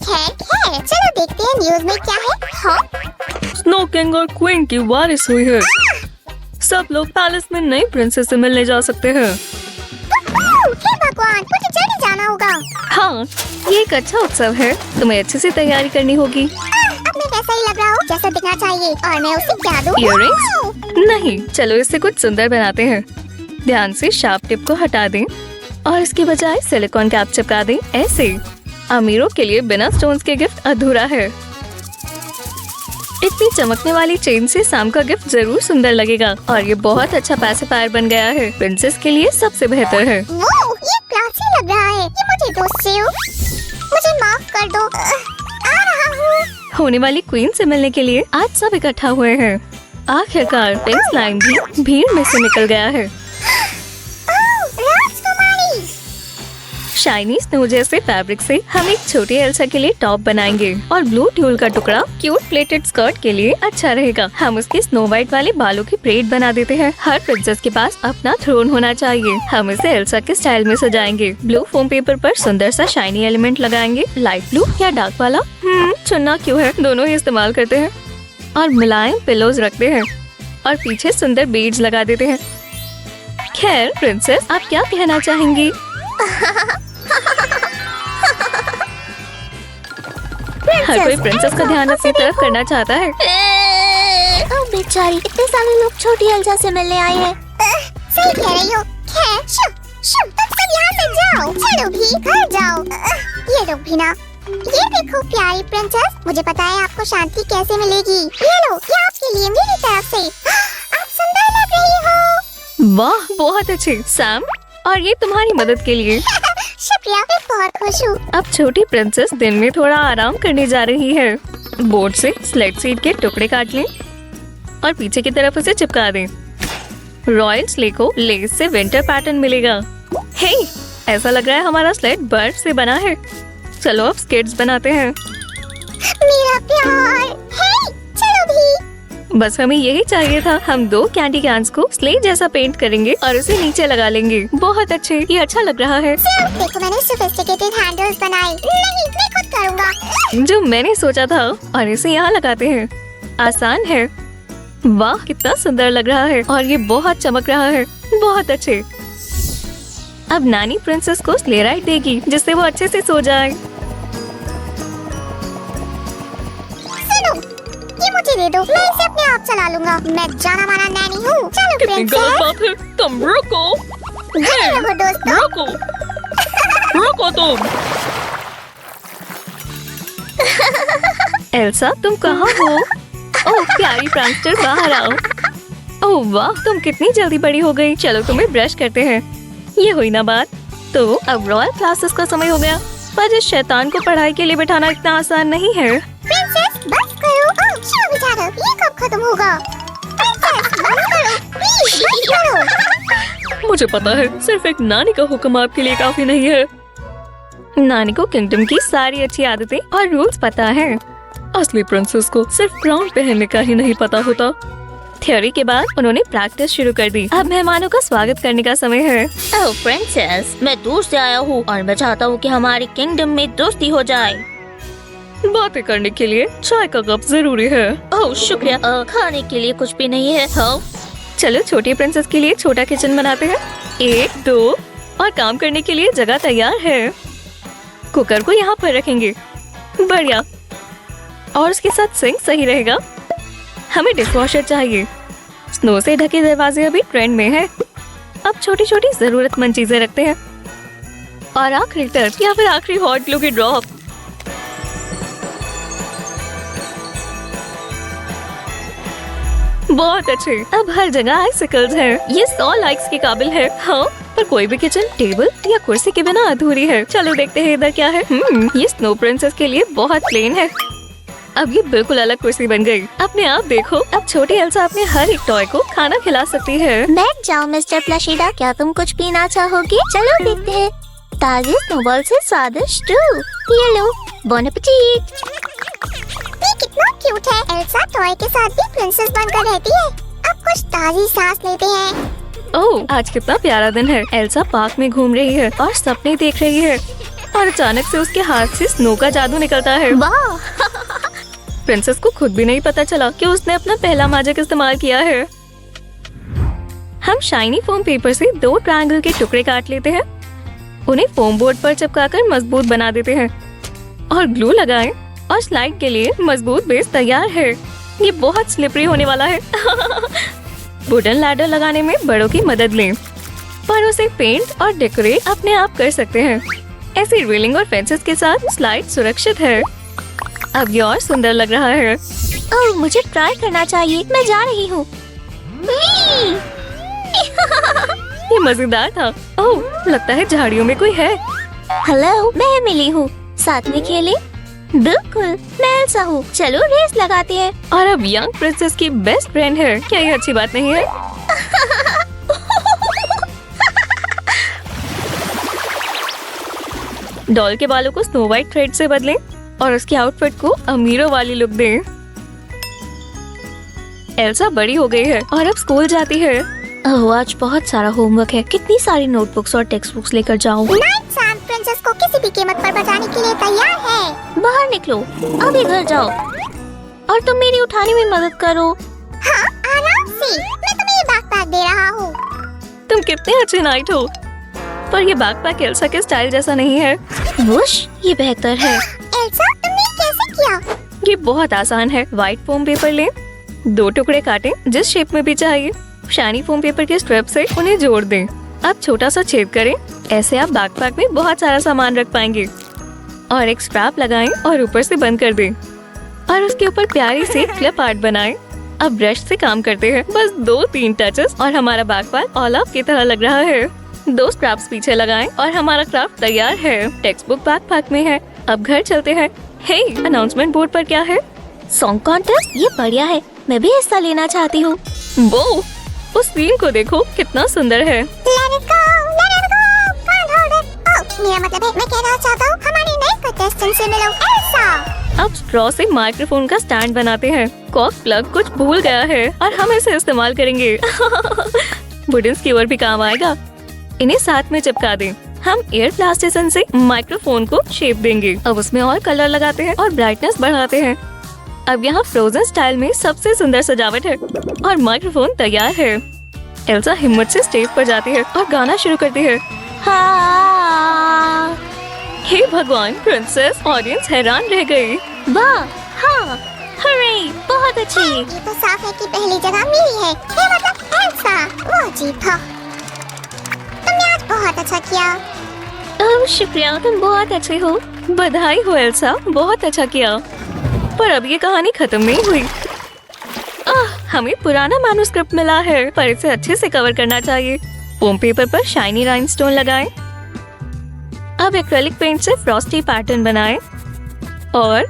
खैर, चलो देखते हैं न्यूज़ में क्या है। हाँ? स्नो किंग और क्वीन की बारिश हुई है। सब लोग पैलेस में नई प्रिंसेस से मिलने जा सकते हैं। हे भगवान, मुझे जल्दी जाना होगा। हाँ, ये एक अच्छा उत्सव है, तुम्हें अच्छे से तैयारी करनी होगी। अब मैं वैसा ही लग रहा हूँ जैसा दिखना चाहिए, और मैं उसे क्या दूँ? इयररिंग्स? नहीं, चलो इससे कुछ सुंदर बनाते हैं। ध्यान से शार्प टिप को हटा दें और इसके बजाय सिलिकॉन कैप चिपका दें। ऐसे अमीरों के लिए बिना स्टोन्स के गिफ्ट अधूरा है। इतनी चमकने वाली चेन से शाम का गिफ्ट जरूर सुंदर लगेगा और ये बहुत अच्छा पैसिफायर बन गया है। प्रिंसेस के लिए सबसे बेहतर है। वो, ये क्लासी लग रहा है। ये मुझे दो सेव, मुझे माफ कर दो। आ रहा हूँ। होने वाली क्वीन से मिलने के लिए आज सब इकट्ठा हुए हैं। आखिरकार पिंक स्लाइम भी भीड़ में से निकल गया है। राजकुमारी, शाइनी स्नो जैसे फैब्रिक से हम एक छोटी एल्सा के लिए टॉप बनाएंगे और ब्लू ट्यूल का टुकड़ा क्यूट प्लेटेड स्कर्ट के लिए अच्छा रहेगा। हम उसके स्नो व्हाइट वाले बालों की ब्रेड बना देते हैं। हर प्रिंसेस के पास अपना थ्रोन होना चाहिए। हम इसे एल्सा के स्टाइल में सजाएंगे। ब्लू फोम पेपर पर सुंदर सा शाइनी एलिमेंट लगाएंगे। लाइट ब्लू या डार्क वाला चुनना क्यों है, दोनों ही इस्तेमाल करते हैं। और मुलायम पिलोज रखते हैं और पीछे सुंदर बीड्स लगा देते हैं। खैर प्रिंसेस, आप क्या कहना चाहेंगी? हर कोई प्रिंसेस का ध्यान अपनी तरफ करना चाहता है। ओह बेचारी, इतने सारे लोग छोटी एल्सा से मिलने आए हैं। सही कह रही हो। खैर, तुम सब यहाँ से जाओ। चलो भी घर जाओ। ये लोग भी ना। ये देखो प्यारी प्रिंसेस, मुझे पता है आपको शांति कैसे मिलेगी। ये लो, ये आपके लिए मेरी तरफ से। आप सुंदर लग रही हो। वाह, बहुत अच्छे सैम, और ये तुम्हारी मदद के लिए। शुक्रिया, मैं बहुत खुश हूँ। अब छोटी प्रिंसेस दिन में थोड़ा आराम करने जा रही है। बोर्ड से स्लेट सीट के टुकड़े काट लें और पीछे की तरफ उसे चिपका दें। रॉयल स्ले को लेस से विंटर पैटर्न मिलेगा। हे, ऐसा लग रहा है हमारा स्लेट बर्फ से बना है। चलो अब स्केट्स बनाते हैं। मेरा प्यार। हे, चलो भी। बस हमें यही चाहिए था। हम 2 कैंडी कैन्स को स्लेट जैसा पेंट करेंगे और उसे नीचे लगा लेंगे। बहुत अच्छे, ये अच्छा लग रहा है। देखो, मैंने सोफिस्टिकेटेड हैंडल्स बनाए। नहीं, मैं खुद करूँगा। जो मैंने सोचा था। और इसे यहाँ लगाते हैं। आसान है। वाह, कितना सुंदर लग रहा है और ये बहुत चमक रहा है। बहुत अच्छे। अब नानी प्रिंसेस को स्ले राइड देगी जिससे वो अच्छे से सो जाए। सुनो, ये मुझे दे दो, मैं इसे अपने आप चला लूंगा। मैं जाना माना नैनी हूँ। चलो कितनी गलत बात है। तुम रुको। रहो दोस्तों। रुको। रुको तुम। एल्सा, तुम कहाँ हो? ओह प्यारी प्रैंकस्टर, बाहर आओ। ओह वाह, तुम कितनी जल्दी बड़ी हो गई। चलो तुम्हें ब्रश करते हैं। ये हुई ना बात। तो अब रॉयल क्लासेस का समय हो गया, पर इस शैतान को पढ़ाई के लिए बिठाना इतना आसान नहीं है। प्रिंसेस, बस करो। ओह, शो बिठा दो। ये कब खत्म होगा? प्रिंसेस, बस करो। प्लीज, बस करो। मुझे पता है, सिर्फ एक नानी का हुक्म आपके लिए काफी नहीं है। नानी को किंगडम की सारी अच्छी आदतें और रूल्स पता है। असली प्रिंसेस को सिर्फ क्राउन पहनने का ही नहीं पता होता। थ्योरी के बाद उन्होंने प्रैक्टिस शुरू कर दी। अब मेहमानों का स्वागत करने का समय है। ओह प्रिंसेस, मैं दूर से आया हूँ और मैं चाहता हूँ कि हमारे किंगडम में दोस्ती हो जाए। बातें करने के लिए चाय का कप जरूरी है। ओह शुक्रिया। खाने के लिए कुछ भी नहीं है। हाँ, चलो छोटी प्रिंसेस के लिए छोटा किचन बनाते हैं। 1, 2 और काम करने के लिए जगह तैयार है। कुकर को यहाँ पर रखेंगे। बढ़िया। और उसके साथ सिंक सही रहेगा। हमें डिशवॉशर चाहिए। स्नो से ढके दरवाजे अभी ट्रेंड में है। अब छोटी छोटी जरूरतमंद चीजें रखते हैं। और आखिरी टच या फिर आखिरी हॉट ग्लू की ड्रॉप। बहुत अच्छे। अब हर जगह आइसिकल्स हैं। ये 100 लाइक्स के काबिल है। हाँ, पर कोई भी किचन टेबल या कुर्सी के बिना अधूरी है। चलो देखते हैं इधर क्या है। ये स्नो प्रिंसेस के लिए बहुत प्लेन है। अब ये बिल्कुल अलग कुर्सी बन गई। अपने आप देखो, अब छोटी एल्सा अपने हर एक टॉय को खाना खिला सकती है। बैठ जाओ मिस्टर प्लशीडा, क्या तुम कुछ पीना चाहोगे? चलो देखते हैं। ताजे स्नोबॉल से स्वादिष्ट ड्यू। ये लो, बोन एपेटिट। ये कितना क्यूट है। एल्सा टॉय के साथ भी प्रिंसेस बनकर रहती है। अब कुछ ताजी सांस लेते हैं। ओह, आज कितना प्यारा दिन है। एल्सा पार्क में घूम रही है और सपने देख रही है और अचानक से उसके हाथ से स्नो का जादू निकलता है। वाह! प्रिंसेस को खुद भी नहीं पता चला कि उसने अपना पहला मैजिक इस्तेमाल किया है। हम शाइनी फोम पेपर से 2 ट्रायंगल के टुकड़े काट लेते हैं। उन्हें फोम बोर्ड पर चिपकाकर मजबूत बना देते हैं और ग्लू लगाएं और स्लाइड के लिए मजबूत बेस तैयार है। ये बहुत स्लिपरी होने वाला है। वुडन लैडर लगाने में बड़ों की मदद लें, पर उसे पेंट और डेकोरेट अपने आप कर सकते हैं। ऐसी रेलिंग और फेंसेस के साथ स्लाइड सुरक्षित है। अब ये और सुंदर लग रहा है। ओह, मुझे ट्राई करना चाहिए। मैं जा रही हूँ। ये मजेदार था। ओह, लगता है झाड़ियों में कोई है। हेलो, मैं मिली हूँ। साथ में खेले? बिल्कुल, मैं एल्सा हूँ। चलो रेस लगाते हैं। और अब यंग प्रिंसेस की बेस्ट फ्रेंड है। क्या ये अच्छी बात नहीं है? डॉल के बालों को स्नो व्हाइट थ्रेड से बदलें और उसके आउटफिट को अमीरों वाली लुक दें। एल्सा बड़ी हो गई है और अब स्कूल जाती है। ओह, आज बहुत सारा होमवर्क है। कितनी सारी नोटबुक्स और टेक्स्ट बुक्स लेकर जाऊँ? नाइट सैम प्रिंसेस को किसी भी कीमत पर बचाने के लिए तैयार है। बाहर निकलो, अभी घर जाओ और तुम मेरी उठाने में मदद करो। हाँ, आराम से। मैं तुम्हें ये बैकपैक दे रहा हूँ। तुम कितने अच्छे नाइट हो, पर ये बैकपैक एल्सा के स्टाइल जैसा नहीं है। वुश, ये बेहतर है। एल्सा, तुमने कैसे किया? ये बहुत आसान है। व्हाइट फोम पेपर लें, 2 टुकड़े काटें जिस शेप में भी चाहिए। शाइनी फोम पेपर के स्ट्रिप से उन्हें जोड़ दें। अब छोटा सा छेद करें। ऐसे आप बैकपैक में बहुत सारा सामान रख पाएंगे। और एक स्ट्रैप लगाएं और ऊपर से बंद कर दें और उसके ऊपर प्यारी सी क्लिप आर्ट बनाएं। अब ब्रश से काम करते हैं, बस 2-3 टचेस और हमारा बैकपैक ऑल अप की तरह लग रहा है। 2 स्ट्रैप्स पीछे लगाएं और हमारा क्राफ्ट तैयार है। टेक्स्ट बुक बैकपैक में है। अब घर चलते हैं। हे, अनाउंसमेंट बोर्ड पर क्या है? सॉन्ग कॉन्टेस्ट, ये बढ़िया है। मैं भी हिस्सा लेना चाहती हूँ। वो उस सीन को देखो, कितना सुंदर है। Let it go, can't hold it. Oh, मेरा मतलब है, मैं कहना चाहता हूँ हमारी नई कंटेस्टेंट से मिलो, एल्सा। अब स्ट्रॉ से माइक्रोफोन का स्टैंड बनाते हैं। कॉक प्लग कुछ भूल गया है और हम इसे इस्तेमाल करेंगे। वुडन स्कीवर भी काम आएगा। इन्हें साथ में चिपका दें। हम एयर प्लास्टिसन से माइक्रोफोन को शेप देंगे। अब उसमें और कलर लगाते हैं और ब्राइटनेस बढ़ाते हैं। अब यहाँ फ्रोजन स्टाइल में सबसे सुंदर सजावट है और माइक्रोफोन तैयार है। एल्सा हिम्मत से स्टेज पर जाती है और गाना शुरू करती है। हाँ, हे भगवान, प्रिंसेस, ऑडियंस हैरान रह गई। वाह, हाँ, हरे, बहुत अच्छी। ये तो साफ है कि पहली जगह मिली है। ये मतलब एल्सा, वो जीता। तुमने आज बहुत अच्छा किया। ओह, शुक्रिया, तुम बहुत अच्छे हो। बधाई हो एल्सा, बहुत अच्छा किया। पर अब ये कहानी खत्म नहीं हुई। हमें पुराना मैन्युस्क्रिप्ट मिला है, पर इसे अच्छे से कवर करना चाहिए। फोम पेपर पर शाइनी राइनस्टोन लगाएं। अब एक्रेलिक पेंट से फ्रॉस्टी पैटर्न बनाएं और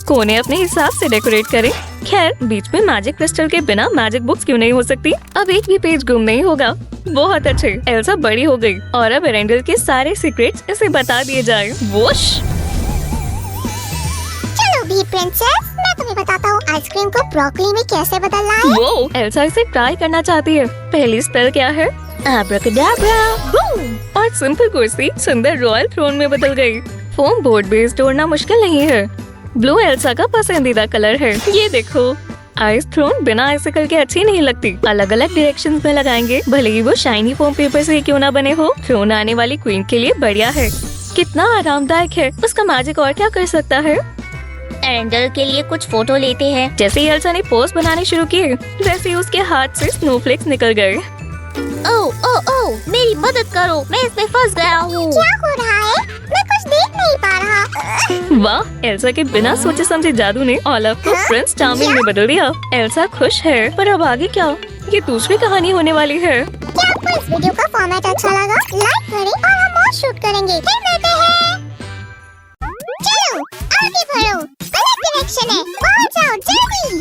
कोने अपने हिसाब से डेकोरेट करें। खैर, बीच में मैजिक क्रिस्टल के बिना मैजिक बुक्स क्यों नहीं हो सकती? अब एक भी पेज गुम नहीं होगा। बहुत अच्छे। एल्सा बड़ी हो गई और अब एरेंडल के सारे सीक्रेट्स इसे बता दिए जाए। वोश। चलो भी प्रिंसेस, मैं तुम्हें बताता हूँ आइसक्रीम को ब्रोकली में कैसे बदलना है। वो एल्सा इसे ट्राई करना चाहती है। पहली स्पेल क्या है? एब्राकडाब्रा, बूम! और सिंपल कुर्सी सुंदर रॉयल थ्रोन में बदल गई। फोम बोर्ड बेस तोड़ना मुश्किल नहीं है। ब्लू एल्सा का पसंदीदा कलर है। ये देखो, आइस थ्रोन बिना आइसिकल के अच्छी नहीं लगती। अलग अलग डायरेक्शंस में लगाएंगे, भले ही वो शाइनी फोम पेपर से क्यों ना बने हो। थ्रोन आने वाली क्वीन के लिए बढ़िया है। कितना आरामदायक है। उसका मैजिक और क्या कर सकता है? एरेंडल के लिए कुछ फोटो लेते हैं। जैसे ही एल्सा ने पोज बनाने शुरू किए, वैसे ही उसके हाथ से स्नोफ्लेक्स निकल गए। ओह ओह ओह, मेरी मदद करो, मैं इसमें फंस गया हूँ। क्या हो रहा है? मैं कुछ देख नहीं पा रहा। वाह, एल्सा के बिना सोचे समझे जादू ने ओलाफ को प्रिंस चार्मिंग में बदल दिया। एल्सा खुश है, पर अब आगे क्या? ये दूसरी कहानी होने वाली है। क्या आपको इस वीडियो का फॉर्मेट अच्छा लगा? लाइक करें और हम और शूट करेंगे। फिर मिलते हैं। चलो आगे बढ़ो, गलत डायरेक्शन है। पहुंच जाओ जल्दी।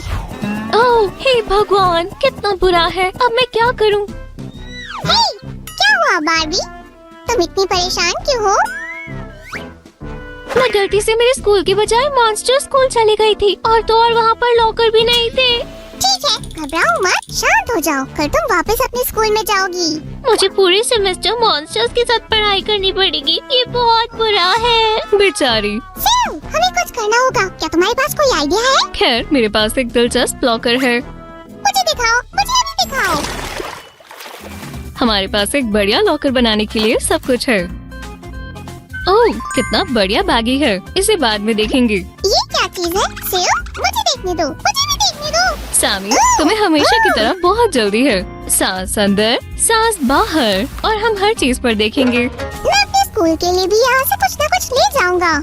ओह, हे भगवान, कितना बुरा है। अब मैं क्या करूं? हे, क्या हुआ बार्बी? तुम इतनी परेशान क्यों हो? मैं गलती से मेरे स्कूल की बजाय मॉन्स्टर स्कूल चली गई थी और तो और वहाँ पर लॉकर भी नहीं थे। ठीक है, घबराओ मत, शांत हो जाओ। कल तुम वापस अपने स्कूल में जाओगी। मुझे पूरे सेमेस्टर मॉन्स्टर्स के साथ पढ़ाई करनी पड़ेगी। ये बहुत बुरा है। बेचारी। सेव, हमें कुछ करना होगा। क्या तुम्हारे पास कोई आइडिया है? खैर, मेरे पास एक दिलचस्प लॉकर है। मुझे दिखाओ, मुझे अभी दिखाओ। हमारे पास एक बढ़िया लॉकर बनाने के लिए सब कुछ है। ओह, कितना बढ़िया बैगी है। इसे बाद में देखेंगे। ये क्या चीज है? सेव, मुझे देखने दो, मुझे भी देखने दो। सामी, तुम्हें हमेशा की तरह बहुत जल्दी है। सांस अंदर, सांस बाहर, और हम हर चीज पर देखेंगे। मैं अपने स्कूल के लिए भी यहाँ से कुछ न कुछ ले जाऊंगा।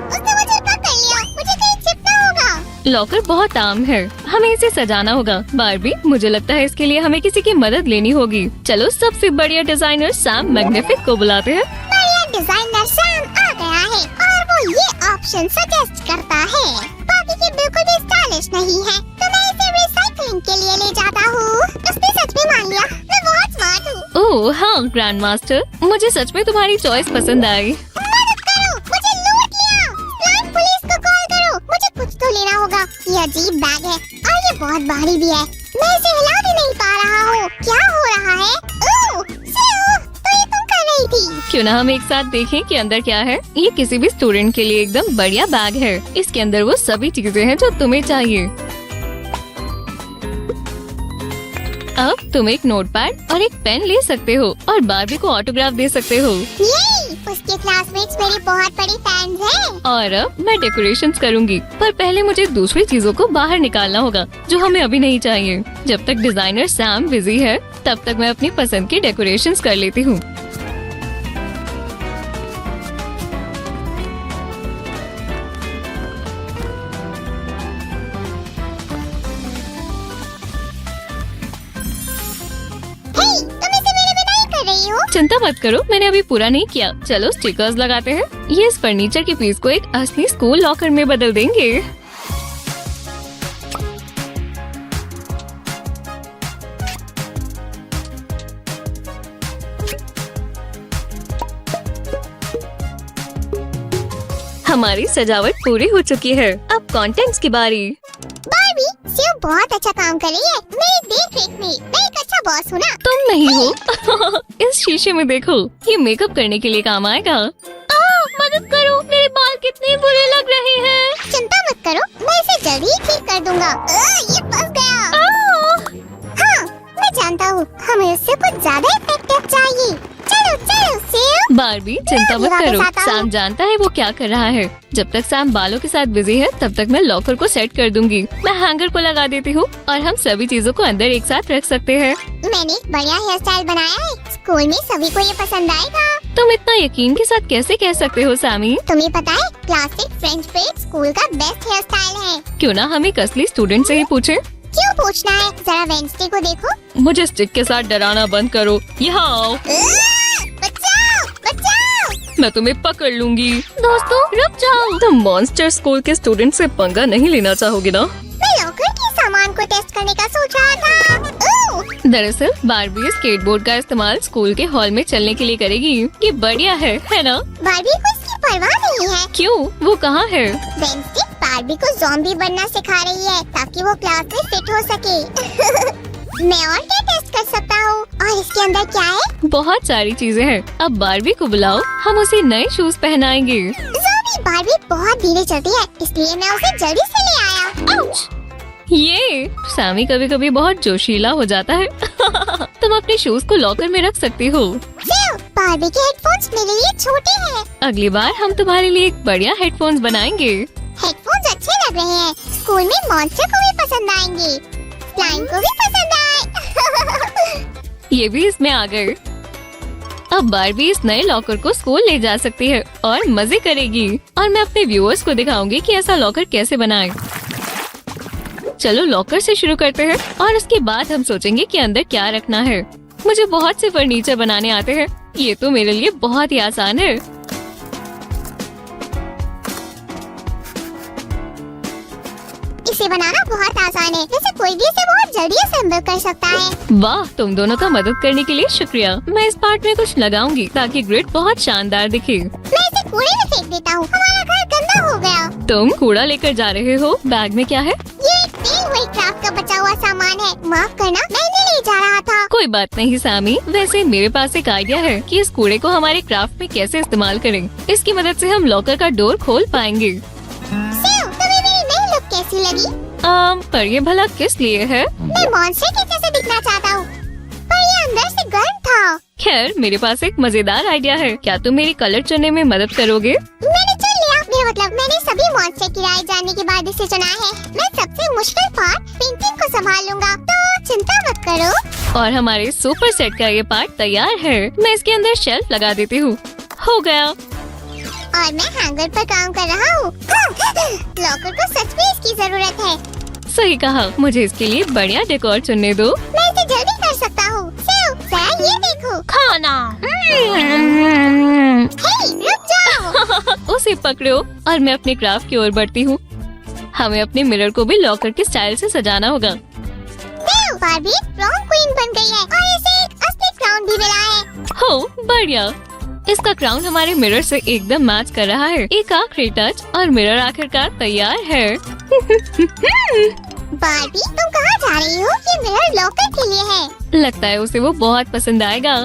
उसने मुझे पकड़ लिया, मुझे कहीं चिपना होगा। लॉकर बहुत आम है, हमें इसे सजाना होगा। बारबी, मुझे लगता है इसके लिए हमें किसी की मदद लेनी होगी। चलो सबसे बढ़िया डिजाइनर सैम मैग्निफिक को बुलाते हैं। बढ़िया डिजाइनर सैम आ गया है और वो ये ऑप्शन सजेस्ट करता है। बाकी के बिल्कुल भी स्टाइलिश नहीं है, तो मैं इसे रिसाइकलिंग के लिए ले जाता हूँ। उसने सच में मान लिया, मैं बहुत स्मार्ट हूँ। ओह हाँ ग्रैंड मास्टर, मुझे सच में तुम्हारी चॉइस पसंद आई। मदद करो, मुझे लूट लिया। फ्लाइंग पुलिस को कॉल करो, मुझे कुछ तो लेना होगा। ये अजीब बैग है और ये बहुत भारी भी है। मैं इसे हिला भी नहीं पा रहा हूँ। क्या हो रहा है? ओह, तो ये तुम कर रही थी। क्यों ना हम एक साथ देखें कि अंदर क्या है। ये किसी भी स्टूडेंट के लिए एकदम बढ़िया बैग है। इसके अंदर वो सभी चीजें हैं जो तुम्हें चाहिए। अब तुम एक नोटपैड और एक पेन ले सकते हो और बार्बी को ऑटोग्राफ दे सकते हो। ये उसके क्लासमेट्स मेरी बहुत बड़ी फैंस हैं। और अब मैं डेकोरेशंस करूंगी, पर पहले मुझे दूसरी चीजों को बाहर निकालना होगा जो हमें अभी नहीं चाहिए। जब तक डिजाइनर सैम बिजी है, तब तक मैं अपनी पसंद की डेकोरेशंस कर लेती हूँ। तुम इसे मेरे बिना ही कर रही हो? चिंता मत करो, मैंने अभी पूरा नहीं किया। चलो स्टिकर्स लगाते हैं। ये इस फर्नीचर के पीस को एक असली स्कूल लॉकर में बदल देंगे। हमारी सजावट पूरी हो चुकी है। अब कंटेंट्स की बारी। बार्बी, सेव बहुत अच्छा काम कर रही है मेरी देख रेख में। मैं एक अच्छा बॉस हूँ ना। तुम नहीं हो। इस शीशे में देखो, ये मेकअप करने के लिए काम आएगा। मदद करो, मेरे बाल कितने बुरे लग रहे हैं। चिंता मत करो, मैं इसे जल्दी ही ठीक कर दूंगा। ये फंस गया। हाँ, मैं जानता हूँ, हमें उससे कुछ ज्यादा इफेक्टिव चाहिए। चलो चलो सेव। बार्बी चिंता मत वापस करो, आता हूँ। सैम जानता है वो क्या कर रहा है। जब तक सैम बालों के साथ बिजी है, तब तक मैं लॉकर को सेट कर दूंगी। मैं हैंगर को लगा देती हूँ और हम सभी चीजों को अंदर एक साथ रख सकते हैं। मैंने एक बढ़िया हेयर स्टाइल बनाया है। स्कूल में सभी को ये पसंद आएगा। तुम इतना यकीन के साथ कैसे कह सकते हो सैमी? तुम्हें पता है, क्लासिक फ्रेंच ब्रेड स्कूल का बेस्ट हेयर स्टाइल है। क्यों ना हम एक असली स्टूडेंट से ही पूछें? क्यों पूछना है? जरा वेंसडे को देखो। मुझे स्टिक के साथ डराना बंद करो। यहाँ आओ, बचाओ बचाओ। मैं तुम्हें पकड़ लूंगी। दोस्तों रुक जाओ, तुम मॉन्स्टर स्कूल के स्टूडेंट से पंगा नहीं लेना चाहोगे ना? मैं लॉकर के सामान को टेस्ट करने का सोच रहा था। दरअसल बार्बी स्केटबोर्ड का इस्तेमाल स्कूल के हॉल में चलने के लिए करेगी। ये बढ़िया है ना? बार्बी को इसकी परवाह नहीं है। क्यों, वो कहाँ है? वेंसडे बार्बी को ज़ॉम्बी बनना सिखा रही है ताकि वो क्लास में फिट हो सके। मैं और क्या टेस्ट कर सकता हूँ? और इसके अंदर क्या है? बहुत सारी चीजें हैं। अब बार्बी को बुलाओ, हम उसे नए शूज पहनाएंगे। ज़ॉम्बी बार्बी बहुत धीरे चलती है, इसलिए मैं उसे जल्दी से ले आया। आउच! ये सैमी कभी कभी बहुत जोशीला हो जाता है। तुम अपने शूज को लॉकर में रख सकती हो। बार्बी के हेडफोन्स मेरे लिए छोटे हैं। अगली बार हम तुम्हारे लिए एक बढ़िया हेडफोन्स बनाएंगे। हेडफोन्स अच्छे लग रहे हैं। स्कूल में मॉन्स्टर को भी पसंद आएंगे, स्लाइम को भी पसंद आए। ये भी इसमें आ गए। अब बार्बी इस नए लॉकर को स्कूल ले जा सकती है और मजे करेगी। और मैं अपने व्यूअर्स को दिखाऊंगी कि ऐसा लॉकर कैसे बनाए। चलो लॉकर से शुरू करते हैं और उसके बाद हम सोचेंगे कि अंदर क्या रखना है। मुझे बहुत से फर्नीचर बनाने आते हैं, ये तो मेरे लिए बहुत ही आसान है। इसे बनाना बहुत आसान है, जैसे कोई भी इसे बहुत जल्दी असेंबल कर सकता है। वाह, तुम दोनों का मदद करने के लिए शुक्रिया। मैं इस पार्ट में कुछ लगाऊंगी ताकि ग्रिड बहुत शानदार दिखे। मैं इसे कूड़े में फेंक देता हूँ, हमारा घर गंदा हो गया। तुम कूड़ा लेकर जा रहे हो? बैग में क्या है? ये एक दी हुई क्राफ्ट का बचा हुआ सामान है। माफ करना, मैं इन्हें ले जा रहा था। कोई बात नहीं सैमी, वैसे मेरे पास एक आइडिया है कि इस कूड़े को हमारे क्राफ्ट में कैसे इस्तेमाल करें। इसकी मदद से हम लॉकर का डोर खोल पाएंगे। सेव, तुम्हें मेरी नई लुक कैसी लगी? पर ये भला किस लिए है? मैं मॉन्स्टर के जैसे दिखना चाहता हूँ, पर ये अंदर से गर्म था। खैर, मेरे पास एक मजेदार आइडिया है। क्या तुम मेरी कलर चुनने में मदद करोगे? मैंने चुन लिया। मेरा मतलब, मैंने सभी मॉन्स्टर की राय जानने के बाद इसे चुना है। मैं सबसे मुश्किल पार्ट पेंटिंग को संभाल लूंगा, तो चिंता मत करो। और हमारे सुपर सेट का ये पार्ट तैयार है। मैं इसके अंदर शेल्फ लगा देती हूँ। हो गया। और मैं हैंगर पर काम कर रहा हूँ। लॉकर को सच में इसकी जरूरत है। सही कहा, मुझे इसके लिए बढ़िया डेकोर चुनने दो। मैं इसे जल्दी कर सकता हूँ। ये देखो खाना। हे, रुक जाओ। उसे पकड़ो और मैं अपने क्राफ्ट की ओर बढ़ती हूँ। हमें अपने मिरर को भी लॉकर के स्टाइल से सजाना होगा। बार्बी प्रॉम क्वीन बन गई है और इसे एक असली क्राउन भी मिला है। हो बढ़िया, इसका क्राउन हमारे मिरर से एकदम मैच कर रहा है। एक आखिरी टच और मिरर आखिरकार तैयार है। बार्बी तुम कहाँ जा रही हो? ये मिरर लॉकर के लिए है। लगता है उसे वो बहुत पसंद आएगा।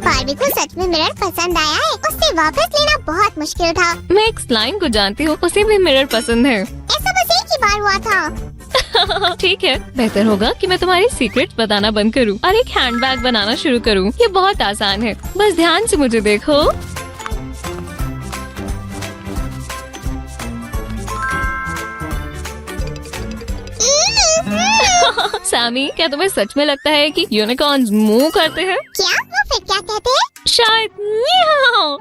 बार्बी को सच में मिरर पसंद आया है। उससे वापस लेना बहुत मुश्किल था। मैं एक स्लाइन को जानती हूँ, उसे भी मिरर पसंद है। ऐसा बस एक ही बार हुआ था। ठीक है, बेहतर होगा कि मैं तुम्हारी सीक्रेट बताना बंद करूं और एक हैंडबैग बनाना शुरू करूं। ये बहुत आसान है, बस ध्यान से मुझे देखो। सैमी, क्या तुम्हें सच में लगता है कि यूनिकॉर्न्स मूव करते हैं? क्या? वो फिर क्या कहते हैं? शायद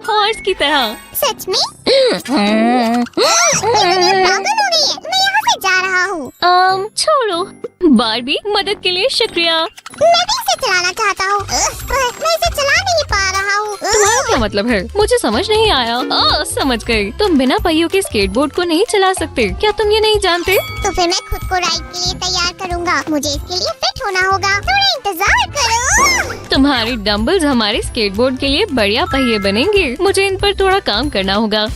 हॉर्स की तरह। सच में? पागल हो गई है। मैं यहाँ से जा रहा हूँ। छोड़ो। बार्बी, मदद के लिए शुक्रिया। मैं भी इसे चलाना चाहता हूँ, पर मैं इसे चला नहीं पा रहा हूँ। तुम्हारा क्या मतलब है? मुझे समझ नहीं आया। समझ गई, तुम बिना पहियों के स्केटबोर्ड को नहीं चला सकते। क्या तुम ये नहीं जानते? तो फिर मैं खुद को राइड के लिए तैयार करूँगा। मुझे इसके लिए फिट होना होगा। थोड़ा इंतजार करो। तुम्हारी डंबल्स हमारे स्केटबोर्ड के लिए बढ़िया पहिए बनेंगे। मुझे इन पर थोड़ा काम करना होगा।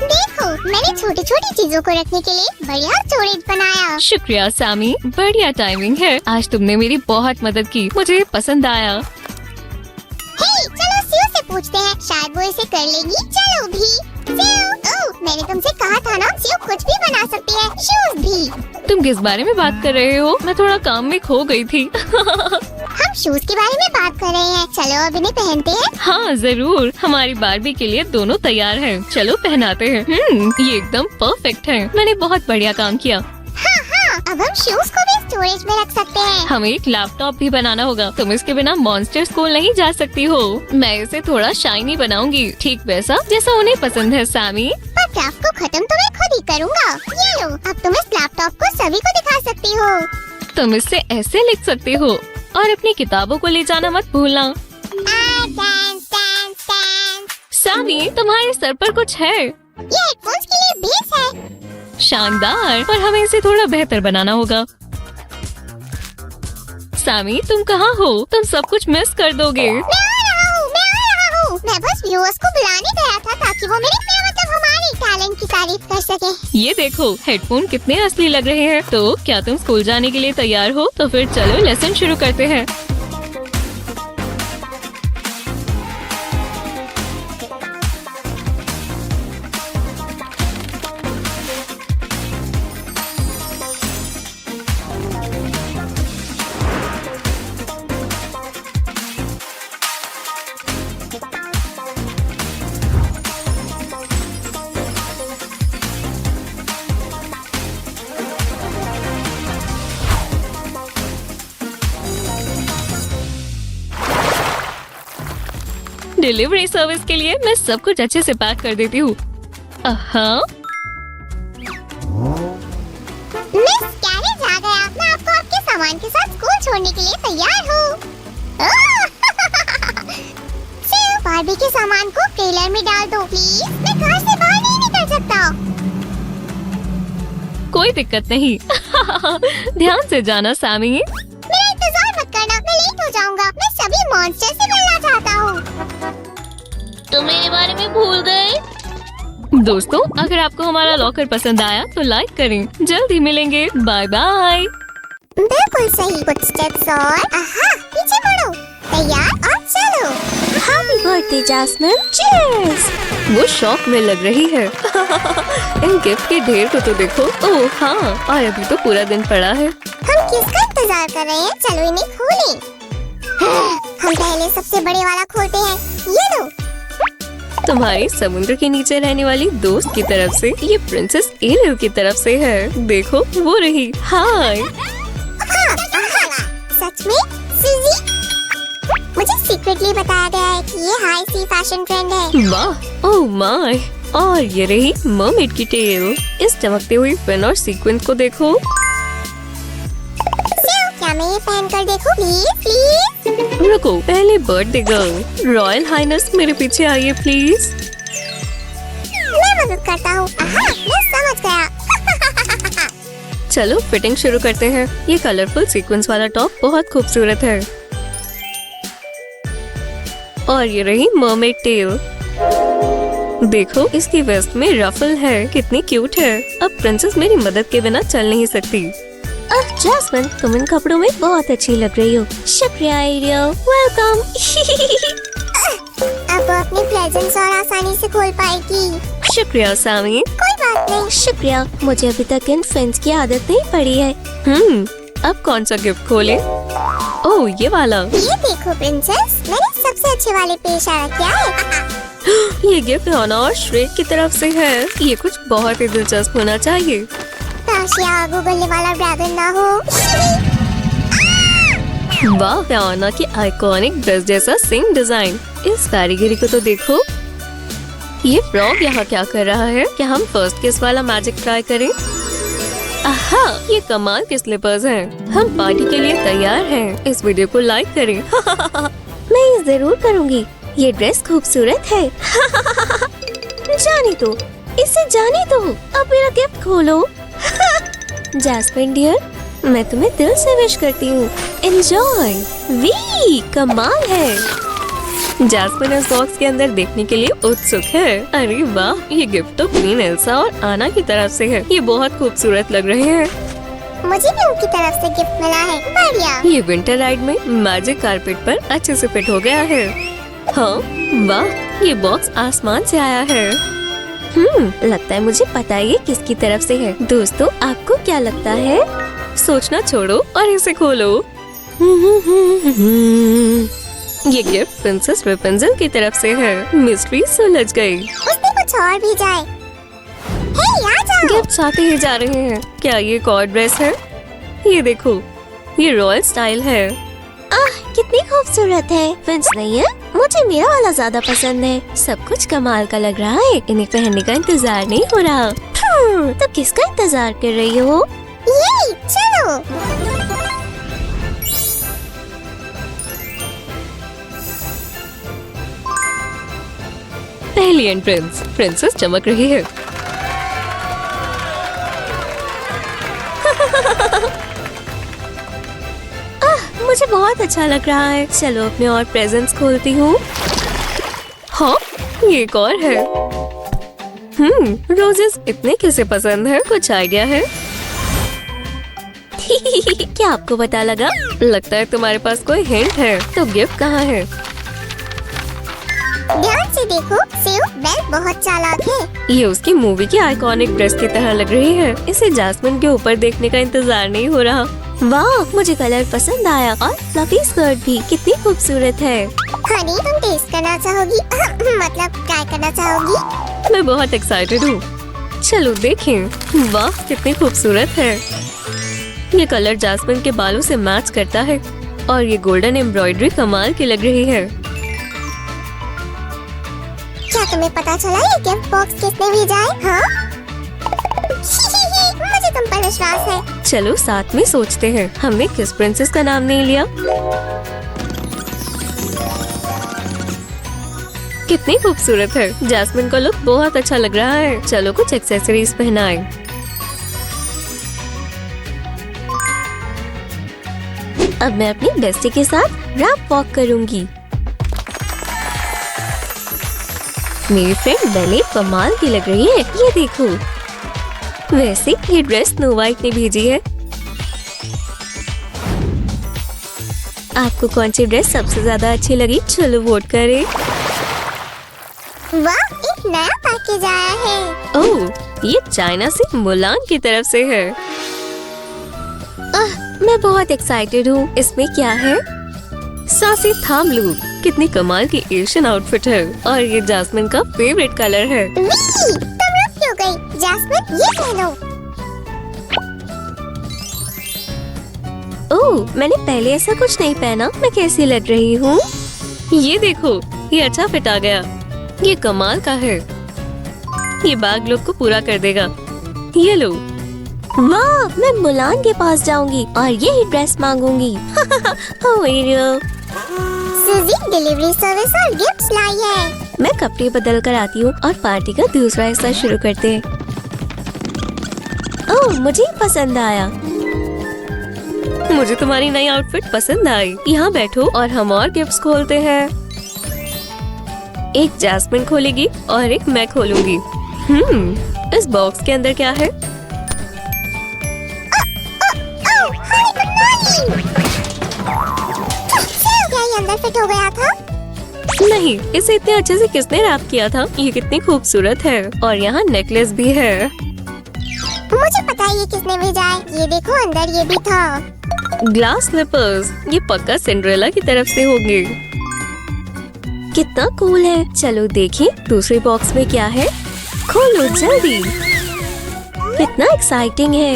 देखो, मैंने छोटी छोटी चीजों को रखने के लिए बढ़िया स्टोरेज बनाया। शुक्रिया सैमी, बढ़िया टाइमिंग है। आज तुमने मेरी बहुत मदद की, मुझे पसंद आया। हे, चलो सियो से पूछते हैं, शायद वो इसे कर लेगी। चलो भी। सियो, ओह, मैंने तुमसे कहा था ना, सियो कुछ भी बना सकती है, शूज भी। तुम किस बारे में बात कर रहे हो? मैं थोड़ा काम में खो गई थी। हम शूज के बारे में बात कर रहे हैं। चलो अब इन्हें पहनते हैं। हाँ जरूर, हमारी बार्बी के लिए दोनों तैयार हैं। चलो पहनाते हैं। ये एकदम परफेक्ट है। मैंने बहुत बढ़िया काम किया। हाँ, अब हम शूज को भी स्टोरेज में रख सकते हैं। हमें एक लैपटॉप भी बनाना होगा। तुम इसके बिना मॉन्स्टर स्कूल नहीं जा सकती हो। मैं इसे थोड़ा शाइनी बनाऊंगी, ठीक वैसा जैसा उन्हें पसंद है। सैमी, पर क्राफ्ट को खत्म तो मैं खुद ही करूँगा। ये लो, अब तुम इस लैपटॉप को सभी को दिखा सकती हो। तुम इससे ऐसे लिख सकती हो और अपनी किताबों को ले जाना मत भूलना। सैमी, तुम्हारे सर पर कुछ है। ये हेडफोन्स के लिए बेस है। शानदार, पर हमें इसे थोड़ा बेहतर बनाना होगा। सैमी, तुम कहाँ हो? तुम सब कुछ मिस कर दोगे। मैं आ रहा हूँ। मैं बस व्यूअर्स को बुलाने गया था ताकि वो मेरे हमारे टैलेंट की तारीफ कर सके। ये देखो, हेडफोन कितने असली लग रहे हैं। तो क्या तुम स्कूल जाने के लिए तैयार हो? तो फिर चलो लेसन शुरू करते हैं। डिलीवरी सर्विस के लिए मैं सब कुछ अच्छे से पैक कर देती हूँ। मिस कैरेज आ गया। मैं आपको आपके सामान के साथ स्कूल छोड़ने के लिए तैयार हूँ। सिर्फ बार्बी के सामान को ट्रेलर में डाल दो प्लीज। मैं कार से बाहर नहीं निकल सकता। कोई दिक्कत नहीं। ध्यान से जाना सैमी। मेरा इंतजार मत करना, मैं लेट हो जाऊंगा। मैं सभी मॉन्स्टर से मिलना चाहता हूँ। तुम मेरे बारे में भूल गए। दोस्तों, अगर आपको हमारा लॉकर पसंद आया तो लाइक करें। जल्दी मिलेंगे। Bye bye. बिल्कुल सही। कुछ स्टेप्स और पीछे बढ़ो। तैयार और चलो। Happy birthday Jasmine. चीयर्स। वो शॉक में लग रही है। इन गिफ्ट के ढेर को तो देखो। ओह हाँ, और अभी तो पूरा दिन पड़ा है। हम किसका इंतजार कर रहे हैं? चलो इन्हें खोलें। हम पहले सबसे बड़े वाला खोलते हैं। ये लो। तुम्हारी समुद्र के नीचे रहने वाली दोस्त की तरफ से। ये प्रिंसेस एलिल की तरफ से है। देखो वो रही। हाय। सच में सूजी? मुझे सीक्रेटली बताया गया है कि ये हाई सी फैशन ट्रेंड है। वाह, ओह माय। और ये रही मर्मेड की टेल। इस चमकते हुए पिन और सीक्वेंस को देखो। क्या मैं ये पहन कर देखूं प्लीज? प्लीज रुको, पहले बर्थडे गर्ल। रॉयल हाइनेस, मेरे पीछे आइए प्लीज। मदद करता हूँ। मैं समझ गया। चलो फिटिंग शुरू करते हैं। ये कलरफुल सीक्वेंस वाला टॉप बहुत खूबसूरत है। और ये रही मरमेड टेल। देखो इसकी वेस्ट में रफल है, कितनी क्यूट है। अब प्रिंसेस मेरी मदद के बिना चल नहीं सकती। जैस्मिन, तुम इन कपड़ों में बहुत अच्छी लग रही हो। शुक्रिया एरियल, वेलकम। अब वो अपने प्रेजेंट्स और आसानी से खोल पाएगी। शुक्रिया सामी। कोई बात नहीं। शुक्रिया, मुझे अभी तक इन फैंस की आदत नहीं पड़ी है। अब कौन सा गिफ्ट खोले? ओह ये वाला। ये देखो प्रिंसेस, मैंने सबसे अच्छे वाले पे इशारा किया है। ये गिफ्ट होना और श्रेक की तरफ से है। ये कुछ बहुत ही दिलचस्प होना चाहिए। काश ये आग उगलने वाला ड्रैगन ना हो। वाह, फियोना की आइकॉनिक ड्रेस जैसा सेम डिजाइन। इस कारीगरी को तो देखो। ये फ्रॉग यहाँ क्या कर रहा है? क्या हम फर्स्ट किस वाला मैजिक ट्राई करें? आहा, ये कमाल के स्लीपर्स हैं। हम पार्टी के लिए तैयार हैं। इस वीडियो को लाइक करें। मैं ये जरूर करूँगी। ये ड्रेस खूबसूरत है। जाने दो, इसे जाने दो। अब मेरा गिफ्ट खोलो। जैस्मिन डियर, मैं तुम्हें दिल से विश करती हूँ। एंजॉय। वी, कमाल है। जैस्मिन इस बॉक्स के अंदर देखने के लिए उत्सुक है। अरे वाह, ये गिफ्ट तो क्वीन एल्सा और आना की तरफ से है। ये बहुत खूबसूरत लग रहे हैं। मुझे भी उनकी तरफ से गिफ्ट मिला है। बढ़िया। ये विंटर राइड में मैजिक कारपेट पर अच्छे से फिट हो गया है। हाँ वाह, ये बॉक्स आसमान से आया है। लगता है मुझे पता है ये किसकी तरफ से है। दोस्तों, आपको क्या लगता है? सोचना छोड़ो और इसे खोलो। ये गिफ्ट प्रिंसेस रेपेंजल की तरफ से है। मिस्ट्री सुलझ गई। उसने कुछ और भेजा है। हे, आ जाओ। गिफ्ट आते ही जा रहे हैं। क्या ये एक और ड्रेस है? ये देखो, ये रॉयल स्टाइल है। कितनी खूबसूरत है। फिंच नहीं है, मुझे मेरा वाला ज्यादा पसंद है। सब कुछ कमाल का लग रहा है। इन्हें पहनने का इंतजार नहीं हो रहा। तो किसका इंतजार कर रही हो? ये चलो। पहली एंट्रेंस। प्रिंसेस चमक रही है। मुझे बहुत अच्छा लग रहा है। चलो अपने और प्रेजेंट्स खोलती हूँ। हाँ, ये एक और है। रोजेस इतने किसे पसंद है? कुछ आइडिया है? क्या आपको पता लगा? लगता है तुम्हारे पास कोई हिंट है। तो गिफ्ट कहाँ है? ध्यान से देखो, सेव बेल बहुत चालाक है। ये उसकी मूवी की आइकॉनिक ड्रेस की तरह लग रही है। इसे जैस्मिन के ऊपर देखने का इंतजार नहीं हो रहा। वाह, मुझे कलर पसंद आया और फ्लफी स्कर्ट भी कितनी खूबसूरत है। हनी, तुम टेस्ट करना चाहोगी? मतलब ट्राई करना चाहोगी? मैं बहुत एक्साइटेड हूँ। चलो देखें। वाह, कितनी खूबसूरत है। ये कलर जैस्मिन के बालों से मैच करता है और ये गोल्डन एम्ब्रॉयडरी कमाल की लग रही है। क्या तुम्हें पता चला ये गिफ्ट बॉक्स किसने भेजा है? हाँ? मुझे तुम पर विश्वास है। चलो साथ में सोचते हैं। हमने किस प्रिंसेस का नाम नहीं लिया? कितनी खूबसूरत है। जैस्मिन का लुक बहुत अच्छा लग रहा है। चलो कुछ एक्सेसरीज पहनाएं। अब मैं अपनी बेस्टी के साथ रैंप वॉक करूंगी। मेरी फ्रेंड बेले कमाल की लग रही है। ये देखो। वैसे ये ड्रेस स्नो वाइट ने भेजी है। आपको कौन सी ड्रेस सबसे ज्यादा अच्छी लगी? चलो वोट करें। वाह, एक नया पैकेज आया है। ओह, ये चाइना से मुलान की तरफ से है। मैं बहुत एक्साइटेड हूँ। इसमें क्या है? सासी थामलू। कितनी कमाल की एशियन आउटफिट है और ये जैस्मिन का फेवरेट कलर है। वी, तुम रुक क्यों गई? जैस्मिन, ये पहनो। ओह, मैंने पहले ऐसा कुछ नहीं पहना। मैं कैसी लग रही हूँ? ये देखो, ये अच्छा फिट आ गया। ये कमाल का है। ये बैग लुक को पूरा कर देगा। ये लो। वाह, मैं मुलान के पास जाऊंगी और यही ड्रेस मांगूंगी। सूजी डिलीवरी सर्विस और गिफ्ट्स लाई है। मैं कपड़े बदल कर आती हूँ और पार्टी का दूसरा हिस्सा शुरू करते हैं। ओह, मुझे पसंद आया। मुझे तुम्हारी नई आउटफिट पसंद आई। यहाँ बैठो और हम और गिफ्ट्स खोलते हैं। एक जैस्मिन खोलेगी और एक मैं खोलूंगी। इस बॉक्स के अंदर क्या है? क्या ये अंदर फिट हो गया था? नहीं, इसे इतने अच्छे से किसने रैप किया था? ये कितनी खूबसूरत है और यहाँ नेकलेस भी है। मुझे पता है ये किसने भेजा है। ये देखो, अंदर ये भी था। ग्लास स्लिपर्स, ये पक्का सिंड्रेला की तरफ से होंगे। कितना कूल है। चलो देखिए दूसरे बॉक्स में क्या है। खोलो जल्दी। कितना एक्साइटिंग है।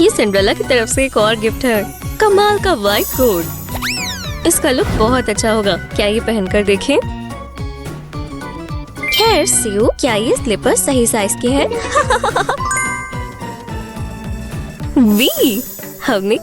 ये सिंड्रेला की तरफ से एक और गिफ्ट है। कमाल का व्हाइट कोट। इसका लुक बहुत अच्छा होगा। क्या ये पहनकर देखें? खैर सियो, क्या ये स्लीपर सही साइज के हैं? वी, हमने